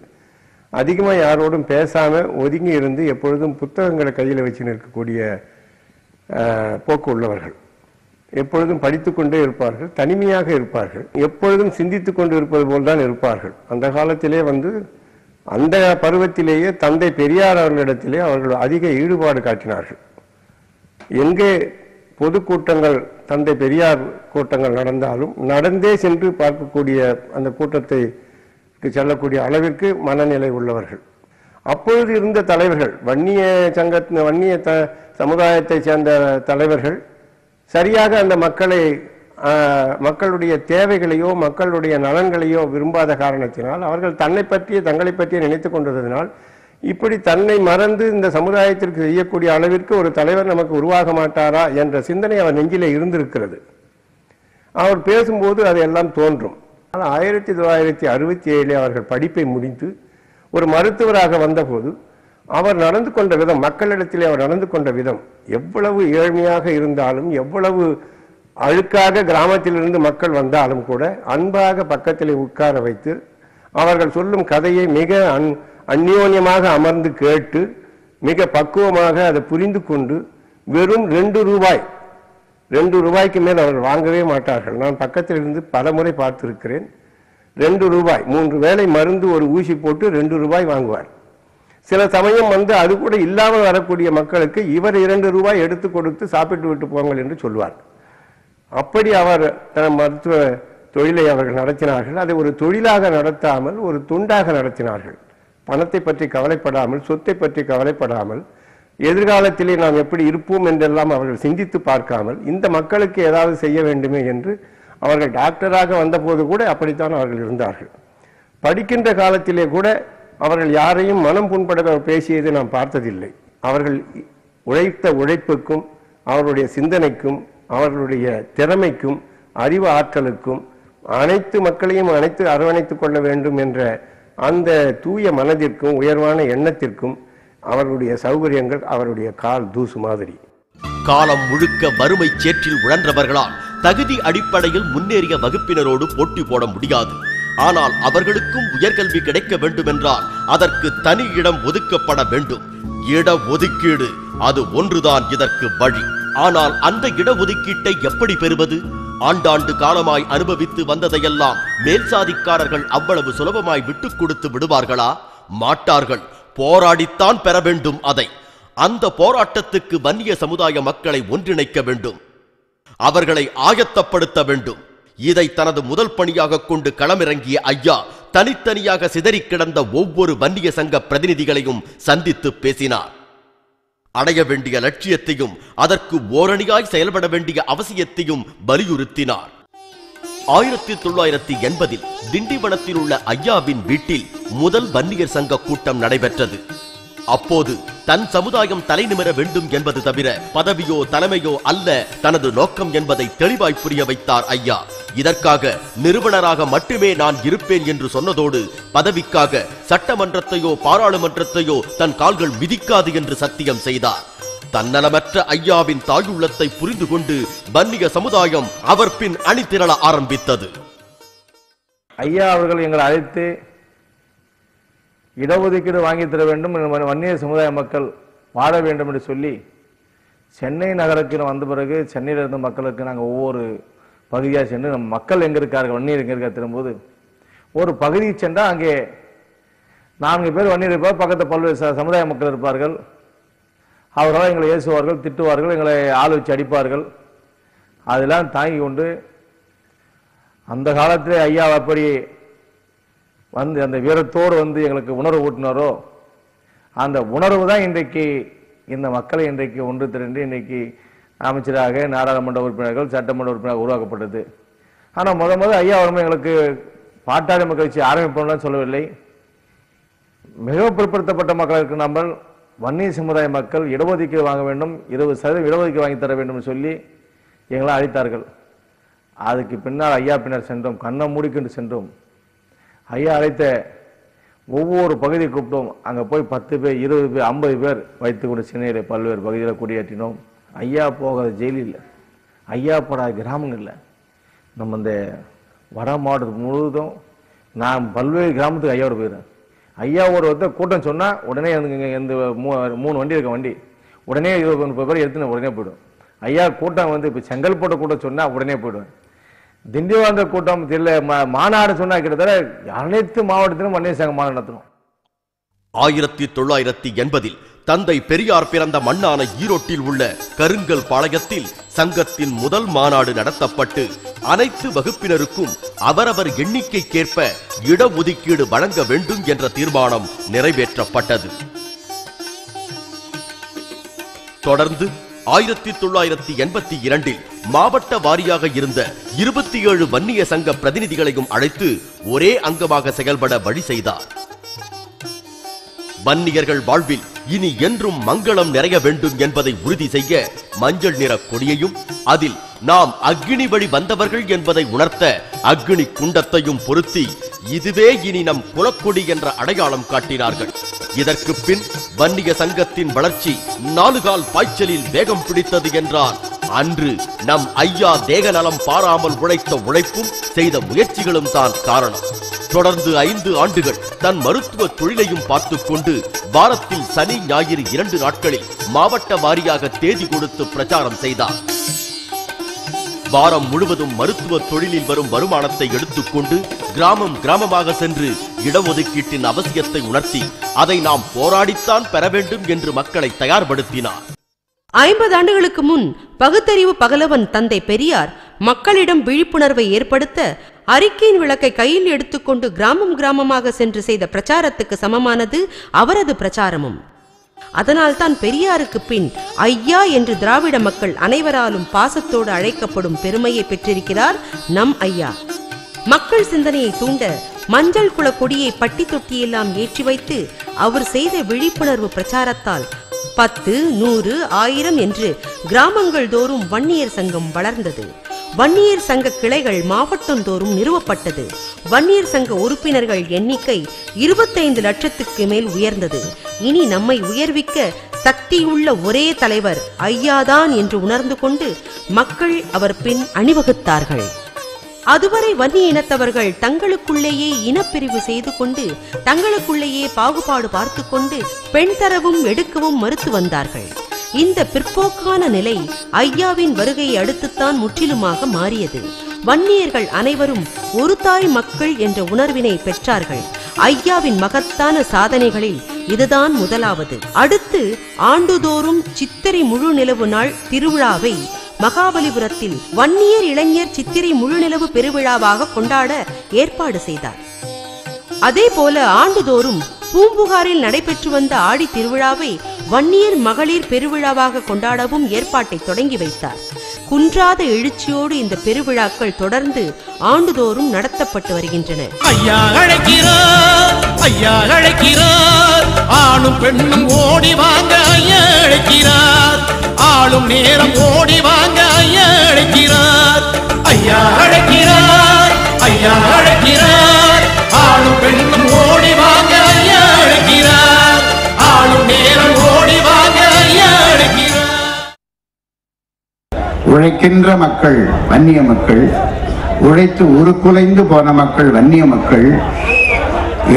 அதிகமாக யாரோடும் பேசாமல் ஒதுங்கி இருந்து எப்பொழுதும் புத்தகங்களை கையில் வச்சுன்னு இருக்கக்கூடிய போக்கு உள்ளவர்கள். எப்பொழுதும் படித்து கொண்டே இருப்பார்கள், தனிமையாக இருப்பார்கள், எப்பொழுதும் சிந்தித்து கொண்டு இருப்பது போல் தான் இருப்பார்கள். அந்த காலத்திலே அந்த பருவத்திலேயே தந்தை பெரியார் அவர்களிடத்திலே அவர்கள் அதிக ஈடுபாடு காட்டினார்கள். எங்கே பொதுக்கூட்டங்கள், தந்தை பெரியார் கூட்டங்கள் நடந்தாலும் நடந்தே சென்று பார்க்கக்கூடிய அந்த கூட்டத்தை செல்லக்கூடிய அளவிற்கு மனநிலை உள்ளவர்கள். அப்பொழுது இருந்த தலைவர்கள், வன்னிய சமுதாயத்தை சேர்ந்த தலைவர்கள் சரியாக அந்த மக்களுடைய தேவைகளையோ மக்களுடைய நலன்களையோ விரும்பாத காரணத்தினால் அவர்கள் தங்களை பற்றிய நினைத்து கொண்டதனால் இப்படி தன்னை மறந்து இந்த சமுதாயத்திற்கு செய்யக்கூடிய அளவிற்கு ஒரு தலைவர் நமக்கு உருவாக மாட்டாரா என்ற சிந்தனை அவர் நெஞ்சிலே இருந்திருக்கிறது. அவர் பேசும்போது அதையெல்லாம் தோன்றும். ஆனால் 1967 அவர்கள் படிப்பை முடித்து ஒரு மருத்துவராக வந்தபோது அவர் நடந்து கொண்ட விதம், மக்களிடத்திலே அவர் நடந்து கொண்ட விதம் எவ்வளவு ஏழ்மையாக இருந்தாலும், எவ்வளவு அழுக்காக கிராமத்திலிருந்து மக்கள் வந்தாலும் கூட அன்பாக பக்கத்திலே உட்கார வைத்து அவர்கள் சொல்லும் கதையை மிக அந்யோன்யமாக அமர்ந்து கேட்டு மிக பக்குவமாக அதை புரிந்து கொண்டு வெறும் 2 ரூபாய்க்கு மேல் அவர்கள் வாங்கவே மாட்டார்கள். நான் பக்கத்தில் இருந்து பல முறை பார்த்திருக்கிறேன். 2 ரூபாய், 3 வேளை மருந்து ஒரு ஊசி போட்டு 2 ரூபாய் வாங்குவார். சில சமயம் அது கூட இல்லாமல் வரக்கூடிய மக்களுக்கு இவர் 2 ரூபாய் எடுத்து கொடுத்து சாப்பிட்டு விட்டு போங்கள் என்று சொல்வார். அப்படி அவர் தன் மருத்துவ தொழிலை அவர்கள் நடத்தினார்கள். அதை ஒரு தொழிலாக நடத்தாமல் ஒரு துண்டாக நடத்தினார்கள். பணத்தை பற்றி கவலைப்படாமல், சொத்தை பற்றி கவலைப்படாமல், எதிர்காலத்திலே நாம் எப்படி இருப்போம் என்றெல்லாம் அவர்கள் சிந்தித்து பார்க்காமல் இந்த மக்களுக்கு ஏதாவது செய்ய வேண்டுமே என்று அவர்கள் டாக்டராக வந்தபோது கூட அப்படித்தான் அவர்கள் இருந்தார்கள். படிக்கின்ற காலத்திலே கூட அவர்கள் யாரையும் மனம் புண்பட பேசியதை நாம் பார்த்ததில்லை. அவர்கள் உழைத்த உழைப்புக்கும் அவர்களுடைய சிந்தனைக்கும் அவர்களுடைய திறமைக்கும் அறிவு ஆற்றலுக்கும் அனைத்து மக்களையும் அரவணைத்துக் கொள்ள வேண்டும் என்ற அந்த தூய மனதிற்கும் உயர்வான எண்ணத்திற்கும் அவர்களுடைய சௌகரியங்கள் அவருடைய கால் தூசு மாதிரி. காலம் முழுக்க வறுமை சேற்றில் உழன்றவர்களால் தகுதி அடிப்படையில் முன்னேறிய வகுப்பினரோடு போட்டி போட முடியாது. ஆனால் அவர்களுக்கும் உயர்கல்வி கிடைக்க வேண்டும் என்றால் அதற்கு தனி இடம் ஒதுக்கப்பட வேண்டும். இட ஒதுக்கீடு அது ஒன்றுதான் இதற்கு வழி. ஆனால் அந்த இட ஒதுக்கீட்டை எப்படி பெறுவது? ஆண்டாண்டு காலமாய் அனுபவித்து வந்ததையெல்லாம் மேல் சாதிக்காரர்கள் அவ்வளவு சுலபமாய் விட்டுக் கொடுத்து விடுவார்களா? மாட்டார்கள். போராடித்தான் பெற வேண்டும். அந்த போராட்டத்துக்கு வன்னிய சமுதாய மக்களை ஒன்றிணைக்க வேண்டும், அவர்களை ஆயத்தப்படுத்த வேண்டும். இதை தனது முதல் பணியாக கொண்டு களமிறங்கிய ஐயா தனித்தனியாக சிதறி கிடந்த ஒவ்வொரு வன்னிய சங்க பிரதிநிதிகளையும் சந்தித்து பேசினார். அடைய வேண்டிய லட்சியத்தையும் அதற்கு ஓரணியாய் செயல்பட வேண்டிய அவசியத்தையும் வலியுறுத்தினார். 1980 திண்டிவனத்தில் உள்ள ஐயாவின் வீட்டில் முதல் வன்னியர் சங்க கூட்டம் நடைபெற்றது. அப்போது தன் சமுதாயம் தலை நிமிர வேண்டும் என்பது தவிர பதவியோ தலைமையோ அல்ல தனது நோக்கம் என்பதை தெளிவாய் புரிய வைத்தார் ஐயா. இதற்காக நிறுவனராக மட்டுமே நான் இருப்பேன் என்று சொன்னதோடு பதவிக்காக சட்டமன்றத்தையோ பாராளுமன்றத்தையோ தன் கால்கள் மிதிக்காது என்று சத்தியம் செய்தார். தன்னலமற்ற ஐயாவின் தாயுள்ளத்தை புரிந்து கொண்டு வன்னிய சமுதாயம் அவர் பின் அணி திரள ஆரம்பித்தது. ஐயா அவர்கள் எங்களை அழைத்து இடஒதுக்கீடு வாங்கி தர வேண்டும், வன்னிய சமுதாய மக்கள் வாழ வேண்டும் என்று சொல்லி சென்னை நகருக்கு வந்த பிறகு சென்னையில் இருந்த மக்களுக்கு நாங்கள் ஒவ்வொரு பகுதியாக சென்று நம்ம மக்கள் எங்கே இருக்கார்கள், வன்னியர் எங்கே இருக்கா திரும்பும்போது ஒரு பகுதியை சென்றால் அங்கே 4 பேர் வன்னியர் இருப்பார், பக்கத்தில் பல்வேறு சமுதாய மக்கள் இருப்பார்கள். அவர்களால் எங்களை ஏசுவார்கள், திட்டுவார்கள், எங்களை ஆள் வச்சு அடிப்பார்கள். அதெல்லாம் தாங்கி கொண்டு அந்த காலத்திலே ஐயா அப்படி அந்த வீரத்தோடு எங்களுக்கு உணர்வு ஊட்டினாரோ அந்த உணர்வு தான் இன்றைக்கு இந்த மக்களை இன்றைக்கு ஒன்று திரண்டு இன்றைக்கு அமைச்சராக, நாடாளுமன்ற உறுப்பினர்கள், சட்டமன்ற உறுப்பினராக உருவாக்கப்பட்டது. ஆனால் முதல் ஐயா அவர்கள் எங்களுக்கு பாட்டாளி மக்கள் கட்சி ஆரம்பிப்போம்லாம் சொல்லவில்லை. மிகவும் பிற்படுத்தப்பட்ட மக்களுக்கு நம்ம வன்னிய சமுதாய மக்கள் இடஒதுக்கீடு வாங்க வேண்டும், 20% இடஒதுக்கீடு வாங்கி தர வேண்டும் சொல்லி எங்களை அழைத்தார்கள். அதுக்கு பின்னால் ஐயா பின்னர் சென்றோம், கண்ணை மூடிக்கொண்டு சென்றோம். ஐயா அழைத்த ஒவ்வொரு பகுதியை கூப்பிட்டோம். அங்கே போய் 10 பேர், 20 பேர், 50 பேர் வைத்துக்கொண்டு சென்னையில் பல்வேறு பகுதியில் குடியேற்றினோம். ஐயா போகாத ஜெயிலில், ஐயா போடாத கிராமங்களில், நம்ம இந்த வட மாவட்டத்துக்கு முழுவதும் நான் பல்வேறு கிராமத்துக்கு ஐயாவோட போயிடுறேன். ஐயா ஒரு கூட்டம் சொன்னால் உடனே இந்த 3 வண்டி இருக்க வண்டி உடனே 20 பேர் எடுத்துன்னு உடனே போய்டும். ஐயா கூட்டம் இப்போ செங்கல்பட்டு கூட்டம் சொன்னால் உடனே போய்டுவேன். திண்டிவந்த கூட்டம் தெரியல மாநாடு சொன்னா கிட்டத்தட்ட அனைத்து மாவட்டத்திலும் வன்னியர் சங்க மாநாடு நடத்தணும். 1980 தந்தை பெரியார் பிறந்த மண்ணான ஈரோட்டில் உள்ள கருங்கல் பாளையத்தில் சங்கத்தின் முதல் மாநாடு நடத்தப்பட்டு அனைத்து வகுப்பினருக்கும் அவரவர் எண்ணிக்கைக்கேற்ப இடஒதுக்கீடு வழங்க வேண்டும் என்ற தீர்மானம் நிறைவேற்றப்பட்டது. தொடர்ந்து 1982 மாவட்ட வாரியாக இருந்த 27 வன்னிய சங்க பிரதிநிதிகளையும் அழைத்து ஒரே அங்கமாக செயல்பட வழி செய்தார். வன்னியர்கள் வாழ்வில் இனி என்றும் மங்களம் நிறைய வேண்டும் என்பதை உறுதி செய்ய மஞ்சள் நிற கொடியையும் அதில் நாம் அக்னி வழி வந்தவர்கள் என்பதை உணர்த்த அக்னி குண்டத்தையும் பொருத்தி இதுவே இனி நம் குலக்கொடி என்ற அடையாளம் காட்டினார்கள். இதற்கு பின் வன்னிய சங்கத்தின் வளர்ச்சி 4 கால் பாய்ச்சலில் வேகம் பிடித்தது என்றால் அன்று நம் ஐயா தேக நலம் பாராமல் உழைத்த உழைப்பும் செய்த முயற்சிகளும் தான் காரணம். தொடர்ந்து 5 ஆண்டுகள் தன் மருத்துவ தொழிலையும் பார்த்துக் கொண்டு வாரத்தில் சனி ஞாயிறு 2 நாட்களில் மாவட்ட வாரியாக தேதி கொடுத்து பிரச்சாரம் செய்தார். வாரம் முழுவதும் மருத்துவ தொழிலில் வரும் வருமானத்தை எடுத்துக்கொண்டு கிராமம் கிராமமாக சென்று இடஒதுக்கீட்டின் அவசியத்தை உணர்த்தி அதை நாம் போராடித்தான் பெற வேண்டும் என்று மக்களை தயார்படுத்தினார். 50 ஆண்டுகளுக்கு முன் பகுத்தறிவு பகலவன் தந்தை பெரியார் மக்களிடம் விழிப்புணர்வை ஏற்படுத்த அறிக்கையின் விளக்கை கையில் எடுத்துக்கொண்டு கிராமம் கிராமமாக சென்று செய்த பிரச்சாரத்துக்கு சமமானது அவரது பிரச்சாரமும். அதனால் தான் பெரியாருக்கு பின் ஐயா என்று திராவிட மக்கள் அனைவராலும் பாசத்தோடு அழைக்கப்படும் பெருமையை பெற்றிருக்கிறார் நம் ஐயா. மக்கள் சிந்தனையை தூண்ட மஞ்சள் குல கொடியை பட்டி தொட்டியெல்லாம் ஏற்றி வைத்து அவர் செய்த விழிப்புணர்வு பிரச்சாரத்தால் 10, 100, 1000 என்று கிராமங்கள் தோறும் வன்னியர் சங்கம் வளர்ந்தது. வன்னியர் சங்க கிளைகள் மாவட்டம் தோறும் நிறுவப்பட்டது. வன்னியர் சங்க உறுப்பினர்கள் எண்ணிக்கை 25 லட்சத்துக்கு மேல் உயர்ந்தது. இனி நம்மை உயர்விக்க சக்தியுள்ள ஒரே தலைவர் ஐயாதான் என்று உணர்ந்து கொண்டு மக்கள் அவர் பின் அணிவகுத்தார்கள். அதுவரை வன்னிய இனத்தவர்கள் தங்களுக்குள்ளேயே இனப்பிரிவு செய்து கொண்டு தங்களுக்குள்ளேயே பாகுபாடு பார்த்து கொண்டு பெண் தரவும் எடுக்கவும் மறுத்து வந்தார்கள். இந்த பிற்போக்கான நிலை ஐயாவின் வருகையை அடுத்துத்தான் முற்றிலுமாக மாறியது. வன்னியர்கள் அனைவரும் ஒரு தாய் மக்கள் என்ற உணர்வினை பெற்றார்கள். ஐயாவின் மகத்தான சாதனைகளில் இதுதான் முதலாவது. அடுத்து ஆண்டுதோறும் சித்திரை முழு நிலவு நாள் திருவிழாவை மகாபலிபுரத்தில் வன்னியர் இளைஞர் சித்திரை முழுநிலவு பெருவிழாவாக கொண்டாட ஏற்பாடு செய்தார். அதே போல ஆண்டுதோறும் பூம்புகாரில் நடைபெற்று வந்த ஆடி திருவிழாவை வன்னியர் மகளிர் பெருவிழாவாக கொண்டாடவும் ஏற்பாட்டை தொடங்கி வைத்தார். குன்றாத எழுச்சியோடு இந்த பெருவிழாக்கள் தொடர்ந்து ஆண்டுதோறும் நடத்தப்பட்டு வருகின்றன. ஐயா அழைக்கிறார், ஐயா அழைக்கிறார், ஆணும் பெண்ணும் ஓடி வாங்க ஐயா அழைக்கிறார், ஆளும் நேரம் ஓடி வாங்க ஐயா அழைக்கிறார், ஐயா அழைக்கிறார், ஐயா அழைக்கிறார், ஆளும் பெண்ணும் ஓடி வாங்க ஐயா அழைக்கிறார், ஆளும் நேரம் ஓடி வாங்க ஐயா அழைக்கிறார். உழைக்கின்ற மக்கள் வன்னிய மக்கள், உழைத்து உருக்குலைந்து போன மக்கள் வன்னிய மக்கள்,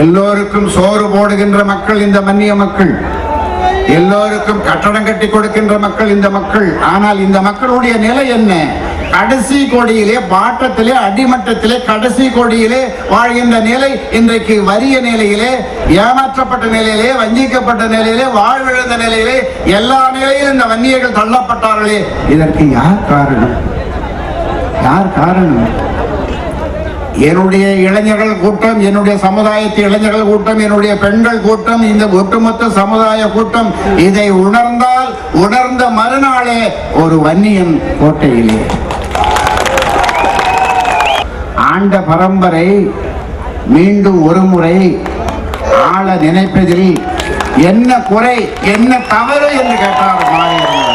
எல்லோருக்கும் சோறு போடுகின்ற மக்கள் இந்த வன்னிய மக்கள், எல்லோருக்கும் கட்டடம் கட்டி கொடுக்கின்ற மக்கள் இந்த மக்கள். ஆனால் இந்த மக்களுடைய நிலை என்ன? கடைசி கோடியிலே, பாட்டத்திலே, அடிமட்டத்திலே, கடைசி கோடியிலே வாழ்கின்ற நிலை இன்றைக்கு வறிய நிலையிலே, ஏமாற்றப்பட்ட நிலையிலே, வஞ்சிக்கப்பட்ட நிலையிலே, வாழ்விழந்த நிலையிலே, எல்லா நிலையிலும் இந்த வன்னியர்கள் தள்ளப்பட்டார்களே. இதற்கு யார் காரணம்? யார் காரணம்? என்னுடைய இளைஞர்கள் கூட்டம், என்னுடைய சமுதாயத்து இளைஞர்கள் கூட்டம், என்னுடைய பெண்கள் கூட்டம், இந்த ஒட்டுமொத்த சமுதாய கூட்டம் இதை உணர்ந்தால் உணர்ந்த மறுநாளே ஒரு வன்னியன் கோட்டையிலே ஆண்ட பரம்பரை மீண்டும் ஒரு முறை ஆள நினைப்பதில் என்ன குறை, என்ன தவறு என்று கேட்டார் மாவீரன்.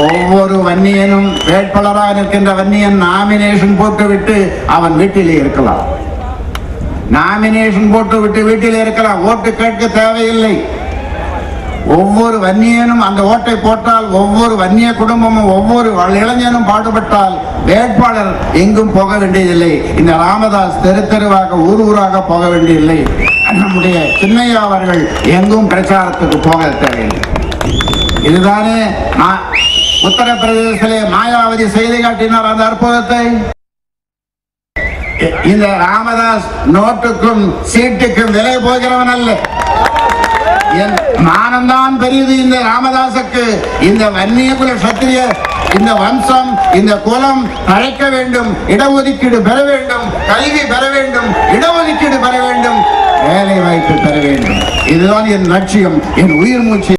ஒவ்வொரு வன்னியனும் வேட்பாளராக நிற்கின்ற வன்னியன் நாமினேஷன் போட்டுவிட்டு அவன் வீட்டிலே இருக்கலாம். நாமினேஷன் போட்டுவிட்டு வீட்டிலே இருக்கலாம். ஓட்டு கேட்க தேவையில்லை. ஒவ்வொரு வன்னியனும் அந்த ஓட்டை போட்டால் ஒவ்வொரு வன்னிய குடும்பமும் ஒவ்வொரு இளைஞனும் பாடுபட்டால் வேட்பாளர் எங்கும் போக வேண்டியதில்லை. இந்த ராமதாஸ் தெரு தெருவாக ஊர் ஊராக போக வேண்டியதில்லை. நம்முடைய சின்னையா அவர்கள் எங்கும் பிரச்சாரத்துக்கு போக தேவையில்லை. இதுதானே உத்தரப்பிரதேசத்திலே மாயாவதி செய்து காட்டினார் அந்த அற்புதத்தை. இந்த ராமதாஸ் நோட்டுக்கும் சீட்டுக்கும் விலை போகிறவன் அல்ல. என் மானம்தான் பெரியது இந்த ராமதாசுக்கு. இந்த வன்னிய குல சத்திரிய இந்த வம்சம் இந்த குலம் தழைக்க வேண்டும், இடஒதுக்கீடு பெற வேண்டும், கல்வி பெற வேண்டும், இடஒதுக்கீடு பெற வேண்டும், வேலை வாய்ப்பு பெற வேண்டும். இதுதான் என் லட்சியம், என் உயிர் மூச்சு.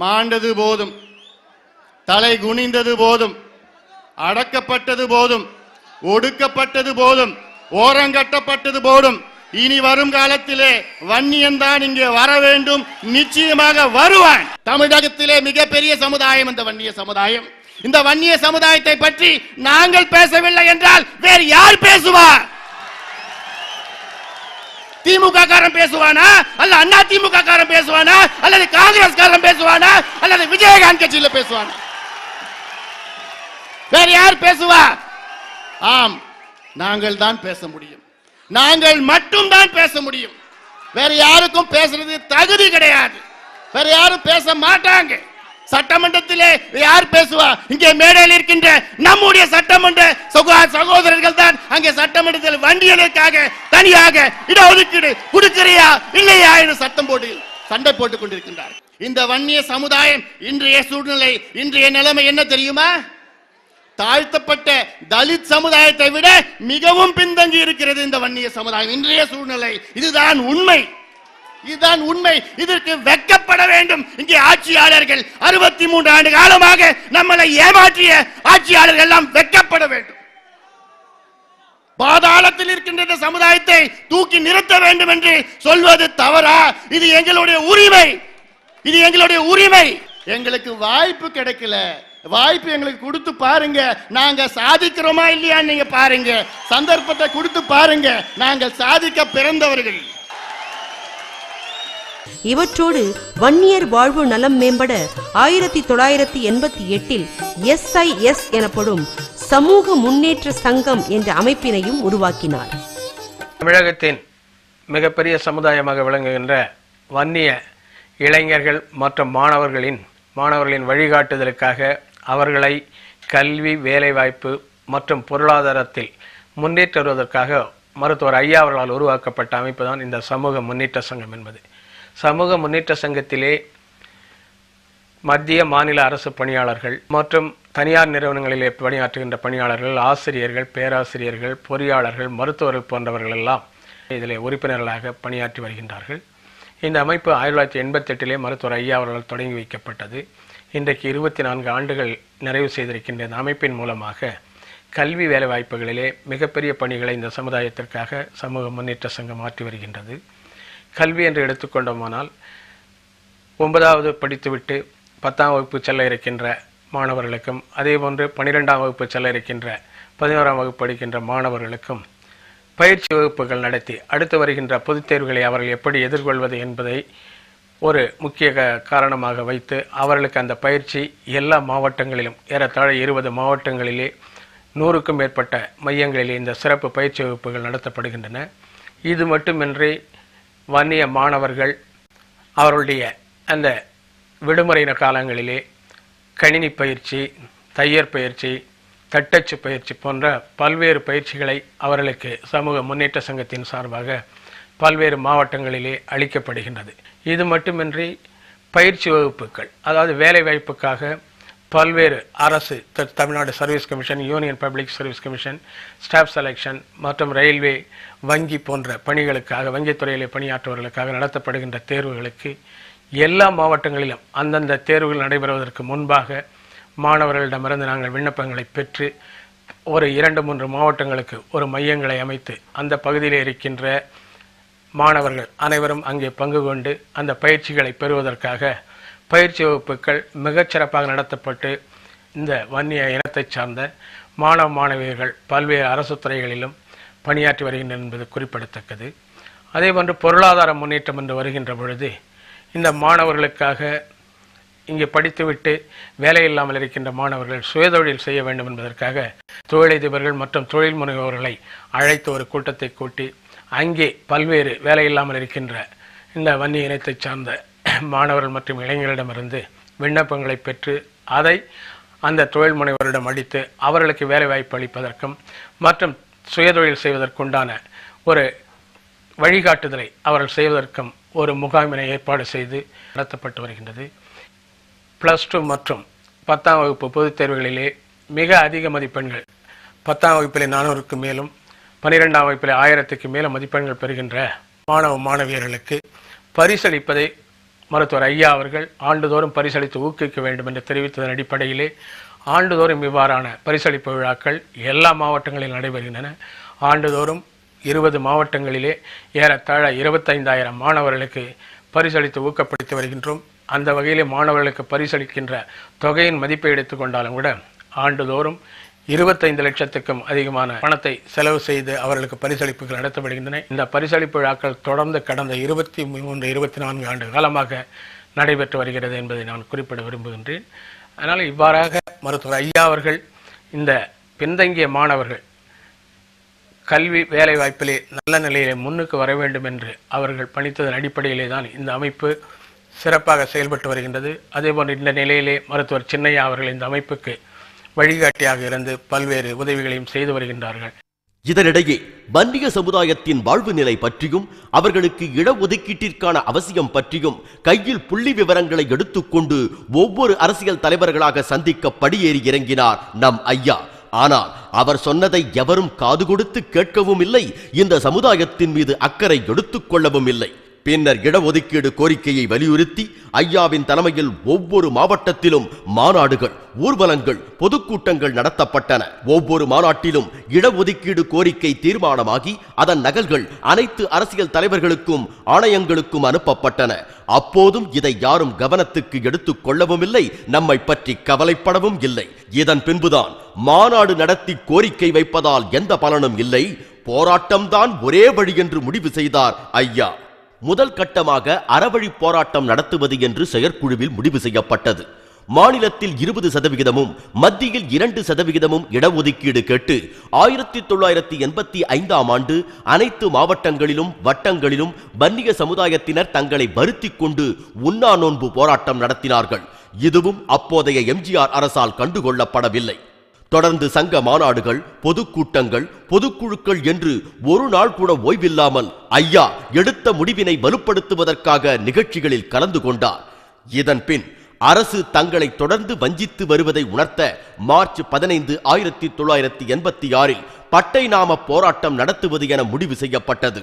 மாண்டது போதும், தலை குனிந்தது போதும், அடக்கப்பட்டது போதும், ஒடுக்கப்பட்டது போதும், ஓரங்கட்டப்பட்டது போதும். இனி வரும் காலத்திலே வன்னியன் தான் இங்கே வர வேண்டும், நிச்சயமாக வருவான். தமிழகத்திலே மிகப்பெரிய சமுதாயம் இந்த வன்னிய சமுதாயம். இந்த வன்னிய சமுதாயத்தை பற்றி நாங்கள் பேசவில்லை என்றால் வேறு யார் பேசுவார்? திமுக காரன் பேசுவானா, அல்ல அண்ணா திமுக காரன் பேசுவானா, அல்லது காங்கிரஸ் காரன் பேசுவானா, அல்லது விஜயகாந்த் கட்சியில பேசுவானா? வேற யார் பேசுவா? ஆம், நாங்கள் தான் பேச முடியும். நாங்கள் மட்டும் தான் பேச முடியும். வேற யாருக்கும் பேசுறது தகுதி கிடையாது. வேற யாரும் பேச மாட்டாங்க. சட்டமன்றத்திலே யார் பேசுவா? இங்கே மேடையில் இருக்கின்ற நம்முடைய சட்டமன்ற சகோதரர்கள் தான் அங்கே சட்டமன்றத்தில் வண்டியலுக்காக தனியாக இடஒதுக்கீடு கொடுக்கிறியா இல்லையா என்று சட்டம் போட்டு சண்டை போட்டுக் கொண்டிருக்கின்றார். இந்த வன்னிய சமுதாயம் இன்றைய சூழ்நிலை, இன்றைய நிலைமை என்ன தெரியுமா? தாழ்த்தப்பட்ட தலித் சமுதாயத்தை விட மிகவும் பின்தங்கி இருக்கிறது இந்த வன்னிய சமுதாயம் இன்றைய சூழ்நிலை. இதுதான் உண்மை, இதுதான் உண்மை. இதற்கு வெட்கப்பட வேண்டும். இங்கே ஆட்சியாளர்கள் 63 ஆண்டு காலமாக நம்மளை ஏமாற்றிய ஆட்சியாளர்கள் எல்லாம் வெட்கப்பட வேண்டும். பாதாளத்தில் இருக்கின்ற இந்த சமுதாயத்தை தூக்கி நிறுத்த வேண்டும் என்று சொல்வது தவறா? இது எங்களுடைய உரிமை, இது எங்களுடைய உரிமை. எங்களுக்கு வாய்ப்பு கிடைக்கல, வாய்ப்பு எங்களுக்கு கொடுத்து பாருங்க. நாங்க சாதிக்கிறோமா இல்லையா நீங்க பாருங்க. சந்தர்ப்பத்தை கொடுத்து பாருங்க. நாங்கள் சாதிக்க பிறந்தவர்கள். இவற்றோடு வன்னியர் வாழ்வு நலம் மேம்பட 1988 SIS எனப்படும் சமூக முன்னேற்ற சங்கம் என்ற அமைப்பினையும் உருவாக்கினார். தமிழகத்தின் மிகப்பெரிய சமுதாயமாக விளங்குகின்ற வன்னிய இளைஞர்கள் மற்றும் மாணவர்களின் வழிகாட்டுதலுக்காக அவர்களை கல்வி, வேலைவாய்ப்பு மற்றும் பொருளாதாரத்தில் முன்னேற்றுவதற்காக மருத்துவர் ஐயா அவர்களால் உருவாக்கப்பட்ட அமைப்பு தான் இந்த சமூக முன்னேற்ற சங்கம் என்பது. சமூக முன்னேற்ற சங்கத்திலே மத்திய மாநில அரசு பணியாளர்கள் மற்றும் தனியார் நிறுவனங்களிலே பணியாற்றுகின்ற பணியாளர்கள், ஆசிரியர்கள், பேராசிரியர்கள், பொறியாளர்கள், மருத்துவர்கள் போன்றவர்கள் எல்லாம் இதில் உறுப்பினர்களாக பணியாற்றி வருகின்றார்கள். இந்த அமைப்பு 1988 மருத்துவர் ஐயா அவர்களால் தொடங்கி வைக்கப்பட்டது. இன்றைக்கு 24 ஆண்டுகள் நிறைவு செய்திருக்கின்ற இந்த அமைப்பின் மூலமாக கல்வி வேலைவாய்ப்புகளிலே மிகப்பெரிய பணிகளை இந்த சமுதாயத்திற்காக சமூக முன்னேற்ற சங்கம் ஆற்றி வருகின்றது. கல்வி என்று எடுத்துக்கொண்டோமானால் 9வது படித்துவிட்டு 10ஆம் வகுப்பு செல்ல இருக்கின்ற மாணவர்களுக்கும், அதேபோன்று 12ஆம் வகுப்பு செல்ல இருக்கின்ற 11ஆம் வகுப்பு படிக்கின்ற மாணவர்களுக்கும் பயிற்சி வகுப்புகள் நடத்தி அடுத்து வருகின்ற பொதுத் தேர்வுகளை அவர்கள் எப்படி எதிர்கொள்வது என்பதை ஒரு முக்கிய காரணமாக வைத்து அவர்களுக்கு அந்த பயிற்சி எல்லா மாவட்டங்களிலும் ஏறத்தாழ 20 மாவட்டங்களிலே 100க்கும் மேற்பட்ட மையங்களிலே இந்த சிறப்பு பயிற்சி வகுப்புகள் நடத்தப்படுகின்றன. இது மட்டுமின்றி வன்னிய மாணவர்கள் அவர்களுடைய அந்த விடுமுறை காலங்களிலே கணினி பயிற்சி, தையற் பயிற்சி, தட்டச்சு பயிற்சி போன்ற பல்வேறு பயிற்சிகளை அவர்களுக்கு சமூக முன்னேற்ற சங்கத்தின் சார்பாக பல்வேறு மாவட்டங்களிலே அளிக்கப்படுகின்றது. இது மட்டுமின்றி பயிற்சி வகுப்புகள், அதாவது வேலை வாய்ப்புக்காக பல்வேறு அரசு, Tamil Nadu service commission, union public service commission, staff selection மற்றும் ரயில்வே, வங்கி போன்ற பணிகளுக்காக, வங்கித்துறையிலே பணியாற்றுவர்களுக்காக நடத்தப்படுகின்ற தேர்வுகளுக்கு எல்லா மாவட்டங்களிலும் அந்தந்த தேர்வுகள் நடைபெறுவதற்கு முன்பாக மாணவர்களிடமிருந்து நாங்கள் விண்ணப்பங்களை பெற்று ஒரு 2-3 மாவட்டங்களுக்கு ஒரு மையங்களை அமைத்து அந்த பகுதியில் இருக்கின்ற மாணவர்கள் அனைவரும் அங்கே பங்கு கொண்டு அந்த பயிற்சிகளை பெறுவதற்காக பயிற்சி வகுப்புகள் மிகச்சிறப்பாக நடத்தப்பட்டு இந்த வன்னிய இனத்தை சார்ந்த மாணவ மாணவியர்கள் பல்வேறு அரசு துறைகளிலும் பணியாற்றி வருகின்றனர் என்பது குறிப்பிடத்தக்கது. அதேபோன்று பொருளாதார முன்னேற்றம் என்று வருகின்ற பொழுது இந்த மாணவர்களுக்காக இங்கே படித்துவிட்டு வேலை இல்லாமல் இருக்கின்ற மாணவர்கள் சுயதொழில் செய்ய வேண்டும் என்பதற்காக தொழிலதிபர்கள் மற்றும் தொழில் முனைவோர்களை அழைத்து ஒரு கூட்டத்தை கூட்டி அங்கே பல்வேறு வேலை இல்லாமல் இருக்கின்ற இந்த வன்னிய இனத்தை சார்ந்த மாணவர்கள் மற்றும் இளைஞர்களிடமிருந்து விண்ணப்பங்களை பெற்று அதை அந்த தொழில் முனைவரிடம் அளித்து அவர்களுக்கு வேலை வாய்ப்பு அளிப்பதற்கும் மற்றும் சுயதொழில் செய்வதற்குண்டான ஒரு வழிகாட்டுதலை அவர்கள் செய்வதற்கும் ஒரு முகாமினை ஏற்பாடு செய்து நடத்தப்பட்டு வருகின்றது. +2 மற்றும் 10ஆம் வகுப்பு பொதுத் தேர்வுகளிலே மிக அதிக மதிப்பெண்கள், 10ஆம் வகுப்பிலே 400க்கு மேலும் 12ஆம் வகுப்பிலே 1000க்கு மேலும் மதிப்பெண்கள் பெறுகின்ற மாணவ மாணவியர்களுக்கு பரிசளிப்பதை மருத்துவர் ஐயா அவர்கள் ஆண்டுதோறும் பரிசளித்து ஊக்குவிக்க வேண்டும் என்று தெரிவித்ததன் அடிப்படையிலே ஆண்டுதோறும் இவ்வாறான பரிசளிப்பு விழாக்கள் எல்லா மாவட்டங்களில் நடைபெறுகின்றன. ஆண்டுதோறும் 20 மாவட்டங்களிலே ஏறத்தாழ 25,000 மாணவர்களுக்கு பரிசளித்து ஊக்கப்படுத்தி வருகின்றோம். அந்த வகையிலே மாணவர்களுக்கு பரிசளிக்கின்ற தொகையின் மதிப்பை எடுத்துக்கொண்டாலும் கூட ஆண்டுதோறும் 25 லட்சத்துக்கும் அதிகமான பணத்தை செலவு செய்து அவர்களுக்கு பரிசளிப்புகள் நடத்தப்படுகின்றன. இந்த பரிசளிப்பு விழாக்கள் தொடர்ந்து கடந்த 23-24 ஆண்டு காலமாக நடைபெற்று வருகிறது என்பதை நான் குறிப்பிட விரும்புகின்றேன். அதனால் இவ்வாறாக மருத்துவர் ஐயா அவர்கள் இந்த பின்தங்கிய மாணவர்கள் கல்வி வேலை வாய்ப்பிலே நல்ல நிலையிலே முன்னுக்கு வர வேண்டும் என்று அவர்கள் பணித்ததன் அடிப்படையிலே தான் இந்த அமைப்பு சிறப்பாக செயல்பட்டு வருகின்றது. அதேபோன்று இந்த நிலையிலே மருத்துவர் சின்னையா அவர்கள் இந்த அமைப்புக்கு வழிகாட்டியாக இருந்து பல்வேறு உதவிகளையும் செய்து வருகின்றார்கள். இதனிடையே வன்னிய சமுதாயத்தின் வாழ்வு நிலை பற்றியும் அவர்களுக்கு இடஒதுக்கீட்டிற்கான அவசியம் பற்றியும் கையில் புள்ளி விவரங்களை எடுத்துக்கொண்டு ஒவ்வொரு அரசியல் தலைவர்களாக சந்திக்க படியேறி இறங்கினார் நம் ஐயா. ஆனால் அவர் சொன்னதை எவரும் காது கொடுத்து கேட்கவும் இல்லை, இந்த சமுதாயத்தின் மீது அக்கறை எடுத்துக் கொள்ளவும் இல்லை. பின்னர் இடஒதுக்கீடு கோரிக்கையை வலியுறுத்தி ஐயாவின் தலைமையில் ஒவ்வொரு மாவட்டத்திலும் மாநாடுகள், ஊர்வலங்கள், பொதுக்கூட்டங்கள் நடத்தப்பட்டன. ஒவ்வொரு மாநாட்டிலும் இடஒதுக்கீடு கோரிக்கை தீர்மானமாகி அதன் நகல்கள் அனைத்து அரசியல் தலைவர்களுக்கும் ஆணையங்களுக்கும் அனுப்பப்பட்டன. அப்போதும் இதை யாரும் கவனத்துக்கு எடுத்துக் கொள்ளவும் இல்லை, நம்மை பற்றி கவலைப்படவும் இல்லை. இதன் பின்புதான் மாநாடு நடத்தி கோரிக்கை வைப்பதால் எந்த பலனும் இல்லை, போராட்டம்தான் ஒரே வழி என்று முடிவு செய்தார் ஐயா. முதல் கட்டமாக அறவழி போராட்டம் நடத்துவது என்று செயற்குழுவில் முடிவு செய்யப்பட்டது. மாநிலத்தில் 20%, மத்தியில் 2% இடஒதுக்கீடு கேட்டு 1985ஆம் ஆண்டு அனைத்து மாவட்டங்களிலும் வட்டங்களிலும் வன்னிய சமுதாயத்தினர் தங்களை வருத்திக் கொண்டு உண்ணா நோன்பு போராட்டம் நடத்தினார்கள். இதுவும் அப்போதைய எம்ஜிஆர் அரசால் கண்டுகொள்ளப்படவில்லை. தொடர்ந்து சங்க மாநாடுகள், பொதுக்கூட்டங்கள், பொதுக்குழுக்கள் என்று ஒரு நாள் கூட ஓய்வில்லாமல் ஐயா எடுத்த முடிவினை வலுப்படுத்துவதற்காக நிகழ்ச்சிகளில் கலந்து கொண்டார். இதன் பின் அரசு தங்களை தொடர்ந்து வஞ்சித்து வருவதை உணர்த்த மார்ச் 15, 1986 பட்டை நாம போராட்டம் நடத்துவது என முடிவு செய்யப்பட்டது.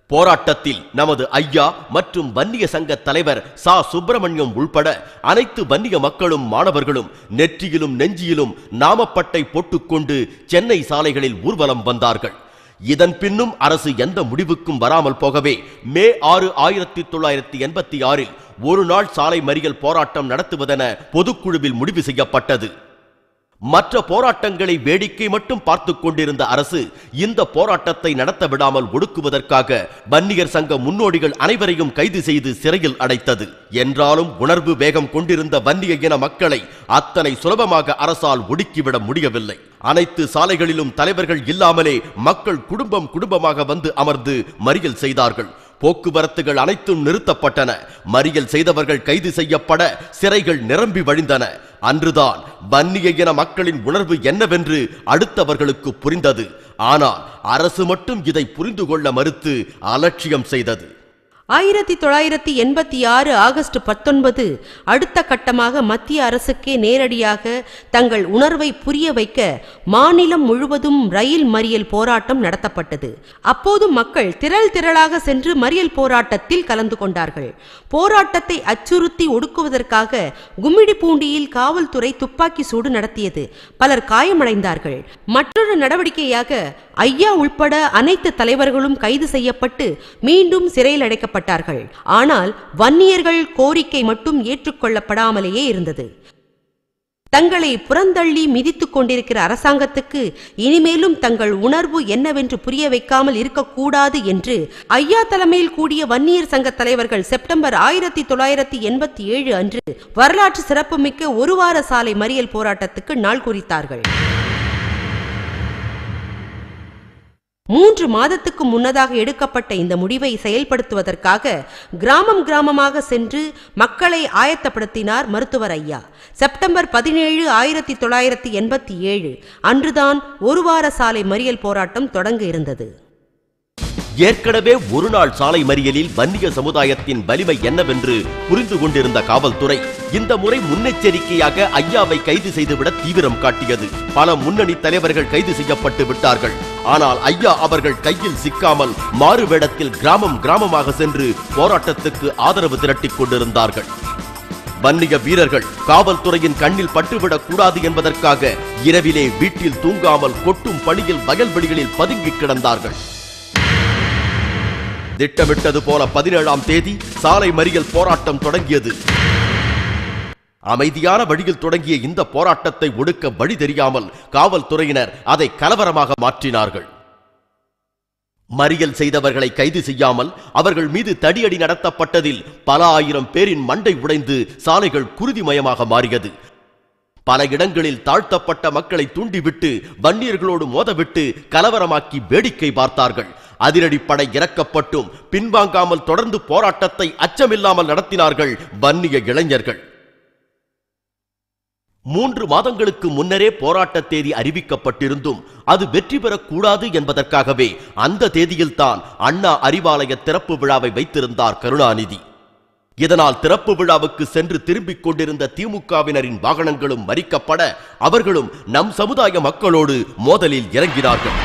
போராட்டத்தில் நமது ஐயா மற்றும் வன்னிய சங்க தலைவர் சா. சுப்பிரமணியம் உள்பட அனைத்து வன்னிய மக்களும் மாணவர்களும் நெற்றியிலும் நெஞ்சியிலும் நாமப்பட்டை போட்டுக்கொண்டு சென்னை சாலைகளில் ஊர்வலம் வந்தார்கள். இதன் பின்னும் அரசு எந்த முடிவுக்கும் வராமல் போகவே மே 6, 1986 ஒரு நாள் சாலை மறியல் போராட்டம் நடத்துவதென பொதுக்குழுவில் முடிவு செய்யப்பட்டது. மற்ற போராட்டங்களை வேடிக்கை மட்டும் பார்த்து கொண்டிருந்த அரசு இந்த போராட்டத்தை நடத்த விடாமல் ஒடுக்குவதற்காக வன்னியர் சங்க முன்னோடிகள் அனைவரையும் கைது செய்து சிறையில் அடைத்தது. என்றாலும் உணர்வு வேகம் கொண்டிருந்த வன்னிய இன மக்களை அத்தனை சுலபமாக அரசால் ஒடுக்கிவிட முடியவில்லை. அனைத்து சாலைகளிலும் தலைவர்கள் இல்லாமலே மக்கள் குடும்பம் குடும்பமாக வந்து அமர்ந்து மறியல் செய்தார்கள். போக்குவரத்துகள் அனைத்தும் நிறுத்தப்பட்டன. மறியல் செய்தவர்கள் கைது செய்யப்பட சிறைகள் நிரம்பி வழிந்தன. அன்றுதான் வன்னிய இன மக்களின் உணர்வு என்னவென்று அடுத்தவர்களுக்கு புரிந்தது. ஆனால் அரசு மட்டும் இதை புரிந்து கொள்ள மறுத்து அலட்சியம் செய்தது. 1986 ஆகஸ்ட் 19 அடுத்த கட்டமாக மத்திய அரசுக்கே நேரடியாக தங்கள் உணர்வை புரிய வைக்க மாநிலம் முழுவதும் ரயில் மறியல் போராட்டம் நடத்தப்பட்டது. அப்போது மக்கள் திரள் திரளாக சென்று மறியல் போராட்டத்தில் கலந்து கொண்டார்கள். போராட்டத்தை அச்சுறுத்தி ஒடுக்குவதற்காக கும்மிடிப்பூண்டியில் காவல்துறை துப்பாக்கி சூடு நடத்தியது. பலர் காயமடைந்தார்கள். மற்றொரு நடவடிக்கையாக ஐயா உள்பட அனைத்து தலைவர்களும் கைது செய்யப்பட்டு மீண்டும் சிறையில் அடைக்கப்பட்டார்கள். ஆனால் வன்னியர்கள் கோரிக்கை மட்டும் ஏற்றுக்கொள்ளப்படாமலேயே இருந்தது. தங்களை புறந்தள்ளி மிதித்துக் கொண்டிருக்கிற அரசாங்கத்துக்கு இனிமேலும் தங்கள் உணர்வு என்னவென்று புரிய வைக்காமல் இருக்கக்கூடாது என்று ஐயா தலைமையில் கூடிய வன்னியர் சங்க தலைவர்கள் செப்டம்பர் 1987 அன்று வரலாற்று சிறப்புமிக்க ஒரு வார சாலை மறியல் போராட்டத்துக்கு நாள் குறித்தார்கள். 3 மாதத்துக்கு முன்னதாக எடுக்கப்பட்ட இந்த முடிவை செயல்படுத்துவதற்காக கிராமம் கிராமமாக சென்று மக்களை ஆயத்தப்படுத்தினார் மருத்துவர் ஐயா. செப்டம்பர் 17, 1987 அன்றுதான் ஒரு வார சாலை மறியல் போராட்டம் தொடங்க இருந்தது. ஏற்கனவே ஒரு நாள் சாலை மறியலில் வன்னிய சமுதாயத்தின் வலிமை என்னவென்று புரிந்து கொண்டிருந்த காவல்துறை இந்த முறை முன்னெச்சரிக்கையாக ஐயாவை கைது செய்துவிட தீவிரம் காட்டியது. பல முன்னணி தலைவர்கள் கைது செய்யப்பட்டு விட்டார்கள். ஆனால் ஐயா அவர்கள் கையில் சிக்காமல் மாறு வேடத்தில் கிராமம் கிராமமாக சென்று போராட்டத்துக்கு ஆதரவு திரட்டிக் கொண்டிருந்தார்கள். வன்னிய வீரர்கள் காவல்துறையின் கண்ணில் பட்டுவிடக் கூடாது என்பதற்காக இரவிலே வீட்டில் தூங்காமல் கொட்டும் பணியில் வயல்வெளிகளில் பதுங்கி கிடந்தார்கள். திட்டமிட்டது போல 17ஆம் தேதி சாலை மறியல் போராட்டம் தொடங்கியது. அமைதியான வழியில் தொடங்கிய இந்த போராட்டத்தை ஒடுக்க வழி தெரியாமல் காவல்துறையினர் அதை கலவரமாக மாற்றினார்கள். மறியல் செய்தவர்களை கைது செய்யாமல் அவர்கள் மீது தடியடி நடத்தப்பட்டதில் பல ஆயிரம் பேரின் மண்டை உடைந்து சாலைகள் குருதிமயமாக மாறியது. பல இடங்களில் தாழ்த்தப்பட்ட மக்களை தூண்டிவிட்டு வன்னியர்களோடு மோதவிட்டு கலவரமாக்கி வேடிக்கை பார்த்தார்கள். அதிரடிப்படை இறக்கப்பட்டும் பின்வாங்காமல் தொடர்ந்து போராட்டத்தை அச்சமில்லாமல் நடத்தினார்கள் வன்னிய இளைஞர்கள். 3 மாதங்களுக்கு முன்னரே போராட்ட தேதி அறிவிக்கப்பட்டிருந்தும் அது வெற்றி பெறக்கூடாது என்பதற்காகவே அந்த தேதியில்தான் அண்ணா அறிவாலய திறப்பு விழாவை வைத்திருந்தார் கருணாநிதி. இதனால் திறப்பு விழாவுக்கு சென்று திரும்பிக் கொண்டிருந்த திமுகவினரின் வாகனங்களும் மறிக்கப்பட அவர்களும் நம் சமுதாய மக்களோடு மோதலில் இறங்கினார்கள்.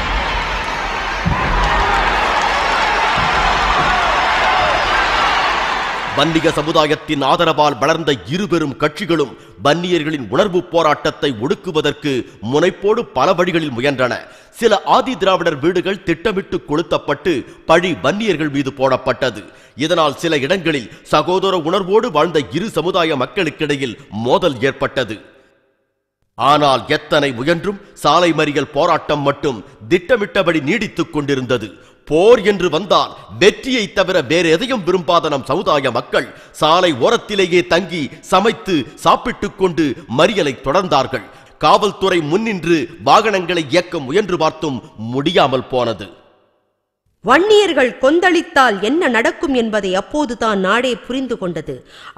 வன்னிய சமுதாயத்தின் ஆதரவால் வளர்ந்த இருபெரும் கட்சிகளும் வன்னியர்களின் உணர்வு போராட்டத்தை ஒடுக்குவதற்கு முனைப்போடு பல வழிகளில் முயன்றன. சில ஆதி திராவிடர் வீடுகள் திட்டமிட்டு கொளுத்தப்பட்டு பழி வன்னியர்கள் மீது போடப்பட்டது. இதனால் சில இடங்களில் சகோதர உணர்வோடு வாழ்ந்த இரு சமுதாய மக்களுக்கிடையில் மோதல் ஏற்பட்டது. ஆனால் எத்தனை முயன்றும் சாலை மறியல் போராட்டம் மட்டும் திட்டமிட்டபடி நீடித்துக் கொண்டிருந்தது. போர் என்று வந்தால் வெற்றியை தவிர வேறு எதையும் விரும்பாத நம் சமுதாய மக்கள் சாலை ஓரத்திலேயே தங்கி சமைத்து சாப்பிட்டுக் கொண்டு மறியலை தொடர்ந்தார்கள். காவல்துறை முன்னின்று வாகனங்களை இயக்க முயன்று பார்த்தும் முடியாமல் போனது. வன்னியர்கள் கொந்தளித்தால் என்ன நடக்கும் என்பதை அப்போதுதான் நாடே புரிந்து கொண்டது.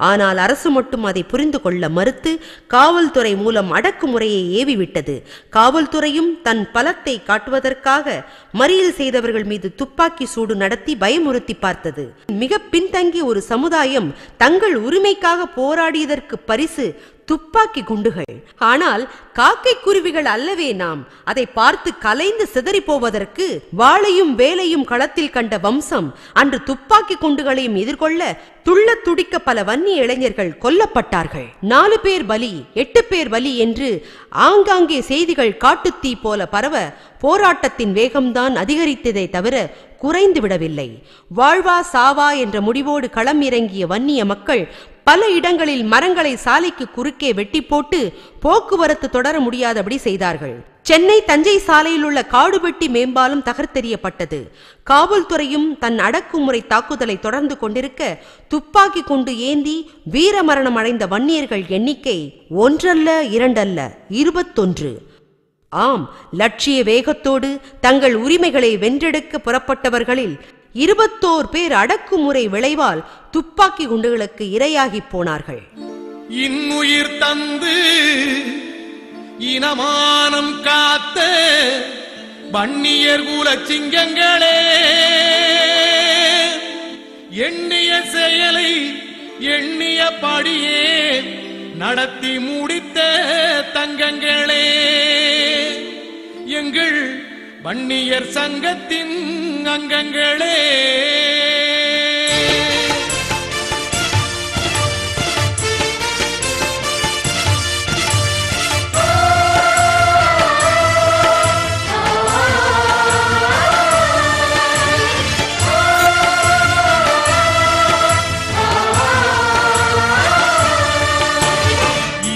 ஆனால் அரசு மட்டும் அதை புரிந்து கொள்ள மறுத்து காவல்துறை மூலம் அடக்குமுறையை ஏவிவிட்டது. காவல்துறையும் தன் பலத்தை காட்டுவதற்காக மறியல் செய்தவர்கள் மீது துப்பாக்கி சூடு நடத்தி பயமுறுத்தி பார்த்தது. மிக பின்தங்கிய ஒரு சமுதாயம் தங்கள் உரிமைக்காக போராடியதற்கு பரிசு துப்பாக்கி குண்டுகள். ஆனால் காக்கை குருவிகள் அல்லவே நாம். அதை பார்த்து கலைந்து சிதறி போவதற்கு வாளையும் வேலையும் களத்தில் கண்ட வம்சம் அன்று துப்பாக்கி குண்டுகளையும் எதிர்கொள்ள துள்ள துடிக்க பல வன்னிய இளைஞர்கள் கொல்லப்பட்டார்கள். 4 பேர் பலி, 8 பேர் பலி என்று ஆங்காங்கே செய்திகள் காட்டுத்தீ போல பரவ போராட்டத்தின் வேகம்தான் அதிகரித்ததை தவிர குறைந்து விடவில்லை. வாழ்வா சாவா என்ற முடிவோடு களம் இறங்கிய வன்னிய மக்கள் பல இடங்களில் மரங்களை சாலைக்கு குறுக்கே வெட்டி போட்டு போக்குவரத்து தொடர முடியாதபடி செய்தார்கள். சென்னை தஞ்சை சாலையில் உள்ள காடுவெட்டி மேம்பாலம் தகர்த்தெறியப்பட்டது. காவல்துறையும் தன் அடக்குமுறை தாக்குதலை தொடர்ந்து கொண்டிருக்க துப்பாக்கி கொண்டு ஏந்தி வீரமரணம் அடைந்த வன்னியர்கள் எண்ணிக்கை ஒன்றல்ல இரண்டல்ல 21. ஆம், லட்சிய வேகத்தோடு தங்கள் உரிமைகளை வென்றெடுக்க புறப்பட்டவர்களில் 21 பேர் அடக்குமுறை விளைவால் துப்பாக்கி குண்டுகளுக்கு இரையாகி போனார்கள். இன்னுயிர் தந்து இனமானம் காத்த வன்னியர் குல சிங்கங்களே, எண்ணிய செயலை எண்ணிய படியே நடத்தி முடித்த தங்கங்களே, எங்கள் வன்னியர் சங்கத்தின் அங்கங்களே.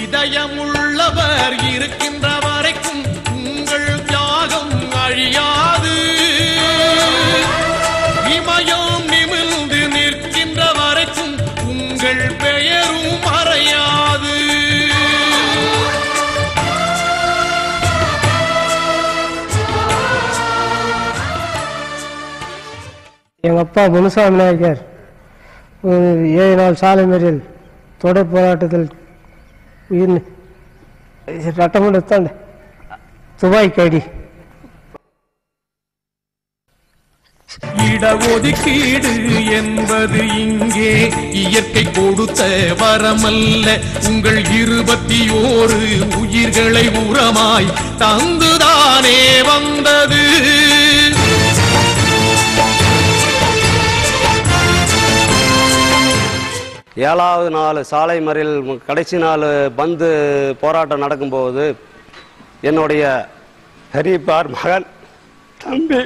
இதயமுள்ளவர் இருக்கின்ற வரைக்கும் உங்கள் தியாகம் அழியாது, இமயம் நிமிர்ந்து நிற்கின்ற வரைக்கும் உங்கள் பெயரும் மறையாது. எங்கள் அப்பா முனுசாமி நாயக்கர் 7 நாள் சாலை மறியல் தொடர் போராட்டத்தில் ரத்தம் துபாய்க்கடி இடஒதுக்கீடு என்பது இங்கே இயற்கை கொடுத்த வரமல்ல, உங்கள் 21 உயிர்களை உரமாய் தந்துதானே வந்தது. ஏழாவது நாள் சாலை மறியல் கடைசி நாள் பந்து போராட்டம் நடக்கும்போது என்னுடைய ஹரிப்பார் மகன் தம்பி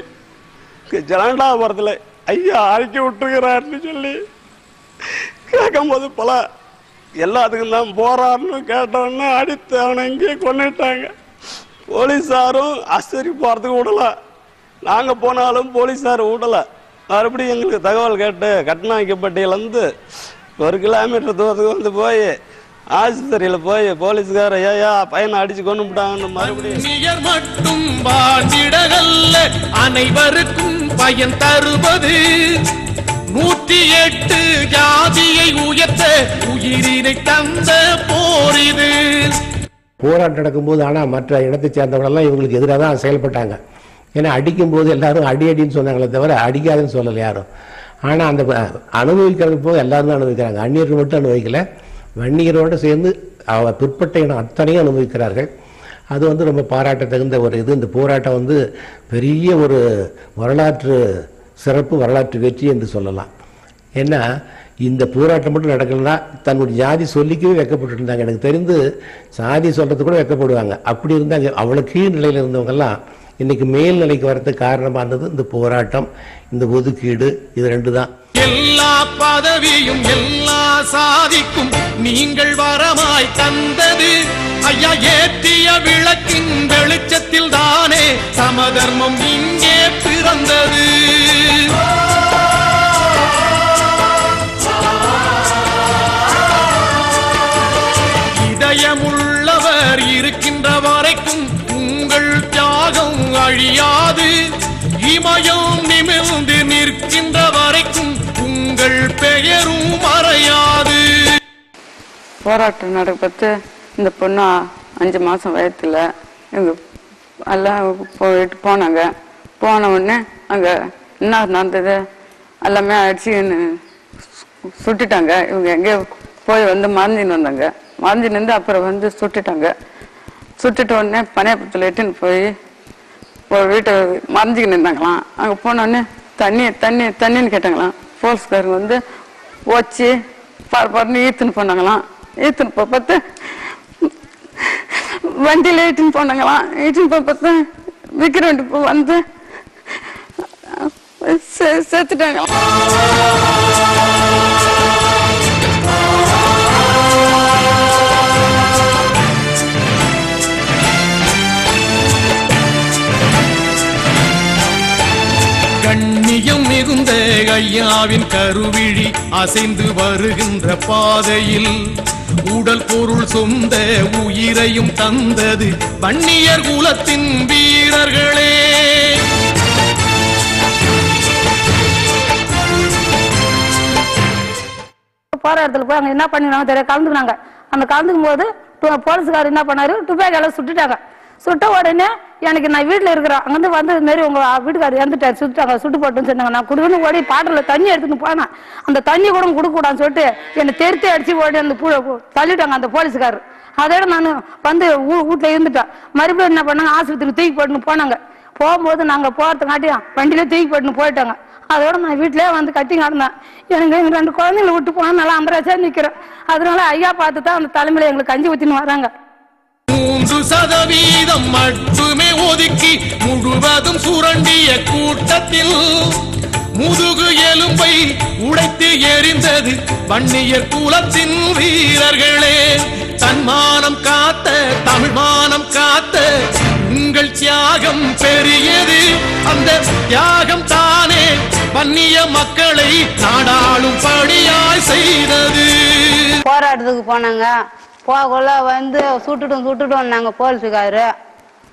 ஜனண்டாபுரத்தில் ஐயா அறிக்கை விட்டுருக்கிறார்னு சொல்லி கேட்கும்போது பல எல்லாத்துக்கும் தான் போறாருன்னு கேட்டோன்னு அடித்து அவனை இங்கேயே கொண்டுட்டாங்க. போலீஸாரும் ஆஸ்பத்திரி போகிறதுக்கு விடலை, நாங்கள் போனாலும் போலீஸார் விடலை. மறுபடியும் எங்களுக்கு தகவல் கேட்டு கட்நாயக்கப்பட்டியிலேருந்து 1 கிலோமீட்டர் தூரத்துக்கு வந்து போய் ஆஸ்பத்திரியில் போய் போலீஸ்கார ஐயா பையனை அடிச்சு கொண்டு விட்டாங்கன்னு மறுபடியும் மட்டும் வாழ்ந்திடல்ல அனைவருக்கும் பயன் தருவது 108 ஜாதியை உயர்த்த உயிரினை தந்த போர் இது. போராட்டம் நடக்கும்போது ஆனால் மற்ற இடத்தை சேர்ந்தவங்களெல்லாம் இவங்களுக்கு எதிராக தான் செயல்பட்டாங்க. ஏன்னா அடிக்கும்போது எல்லாரும் அடின்னு சொன்னாங்களே தவிர அடிக்காதுன்னு சொல்லலை யாரும். ஆனால் அந்த அனுபவிக்கிறது போது எல்லாரும் தான் அனுபவிக்கிறாங்க. அந்நியர்கள் மட்டும் அனுபவிக்கல, வன்னியரோடு சேர்ந்து பிற்பட்ட இனம் அத்தனையும் அனுபவிக்கிறார்கள். அது வந்து ரொம்ப பாராட்ட தகுந்த ஒரு இது. இந்த போராட்டம் வந்து பெரிய ஒரு வரலாற்று சிறப்பு, வரலாற்று வெற்றி என்று சொல்லலாம். ஏன்னா இந்த போராட்டம் மட்டும் நடக்கலன்னா தன்னுடைய ஜாதி சொல்லிக்கவே வெக்கப்பட்டு இருந்தாங்க. எனக்கு தெரிந்து சாதி சொல்கிறது கூட வெக்கப்படுவாங்க. அப்படி இருந்தாங்க. அவ்வளோ கீழ் நிலையில் இருந்தவங்கெல்லாம் இன்னைக்கு மேல்நிலைக்கு வரதுக்கு காரணமாக இருந்தது இந்த போராட்டம், இந்த ஒதுக்கீடு, இது 2 தான். எல்லா பதவியும் எல்லா சாதிக்கும் நீங்கள் வரமாய் தந்தது ஐயா, ஏற்றிய விளக்கின் வெளிச்சத்தில் தானே சமதர்மம் இங்கே பிறந்தது. இதயமுள்ளவர் இருக்கின்ற வரைக்கும் உங்கள் தியாகம் அழியாது, இமயம் நிமிர்ந்து நிற்கின்ற வரைக்கும் உங்கள் பெயரும் மறையாது. போராட்டம் நடப்பது இந்த பொண்ணு 5 மாதம் வயத்தில் இவங்க எல்லாம் போயிட்டு போனாங்க. போன உடனே அங்கே என்ன நடந்தது எல்லாமே அடிச்சு சுட்டுட்டாங்க. இவங்க எங்கேயோ போய் வந்து மறைஞ்சின்னு வந்தாங்க. மறைஞ்சின்னு வந்து அப்புறம் வந்து சுட்டுட்டாங்க. சுட்டுட்ட உடனே பனையப்பத்தில் இட்டுன்னு போய் ஒரு வீட்டை மறைஞ்சிக்கின்னு இருந்தாங்களாம். அங்கே போனோடனே தண்ணின்னு கேட்டாங்களாம். போலீஸ்காரங்க வந்து வச்சு பரன்னு ஈத்துன்னு போனாங்களாம். ஈத்துன்னு போய் பார்த்து வண்டியில் ஈட்டுன்னு போனாங்களாம். ஈட்டுன்னு போய் பார்த்து விற்கிற வண்டி போய் வந்து செத்துட்டாங்களாம். ஐயாவின் கருவிழி அசைந்து வருகின்ற பாதையில் உடல் பொருள் சொந்த உயிரையும் தந்தது வன்னியர் குலத்தின் வீரர்களே. போராட்டத்தில் போய் அங்கே என்ன பண்ணினாங்க தெரிய கலந்துக்கினாங்க. அந்த கலந்துக்கும் போது போலீஸ்காரர் என்ன பண்ணாரு, துப்பாக்கியால சுட்டுட்டாங்க. சுட்ட உடனே எனக்கு நான் வீட்டில் இருக்கிறேன், அங்கேருந்து வந்து மாரி உங்க வீட்டுக்காரர் இறந்துட்டாரு, சுட்டுட்டாங்க, சுட்டு போட்டுன்னு சொன்னாங்க. நான் குடுன்னு ஓடி பாட்டில் தண்ணி எடுத்துன்னு போனேன். அந்த தண்ணி கூட கொடுக்கூடாதுன்னு சொல்லிட்டு என்னை தெருத்தி அடிச்சு ஓடி அந்த தள்ளிட்டாங்க அந்த போலீஸ்காரர். அதோட நான் வந்து வீட்டில் இருந்துட்டேன். மறுபடியும் என்ன பண்ணாங்க, ஆஸ்பத்திரிக்கு தூக்கி போட்டுன்னு போனாங்க. போகும்போது நாங்கள் போகிறதுக்காட்டியும் வண்டியிலே தூக்கி போட்டுன்னு போயிட்டாங்க. அதோட நான் வீட்டிலே வந்து கட்டி கிடந்தேன். எனக்கு எங்கள் 2 குழந்தைங்களை விட்டு போனால் நல்லா அந்தராச்சா நிற்கிறேன். அதனால ஐயா பார்த்து தான் அந்த தலைமையில எங்களுக்கு கஞ்சி ஊற்றின்னு வராங்க. 3% மட்டுமே ஒதுக்கி முழுவதும் சுரண்டிய கூட்டத்தில் முதுகு எலும்பை உடைத்து எரிந்தது வன்னியர் குலத்தின் வீரர்களே. தன்மானம் காத்த தமிழ்மானம் காத்த உங்கள் தியாகம் பெரியது. அந்த தியாகம் தானே வன்னிய மக்களை நாடாளும் படியாய் செய்தது. போராட்டத்துக்கு போனாங்க. போகக்குள்ள வந்து சுட்டுட்டோம் நாங்கள் போலீஸுக்காரு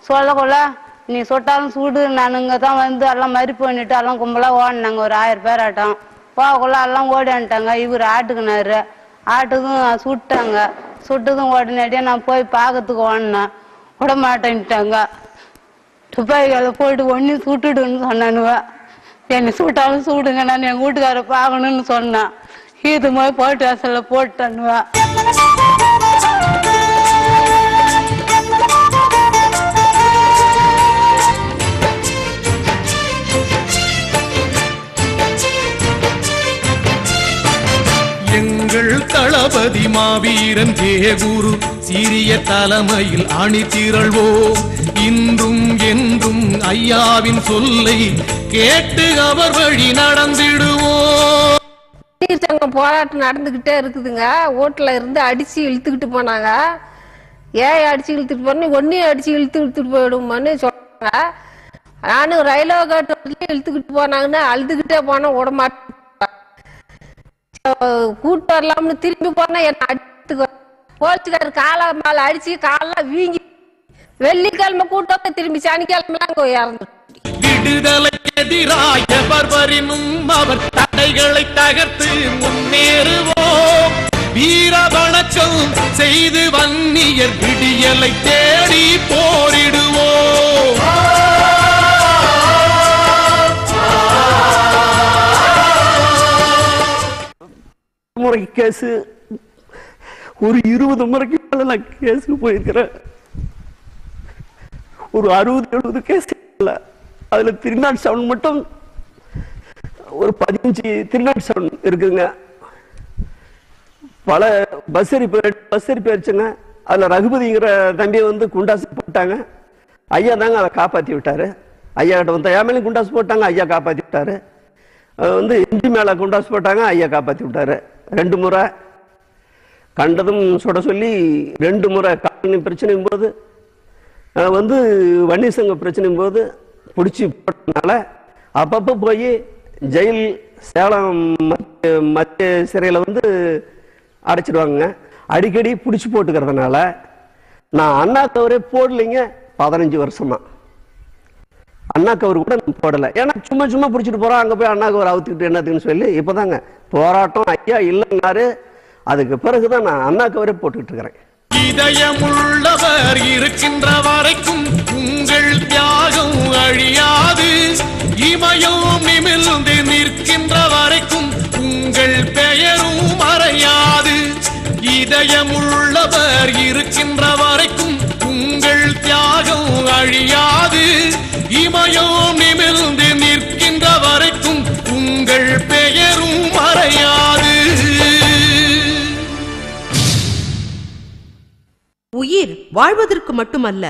சொல்லக்குள்ள நீ சுட்டாலும் சூடு நானுங்க தான் வந்து எல்லாம் மறிப்பு பண்ணிட்டு எல்லாம் கும்பலாக ஓடினாங்க. ஒரு 1000 பேர் ஆட்டம். போகக்குள்ள எல்லாம் ஓடிட்டாங்க. இவர் ஆட்டுக்குனாரு, ஆட்டுக்கும் சுட்டாங்க. சுட்டதும் உடனடியே நான் போய் பார்க்கறதுக்கு ஓடினேன். விட மாட்டேன்ட்டாங்க. துப்பாக்கியால போயிட்டு ஒன்று சுட்டுடுன்னு சொன்னானுவ. என்னை சுட்டாலும் சூடுங்க, நான் எங்கள் வீட்டுக்கார பார்க்கணும்னு சொன்னேன். இது மாதிரி போட்டு வாசல்ல போட்டானுவா. எங்கள் தளபதி மாவீரன் ஜெயகுரு சீரிய தலைமையில் அணி திரள்வோம். இன்றும் என்றும் ஐயாவின் சொல்லை கேட்டு அவர் வழி நடந்திடுவோம். போராட்டம் நடந்துகிட்டே இருக்குதுங்க. ஓட்டுல இருந்து அடிச்சு இழுத்துக்கிட்டு போனாங்க. ஏன் அடிச்சு இழுத்துட்டு போன, ஒன்னையும் அடிச்சு இழுத்துட்டு போயிடுமான்னு சொன்னாங்க. நானும் ரயில்வே கேட்டு இழுத்துக்கிட்டு போனாங்கன்னு அழுதுகிட்டே போனா விடமாட்டேன். கூட்டு வரலாம்னு திரும்பி போனா என்ன அடித்துக்கு போலீஸ்காரர் காலை மேல அடிச்சு காலெல்லாம் வீங்கி வெள்ளிக்கிழமை கூட்டம் திரும்பி சனிக்கிழமை இறந்து. விடுதலை எதிராக எவரினும் அவர் தடைகளை தகர்த்து முன்னேறுவோம். வீர வணக்கம் செய்து வன்னியர் விடியலை தேடி போரிடுவோம். முறை கேஸு ஒரு 20 முறைக்கு மேல நான் கேஸுக்கு போயிருக்கிறேன். ஒரு 60-70 கேஸ் இல்லை. அதுல 307 மட்டும் ஒரு 15 307 இருக்குங்க. பல பஸ் ரிப்பேர்ச்சுங்க. அதுல ரகுபதிங்கிற தம்பியை வந்து குண்டாசு போட்டாங்க. ஐயா தாங்க அதை காப்பாற்றி விட்டாரு. ஐயா கிட்ட வந்து ஐயா மேலே குண்டாசு போட்டாங்க, ஐயா காப்பாற்றி விட்டாரு. வந்து இஞ்சி மேல குண்டாசு போட்டாங்க, ஐயா காப்பாற்றி விட்டாரு. 2 முறை கண்டதும் சுட சொல்லி 2 முறை காலனி பிரச்சனையும் போது வந்து வன்னி சங்க பிரச்சனையும் போது பிடிச்சி போட்டதுனால அப்பப்போ போய் ஜெயில் சேலம் மத்திய சிறையில் வந்து அடைச்சிடுவாங்க. அடிக்கடி பிடிச்சி போட்டுக்கிறதுனால நான் அண்ணா கவரே போடலைங்க. 15 வருஷமா அண்ணா கவர் கூட போடலை. ஏன்னா சும்மா பிடிச்சிட்டு போகிறோம், அங்கே போய் அண்ணா கவர் அவுத்துக்கிட்டு என்னதுன்னு சொல்லி இப்போதாங்க போராட்டம் ஐயா இல்லைன்னாரு. அதுக்கு பிறகுதான் நான் அண்ணா கவரே போட்டுக்கிட்டு இருக்கிறேன். இதயமுள்ளவர் இருக்கின்ற வரைக்கும் உங்கள் தியாகம் அழியாது. இமயம் நிமிர்ந்து நிற்கின்ற வரைக்கும் உங்கள் பெயரும் மறையாது. இதயமுள்ளவர் இருக்கின்ற வரைக்கும் உங்கள் தியாகம் அழியாது. இமயம் நிமிர்ந்து நிற்கின்ற வரைக்கும் உங்கள் பெயரும் மறையாது. உயிர் வாழ்வதற்கு மட்டுமல்ல,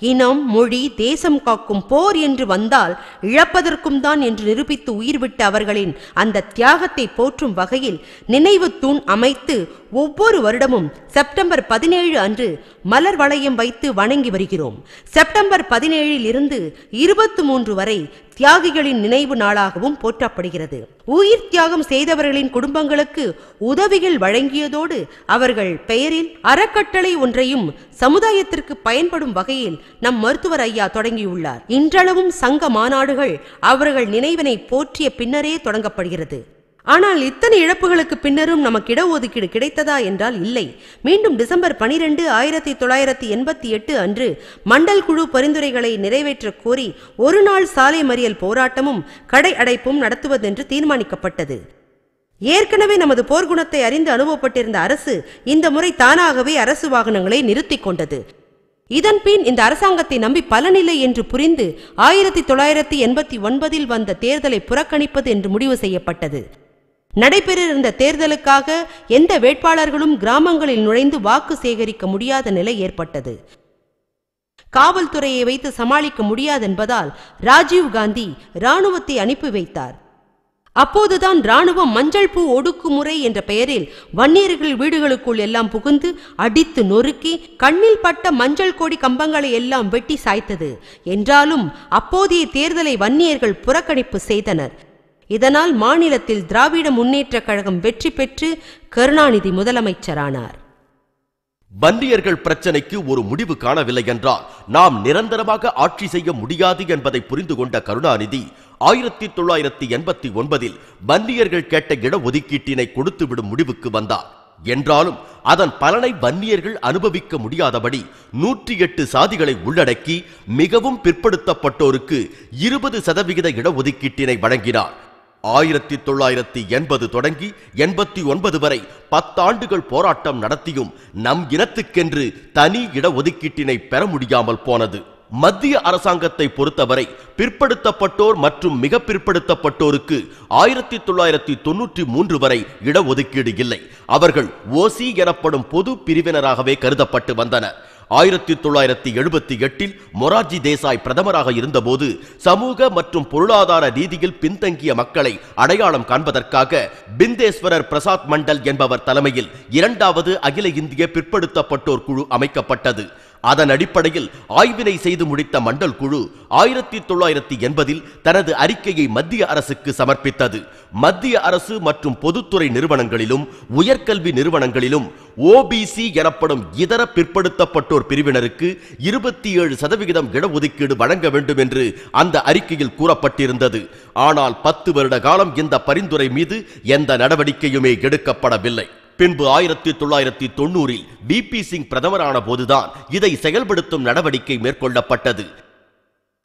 இனம், மொழி, தேசம் காக்கும் போர் என்று வந்தால் இழப்பதற்கும் தான் என்று நிரூபித்து உயிர்விட்ட அவர்களின் அந்த தியாகத்தை போற்றும் வகையில் நினைவு தூண் அமைத்து ஒவ்வொரு வருடமும் செப்டம்பர் 17 அன்று மலர் வளையம் வைத்து வணங்கி வருகிறோம். செப்டம்பர் 17 இருந்து 23 வரை தியாகிகளின் நினைவு நாளாகவும் போற்றப்படுகிறது. உயிர் தியாகம் செய்தவர்களின் குடும்பங்களுக்கு உதவிகள் வழங்கியதோடு அவர்கள் பெயரில் அறக்கட்டளை ஒன்றையும் சமுதாயத்திற்கு பயன்படும் வகையில் நம் மருத்துவர் ஐயா தொடங்கியுள்ளார். இன்றளவும் சங்க மாநாடுகள் அவர்கள் நினைவினை போற்றிய பின்னரே தொடங்கப்படுகிறது. ஆனால் இத்தனை இழப்புகளுக்கு பின்னரும் நமக்கு இடஒதுக்கீடு கிடைத்ததா என்றால் இல்லை. மீண்டும் டிசம்பர் 12, 1988 அன்று மண்டல் குழு பரிந்துரைகளை நிறைவேற்ற கோரி ஒரு நாள் சாலை மறியல் போராட்டமும் கடை அடைப்பும் நடத்துவதென்று தீர்மானிக்கப்பட்டது. ஏற்கனவே நமது போர்க்குணத்தை அறிந்து அனுபவப்பட்டிருந்த அரசு இந்த முறை தானாகவே அரசு வாகனங்களை நிறுத்திக் கொண்டது. இதன்பின் இந்த அரசாங்கத்தை நம்பி பலனில்லை என்று புரிந்து 1989 வந்த தேர்தலை புறக்கணிப்பது என்று முடிவு செய்யப்பட்டது. நடைபெற இருந்த தேர்தலுக்காக எந்த வேட்பாளர்களும் கிராமங்களில் நுழைந்து வாக்கு சேகரிக்க முடியாத நிலை ஏற்பட்டது. காவல்துறையை வைத்து சமாளிக்க முடியாதென்பதால் ராஜீவ் காந்தி இராணுவத்தை அனுப்பி வைத்தார். அப்போதுதான் இராணுவம் மஞ்சள் பூ ஒடுக்குமுறை என்ற பெயரில் வன்னியர்கள் வீடுகளுக்குள் எல்லாம் புகுந்து அடித்து நொறுக்கி கண்ணில் பட்ட மஞ்சள் கொடி கம்பங்களை எல்லாம் வெட்டி சாய்த்தது. என்றாலும் அப்போதைய தேர்தலை வன்னியர்கள் புறக்கணிப்பு செய்தனர். இதனால் மாநிலத்தில் திராவிட முன்னேற்ற கழகம் வெற்றி பெற்று கருணாநிதி முதலமைச்சரானார். வன்னியர்கள் பிரச்சனைக்கு ஒரு முடிவு காணவில்லை என்றால் நாம் நிரந்தரமாக ஆட்சி செய்ய முடியாது என்பதை புரிந்து கொண்ட கருணாநிதி 1989 வன்னியர்கள் கேட்ட இடஒதுக்கீட்டினை கொடுத்துவிடும் முடிவுக்கு வந்தார். என்றாலும் அதன் பலனை வன்னியர்கள் அனுபவிக்க முடியாதபடி 108 சாதிகளை உள்ளடக்கி மிகவும் பிற்படுத்தப்பட்டோருக்கு 20% இடஒதுக்கீட்டினை வழங்கினார். 1980 தொடங்கி 89 வரை 10 ஆண்டுகள் போராட்டம் நடத்தியும் நம் இனத்துக்கென்று தனி இடஒதுக்கீட்டினை பெற முடியாமல் போனது. மத்திய அரசாங்கத்தை பொறுத்தவரை பிற்படுத்தப்பட்டோர் மற்றும் மிக பிற்படுத்தப்பட்டோருக்கு 1993 வரை இடஒதுக்கீடு இல்லை. அவர்கள் ஓசி எனப்படும் பொது பிரிவினராகவே கருதப்பட்டு வந்தனர். 1978 மொரார்ஜி தேசாய் பிரதமராக இருந்தபோது சமூக மற்றும் பொருளாதார ரீதியில் பின்தங்கிய மக்களை அடையாளம் காண்பதற்காக பிந்தேஸ்வரர் பிரசாத் மண்டல் என்பவர் தலைமையில் 2வது அகில இந்திய பிற்படுத்தப்பட்டோர் குழு அமைக்கப்பட்டது. அதன் அடிப்படையில் ஆய்வினை செய்து முடித்த மண்டல் குழு 1980 தனது அறிக்கையை மத்திய அரசுக்கு சமர்ப்பித்தது. மத்திய அரசு மற்றும் பொதுத்துறை நிறுவனங்களிலும் உயர்கல்வி நிறுவனங்களிலும் ஓபிசி எனப்படும் இதர பிற்படுத்தப்பட்டோர் பிரிவினருக்கு 27% இடஒதுக்கீடு வழங்க வேண்டும் என்று அந்த அறிக்கையில் கூறப்பட்டிருந்தது. ஆனால் 10 வருட காலம் இந்த பரிந்துரை மீது எந்த நடவடிக்கையுமே எடுக்கப்படவில்லை. பின்பு 1990 பிபி சிங் பிரதமரான போதுதான் இதை செயல்படுத்தும் நடவடிக்கை மேற்கொள்ளப்பட்டது.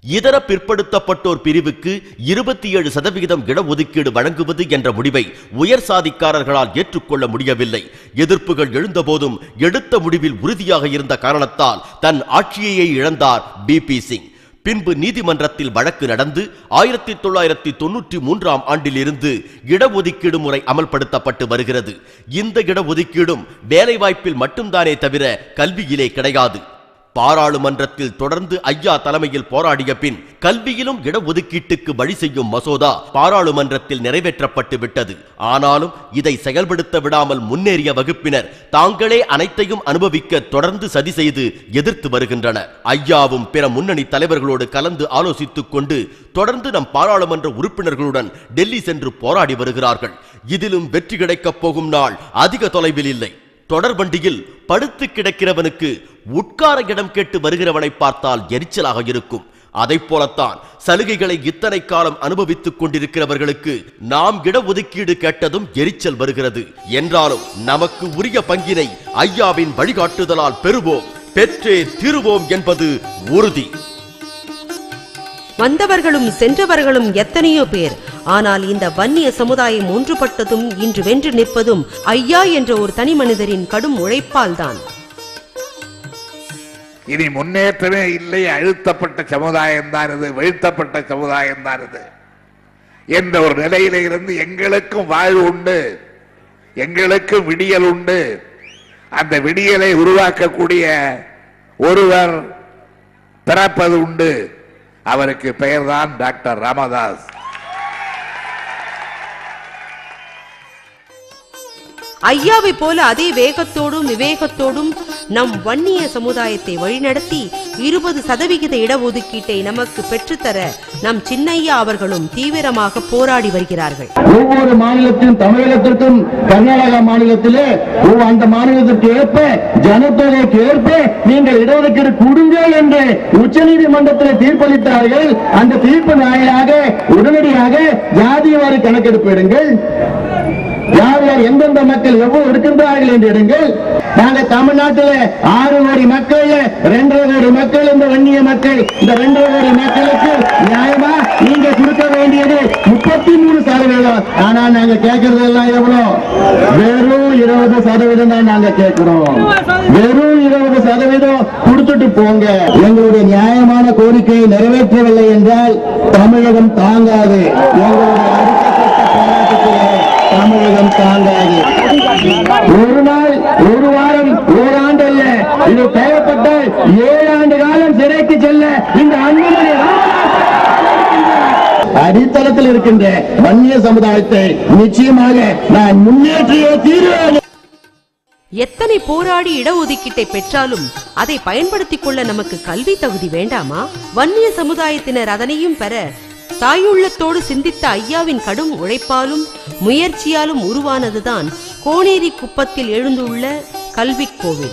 இதர பிற்படுத்தப்பட்டோர் பிரிவுக்கு 27% இடஒதுக்கீடு வழங்குவது என்ற முடிவை உயர் சாதிக்காரர்களால் ஏற்றுக்கொள்ள முடியவில்லை. எதிர்ப்புகள் எழுந்தபோதும் எடுத்த முடிவில் உறுதியாக இருந்த காரணத்தால் தன் ஆட்சியையே இழந்தார் பிபி சிங். பின்பு நீதிமன்றத்தில் வழக்கு நடந்து 1993 ஆண்டிலிருந்து இடஒதுக்கீடு முறை அமல்படுத்தப்பட்டு வருகிறது. இந்த இடஒதுக்கீடும் வேலைவாய்ப்பில் மட்டும்தானே தவிர கல்வியிலே கிடையாது. பாராளுமன்றத்தில் தொடர்ந்து ஐயா தலைமையில் போராடிய பின் கல்வியிலும் இடஒதுக்கீட்டுக்கு வழி செய்யும் மசோதா பாராளுமன்றத்தில் நிறைவேற்றப்பட்டு விட்டது. ஆனாலும் இதை செயல்படுத்த விடாமல் முன்னேறிய வகுப்பினர் தாங்களே அனைத்தையும் அனுபவிக்க தொடர்ந்து சதி செய்து எதிர்த்து வருகின்றனர். ஐயாவும் பிற முன்னணி தலைவர்களோடு கலந்து ஆலோசித்துக் கொண்டு தொடர்ந்து நம் பாராளுமன்ற உறுப்பினர்களுடன் டெல்லி சென்று போராடி வருகிறார்கள். இதிலும் வெற்றி கிடைக்கப் போகும் நாள் அதிக தொலைவில் இல்லை. தொடர்வண்டியில் படுத்து கிடக்கிறவனுக்கு உட்கார இடம் கேட்டு வருகிறவனை பார்த்தால் எரிச்சலாக இருக்கும். அதை போலத்தான் சலுகைகளை இத்தனை காலம் அனுபவித்துக் கொண்டிருக்கிறவர்களுக்கு நாம் இடஒதுக்கீடு கேட்டதும் எரிச்சல் வருகிறது. என்றாலும் நமக்கு உரிய பங்கினை ஐயாவின் வழிகாட்டுதலால் பெறுவோம், பெற்றே தீருவோம் என்பது உறுதி. வந்தவர்களும் சென்றவர்களும் எத்தனையோ பேர். ஆனால் இந்த வன்னிய சமுதாயம் ஒன்றுபட்டதும் இன்று வென்று நிற்பதும் ஐயா என்ற ஒரு தனி மனிதரின் கடும் உழைப்பால் தான். இனி முன்னேற்றமே இல்லை, அழுத்தப்பட்ட சமுதாயம் தான் இது, வீழ்த்தப்பட்ட சமுதாயம் தான் இது என்ற ஒரு நிலையில இருந்து எங்களுக்கும் வாழ்வு உண்டு, எங்களுக்கும் விடியல் உண்டு. அந்த விடியலை உருவாக்கக்கூடிய ஒருவர் பிறப்பது உண்டு. அவருக்கு பெயர்தான் டாக்டர் ராமதாஸ். ஐயாவை போல அதே வேகத்தோடும் விவேகத்தோடும் நம் வன்னிய சமுதாயத்தை வழிநடத்தி 20% இடஒதுக்கீட்டை நமக்கு பெற்றுத்தர நம் சின்னையா அவர்களும் தீவிரமாக போராடி வருகிறார்கள். ஒவ்வொரு மாநிலத்திலும் தமிழகத்திற்கும் கர்நாடகா மாநிலத்திலே அந்த மாநிலத்திற்கு ஏற்ப ஜனத்தொகைக்கு ஏற்ப நீங்கள் இடஒதுக்கீடு கொடுங்கள் என்று உச்சநீதிமன்றத்தில் தீர்ப்பளித்தார்கள். அந்த தீர்ப்பு வாயிலாக உடனடியாக ஜாதிவாரி கணக்கெடுப்பு எடுங்கள், யார் யார் எந்தெந்த மக்கள் எவ்வளவு இருக்கின்றார்கள் என்று எடுங்கள். நாங்க தமிழ்நாட்டில் 6 கோடி மக்கள் 2.5 கோடி மக்கள் இந்த வன்னிய மக்கள், இந்த 2.5 கோடி மக்களுக்கு நியாயமா நீங்க கொடுக்க வேண்டியது 33%. ஆனா நாங்க கேட்கறது எல்லாம் எவ்வளவு? வெறும் 20% தான் நாங்க கேட்கிறோம். வெறும் 20% கொடுத்துட்டு போங்க. எங்களுடைய நியாயமான கோரிக்கையை நிறைவேற்றவில்லை என்றால் தமிழகம் தாங்காது. தமிழகம் தாங்காது. ஒரு நாள், ஒரு வாரம், ஓராண்டு அல்ல, இது தேவைப்பட்டால் 7 ஆண்டு காலம் சிறைக்கு செல்ல இந்த அனுமதி அடித்தளத்தில் இருக்கின்ற வன்னிய சமுதாயத்தை நிச்சயமாக நான் முன்னேற்றியே தீர்வேன். எத்தனை போராடி இடஒதுக்கீட்டை பெற்றாலும் அதை பயன்படுத்திக் கொள்ள நமக்கு கல்வி தகுதி வேண்டாமா? வன்னிய சமுதாயத்தினர் அதனையும் பெற தாயுள்ளத்தோடு சிந்தித்த ஐயாவின் கடும் உழைப்பாலும் முயற்சியாலும் உருவானதுதான் கோனேரி குப்பத்தில் எழுந்துள்ள கல்விக் கோவில்.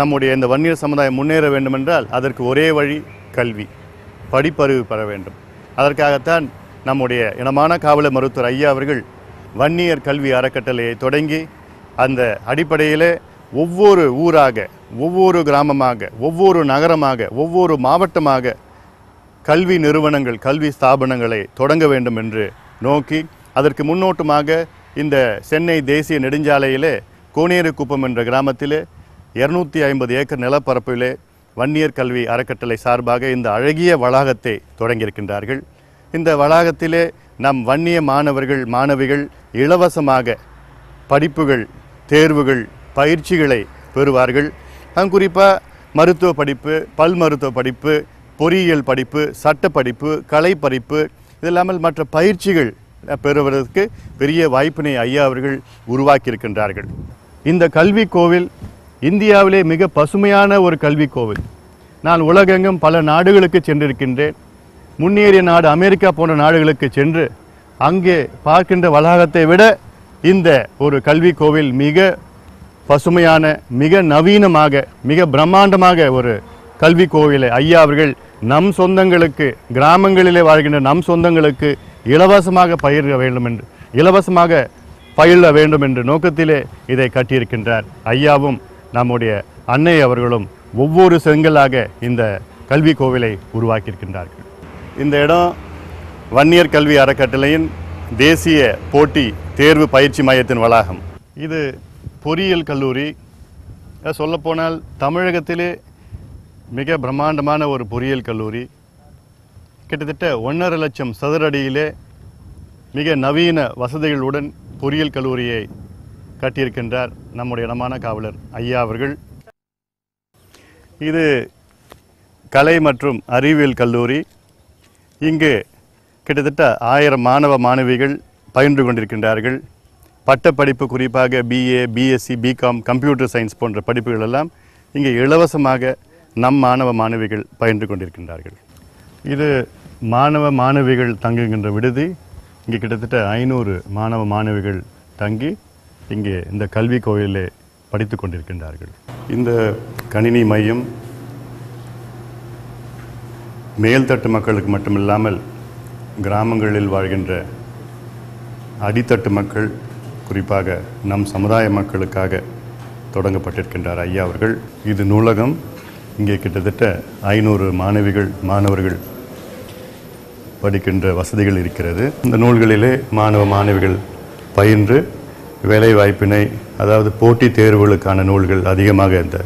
நம்முடைய இந்த வன்னியர் சமுதாயம் முன்னேற வேண்டுமென்றால் அதற்கு ஒரே வழி கல்வி, படிப்பறிவு பெற வேண்டும். அதற்காகத்தான் நம்முடைய இனமான காவலர் மருத்துவர் ஐயா அவர்கள் வன்னியர் கல்வி அறக்கட்டளையை தொடங்கி அந்த அடிப்படையிலே ஒவ்வொரு ஊராக, ஒவ்வொரு கிராமமாக, ஒவ்வொரு நகரமாக, ஒவ்வொரு மாவட்டமாக கல்வி நிறுவனங்கள், கல்வி ஸ்தாபனங்களை தொடங்க வேண்டும் என்று நோக்கி அதற்கு முன்னோட்டமாக இந்த சென்னை தேசிய நெடுஞ்சாலையிலே கோனேரி குப்பம் என்ற கிராமத்திலே 250 ஏக்கர் நிலப்பரப்பிலே வன்னியர் கல்வி அறக்கட்டளை சார்பாக இந்த அழகிய வளாகத்தை தொடங்கியிருக்கின்றார்கள். இந்த வளாகத்திலே நம் வன்னிய மாணவர்கள், மாணவிகள் இலவசமாக படிப்புகள், தேர்வுகள், பயிற்சிகளை பெறுவார்கள். குறிப்பாக மருத்துவ படிப்பு, பல் மருத்துவ படிப்பு, பொறியியல் படிப்பு, சட்ட படிப்பு, கலை படிப்பு, இதில்லாமல் மற்ற பயிற்சிகள் பெறுவதற்கு பெரிய வாய்ப்பினை ஐயா அவர்கள் உருவாக்கியிருக்கின்றார்கள். இந்த கல்வி கோவில் இந்தியாவிலே மிக பசுமையான ஒரு கல்வி கோவில். நான் உலகெங்கும் பல நாடுகளுக்கு சென்றிருக்கின்றேன். முன்னேறிய நாடு அமெரிக்கா போன்ற நாடுகளுக்கு சென்று அங்கே பார்க்கின்ற வளாகத்தை விட இந்த ஒரு கல்வி கோவில் மிக பசுமையான, மிக நவீனமாக, மிக பிரம்மாண்டமாக ஒரு கல்வி கோவிலை ஐயா அவர்கள் நம் சொந்தங்களுக்கு, கிராமங்களிலே வாழ்கின்ற நம் சொந்தங்களுக்கு இலவசமாக பயிர வேண்டும் என்று, இலவசமாக பயில வேண்டும் என்ற நோக்கத்திலே இதை கட்டியிருக்கின்றார். ஐயாவும் நம்முடைய அன்னை அவர்களும் ஒவ்வொரு செங்கலாக இந்த கல்வி கோவிலை உருவாக்கியிருக்கின்றார்கள். இந்த இடம் வன்னியர் கல்வி அறக்கட்டளையின் தேசிய போட்டி தேர்வு பயிற்சி மையத்தின் வளாகம். இது பொறியியல் கல்லூரி. சொல்லப்போனால் தமிழகத்திலே மிக பிரம்மாண்டமான ஒரு பொறியியல் கல்லூரி. கிட்டத்தட்ட 1.5 லட்சம் சதுர அடியிலே மிக நவீன வசதிகளுடன் பொறியியல் கல்லூரியை கட்டியிருக்கின்றார் நம்முடைய இனமான காவலர் ஐயா அவர்கள். இது கலை மற்றும் அறிவியல் கல்லூரி. இங்கு கிட்டத்தட்ட 1000 மாணவ மாணவிகள் பயின்று கொண்டிருக்கின்றார்கள். பட்டப்படிப்பு, குறிப்பாக BA, BSc, BCom, computer science போன்ற படிப்புகள் எல்லாம் இங்கே இலவசமாக நம் மாணவ மாணவிகள் பயின்று கொண்டிருக்கின்றார்கள். இது மாணவ மாணவிகள் தங்குகின்ற விடுதி. இங்கே கிட்டத்தட்ட 500 மாணவ மாணவிகள் தங்கி இங்கே இந்த கல்வி கோயிலே படித்து கொண்டிருக்கின்றார்கள். இந்த கணினி மையம் மேல்தட்டு மக்களுக்கு மட்டுமில்லாமல் கிராமங்களில் வாழ்கின்ற அடித்தட்டு மக்கள், குறிப்பாக நம் சமுதாய மக்களுக்காக தொடங்கப்பட்டிருக்கின்றார் ஐயா அவர்கள். இது நூலகம். இங்கே கிட்டத்தட்ட 500 மாணவர்கள் படிக்கின்ற வசதிகள் இருக்கிறது. இந்த நூல்களிலே மாணவ மாணவிகள் பயின்று வேலைவாய்ப்பினை, அதாவது போட்டித் தேர்வுகளுக்கான நூல்கள் அதிகமாக இந்த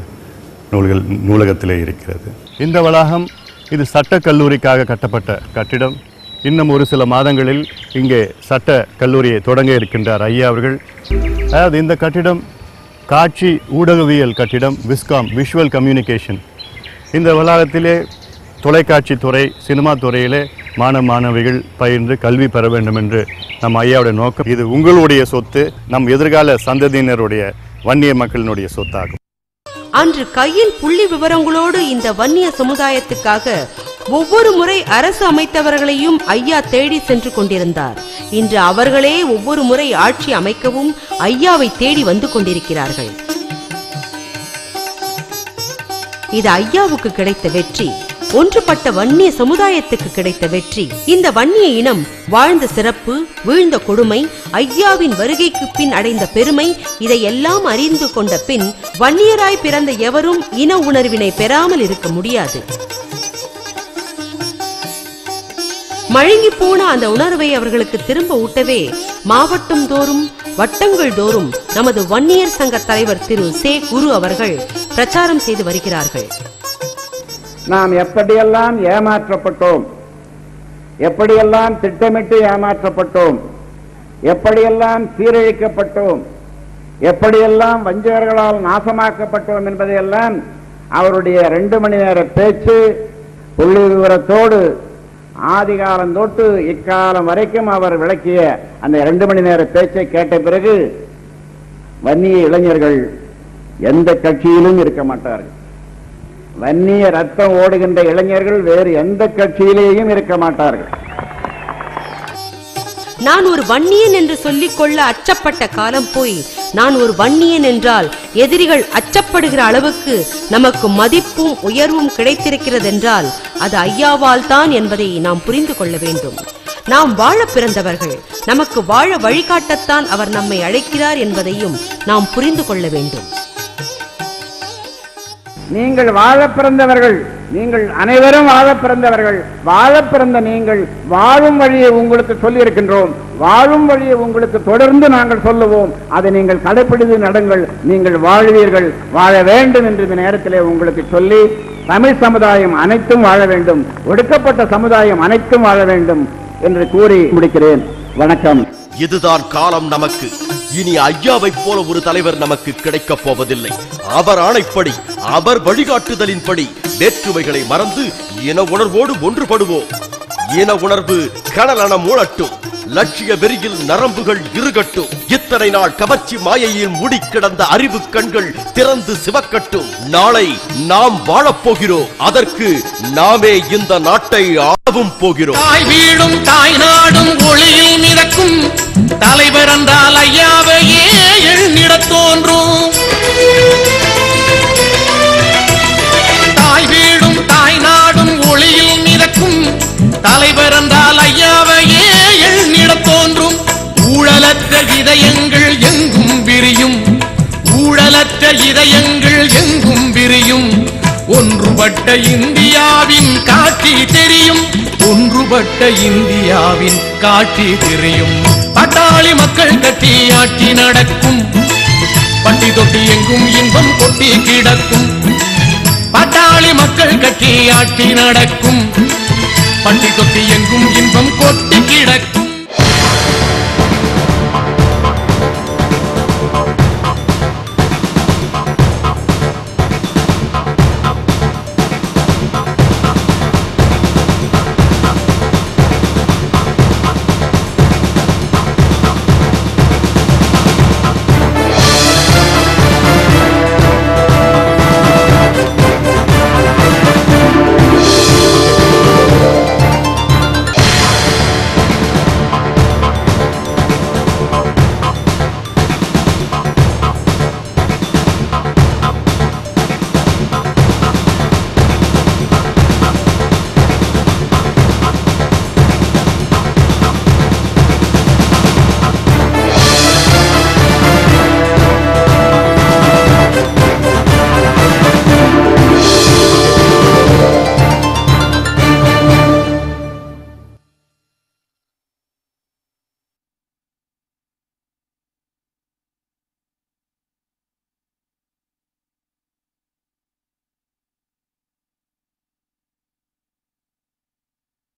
நூலகத்திலே இருக்கிறது. இந்த வளாகம் இது சட்டக் கல்லூரிக்காக கட்டப்பட்ட கட்டிடம். இன்னும் ஒரு சில மாதங்களில் இங்கே சட்ட கல்லூரியை தொடங்க இருக்கின்றார் ஐயா அவர்கள். அதாவது இந்த கட்டிடம் காட்சி ஊடகவியல் கட்டிடம், விஸ்காம், விஷுவல் கம்யூனிகேஷன். இந்த வளாகத்திலே தொலைக்காட்சி துறை, சினிமா துறையிலே மாணவிகள் பயின்று கல்வி பெற வேண்டும் என்று நம் ஐயாவுடைய நோக்கம். இது உங்களுடைய சொத்து, நம் எதிர்கால சந்ததியினருடைய வன்னிய மக்களினுடைய சொத்தாகும். அன்று கையில் புள்ளி விவரங்களோடு இந்த வன்னிய சமுதாயத்துக்காக ஒவ்வொரு முறை அரசு அமைத்தவர்களையும் ஐயா தேடி சென்று கொண்டிருந்தார். இன்று அவர்களே ஒவ்வொரு முறை ஆட்சி அமைக்கவும் ஐயாவை தேடி வந்து கொண்டிருக்கிறார்கள். இது ஐயாவுக்கு கிடைத்த வெற்றி, ஒன்றுபட்ட வன்னிய சமுதாயத்துக்கு கிடைத்த வெற்றி. இந்த வன்னிய இனம் வாழ்ந்த சிறப்பு, வீழ்ந்த கொடுமை, ஐயாவின் வருகைக்கு பின் அடைந்த பெருமை, இதையெல்லாம் அறிந்து கொண்ட பின் வன்னியராய் பிறந்த எவரும் இன உணர்வினை பெறாமல் இருக்க முடியாது. மழுங்கி போன அந்த உணர்வை அவர்களுக்கு திரும்ப ஊட்டவே மாவட்டம் தோறும், வட்டங்கள் தோறும் நமது வன்னியர் சங்க தலைவர் திரு சே குரு அவர்கள் பிரச்சாரம் செய்து வருகிறார்கள். நாம் எப்படியெல்லாம் ஏமாற்றப்பட்டோம், எப்படியெல்லாம் திட்டமிட்டு ஏமாற்றப்பட்டோம், எப்படியெல்லாம் சீரழிக்கப்பட்டோம், எப்படியெல்லாம் வஞ்சகர்களால் நாசமாக்கப்பட்டோம் என்பதையெல்லாம் அவருடைய 2 மணி நேர பேச்சு புள்ளி விவரத்தோடு ஆதிகாலம் தொட்டு இக்காலம் வரைக்கும் அவர் விளக்கிய அந்த 2 மணி நேர பேச்சை கேட்ட பிறகு வன்னிய இளைஞர்கள் எந்த கட்சியிலும் இருக்க மாட்டார்கள். வன்னிய ரத்தம் ஓடுகின்ற இளைஞர்கள் வேறு எந்த கட்சியிலேயும் இருக்க மாட்டார்கள். நான் ஒரு வன்னியன் என்று சொல்லிக் கொள்ள அச்சப்பட்ட காலம் போய், நான் ஒரு வன்னியன் என்றால் எதிரிகள் அச்சப்படுகிற அளவுக்கு நமக்கு மதிப்பும் உயர்வும் கிடைத்திருக்கிறதென்றால் அது ஐயாவால் தான் என்பதை நாம் புரிந்து கொள்ள வேண்டும். நாம் வாழ பிறந்தவர்கள், நமக்கு வாழ வழிகாட்டத்தான் அவர் நம்மை அழைக்கிறார் என்பதையும் நாம் புரிந்து கொள்ள வேண்டும். நீங்கள் வாழ பிறந்தவர்கள், நீங்கள் அனைவரும் வாழ பிறந்தவர்கள். வாழ பிறந்த நீங்கள் வாழும் வழியை உங்களுக்கு சொல்லி இருக்கின்றோம். வாழும் வழியை உங்களுக்கு தொடர்ந்து நாங்கள் சொல்லுவோம். அதை நீங்கள் கடைப்பிடித்து நடங்கள், நீங்கள் வாழ்வீர்கள், வாழ வேண்டும் என்று இந்த நேரத்திலே உங்களுக்கு சொல்லி, தமிழ் சமுதாயம் அனைத்தும் வாழ வேண்டும், ஒடுக்கப்பட்ட சமுதாயம் அனைத்தும் வாழ வேண்டும் என்று கூறி முடிக்கிறேன். வணக்கம். இதுதான் காலம் நமக்கு. இனி ஐயாவை போல ஒரு தலைவர் நமக்கு கிடைக்கப் போவதில்லை. அவர் ஆணைப்படி, அவர் வழிகாட்டுதலின்படி வேற்றுமைகளை மறந்து இன உணர்வோடு ஒன்றுபடுவோம். இன உணர்வு கடலென மூழட்டும், லட்சிய வெறியில் நரம்புகள் இருகட்டும். இத்தனை நாள் கவர்ச்சி மாயையில் மூடி கிடந்த அறிவு கண்கள் திறந்து சிவக்கட்டும். நாளை நாம் வாழப்போகிறோம். அதற்கு நாமே இந்த நாட்டை ஆளவும் போகிறோம். தாய் வீடும் தாய் நாடும் ஒளியில் மிதக்கும் தலைவர் என்றால் ஐயாவையே எண்ணிட தோன்றும். தாய் வீடும் தாய் நாடும் ஒளியில் மிதக்கும் தலைவர் என்றால் ஐயாவையே எண்ணிட தோன்றும். ஊழலற்ற இதயங்கள் எங்கும் விரியும், ஊழலற்ற இதயங்கள் எங்கும் விரியும். ஒன்றுபட்ட இந்தியாவின் காட்சி தெரியும், ஒன்றுபட்ட இந்தியாவின் காட்சி தெரியும். பட்டாளி மக்கள் கட்சி ஆட்சி நடக்கும், பட்டி தொட்டி எங்கும் இன்பம் கொட்டி கிடக்கும். பட்டாளி மக்கள் கட்சி ஆட்சி நடக்கும், பட்டி தொட்டி எங்கும் இன்பம் கொட்டி கிடக்கும்.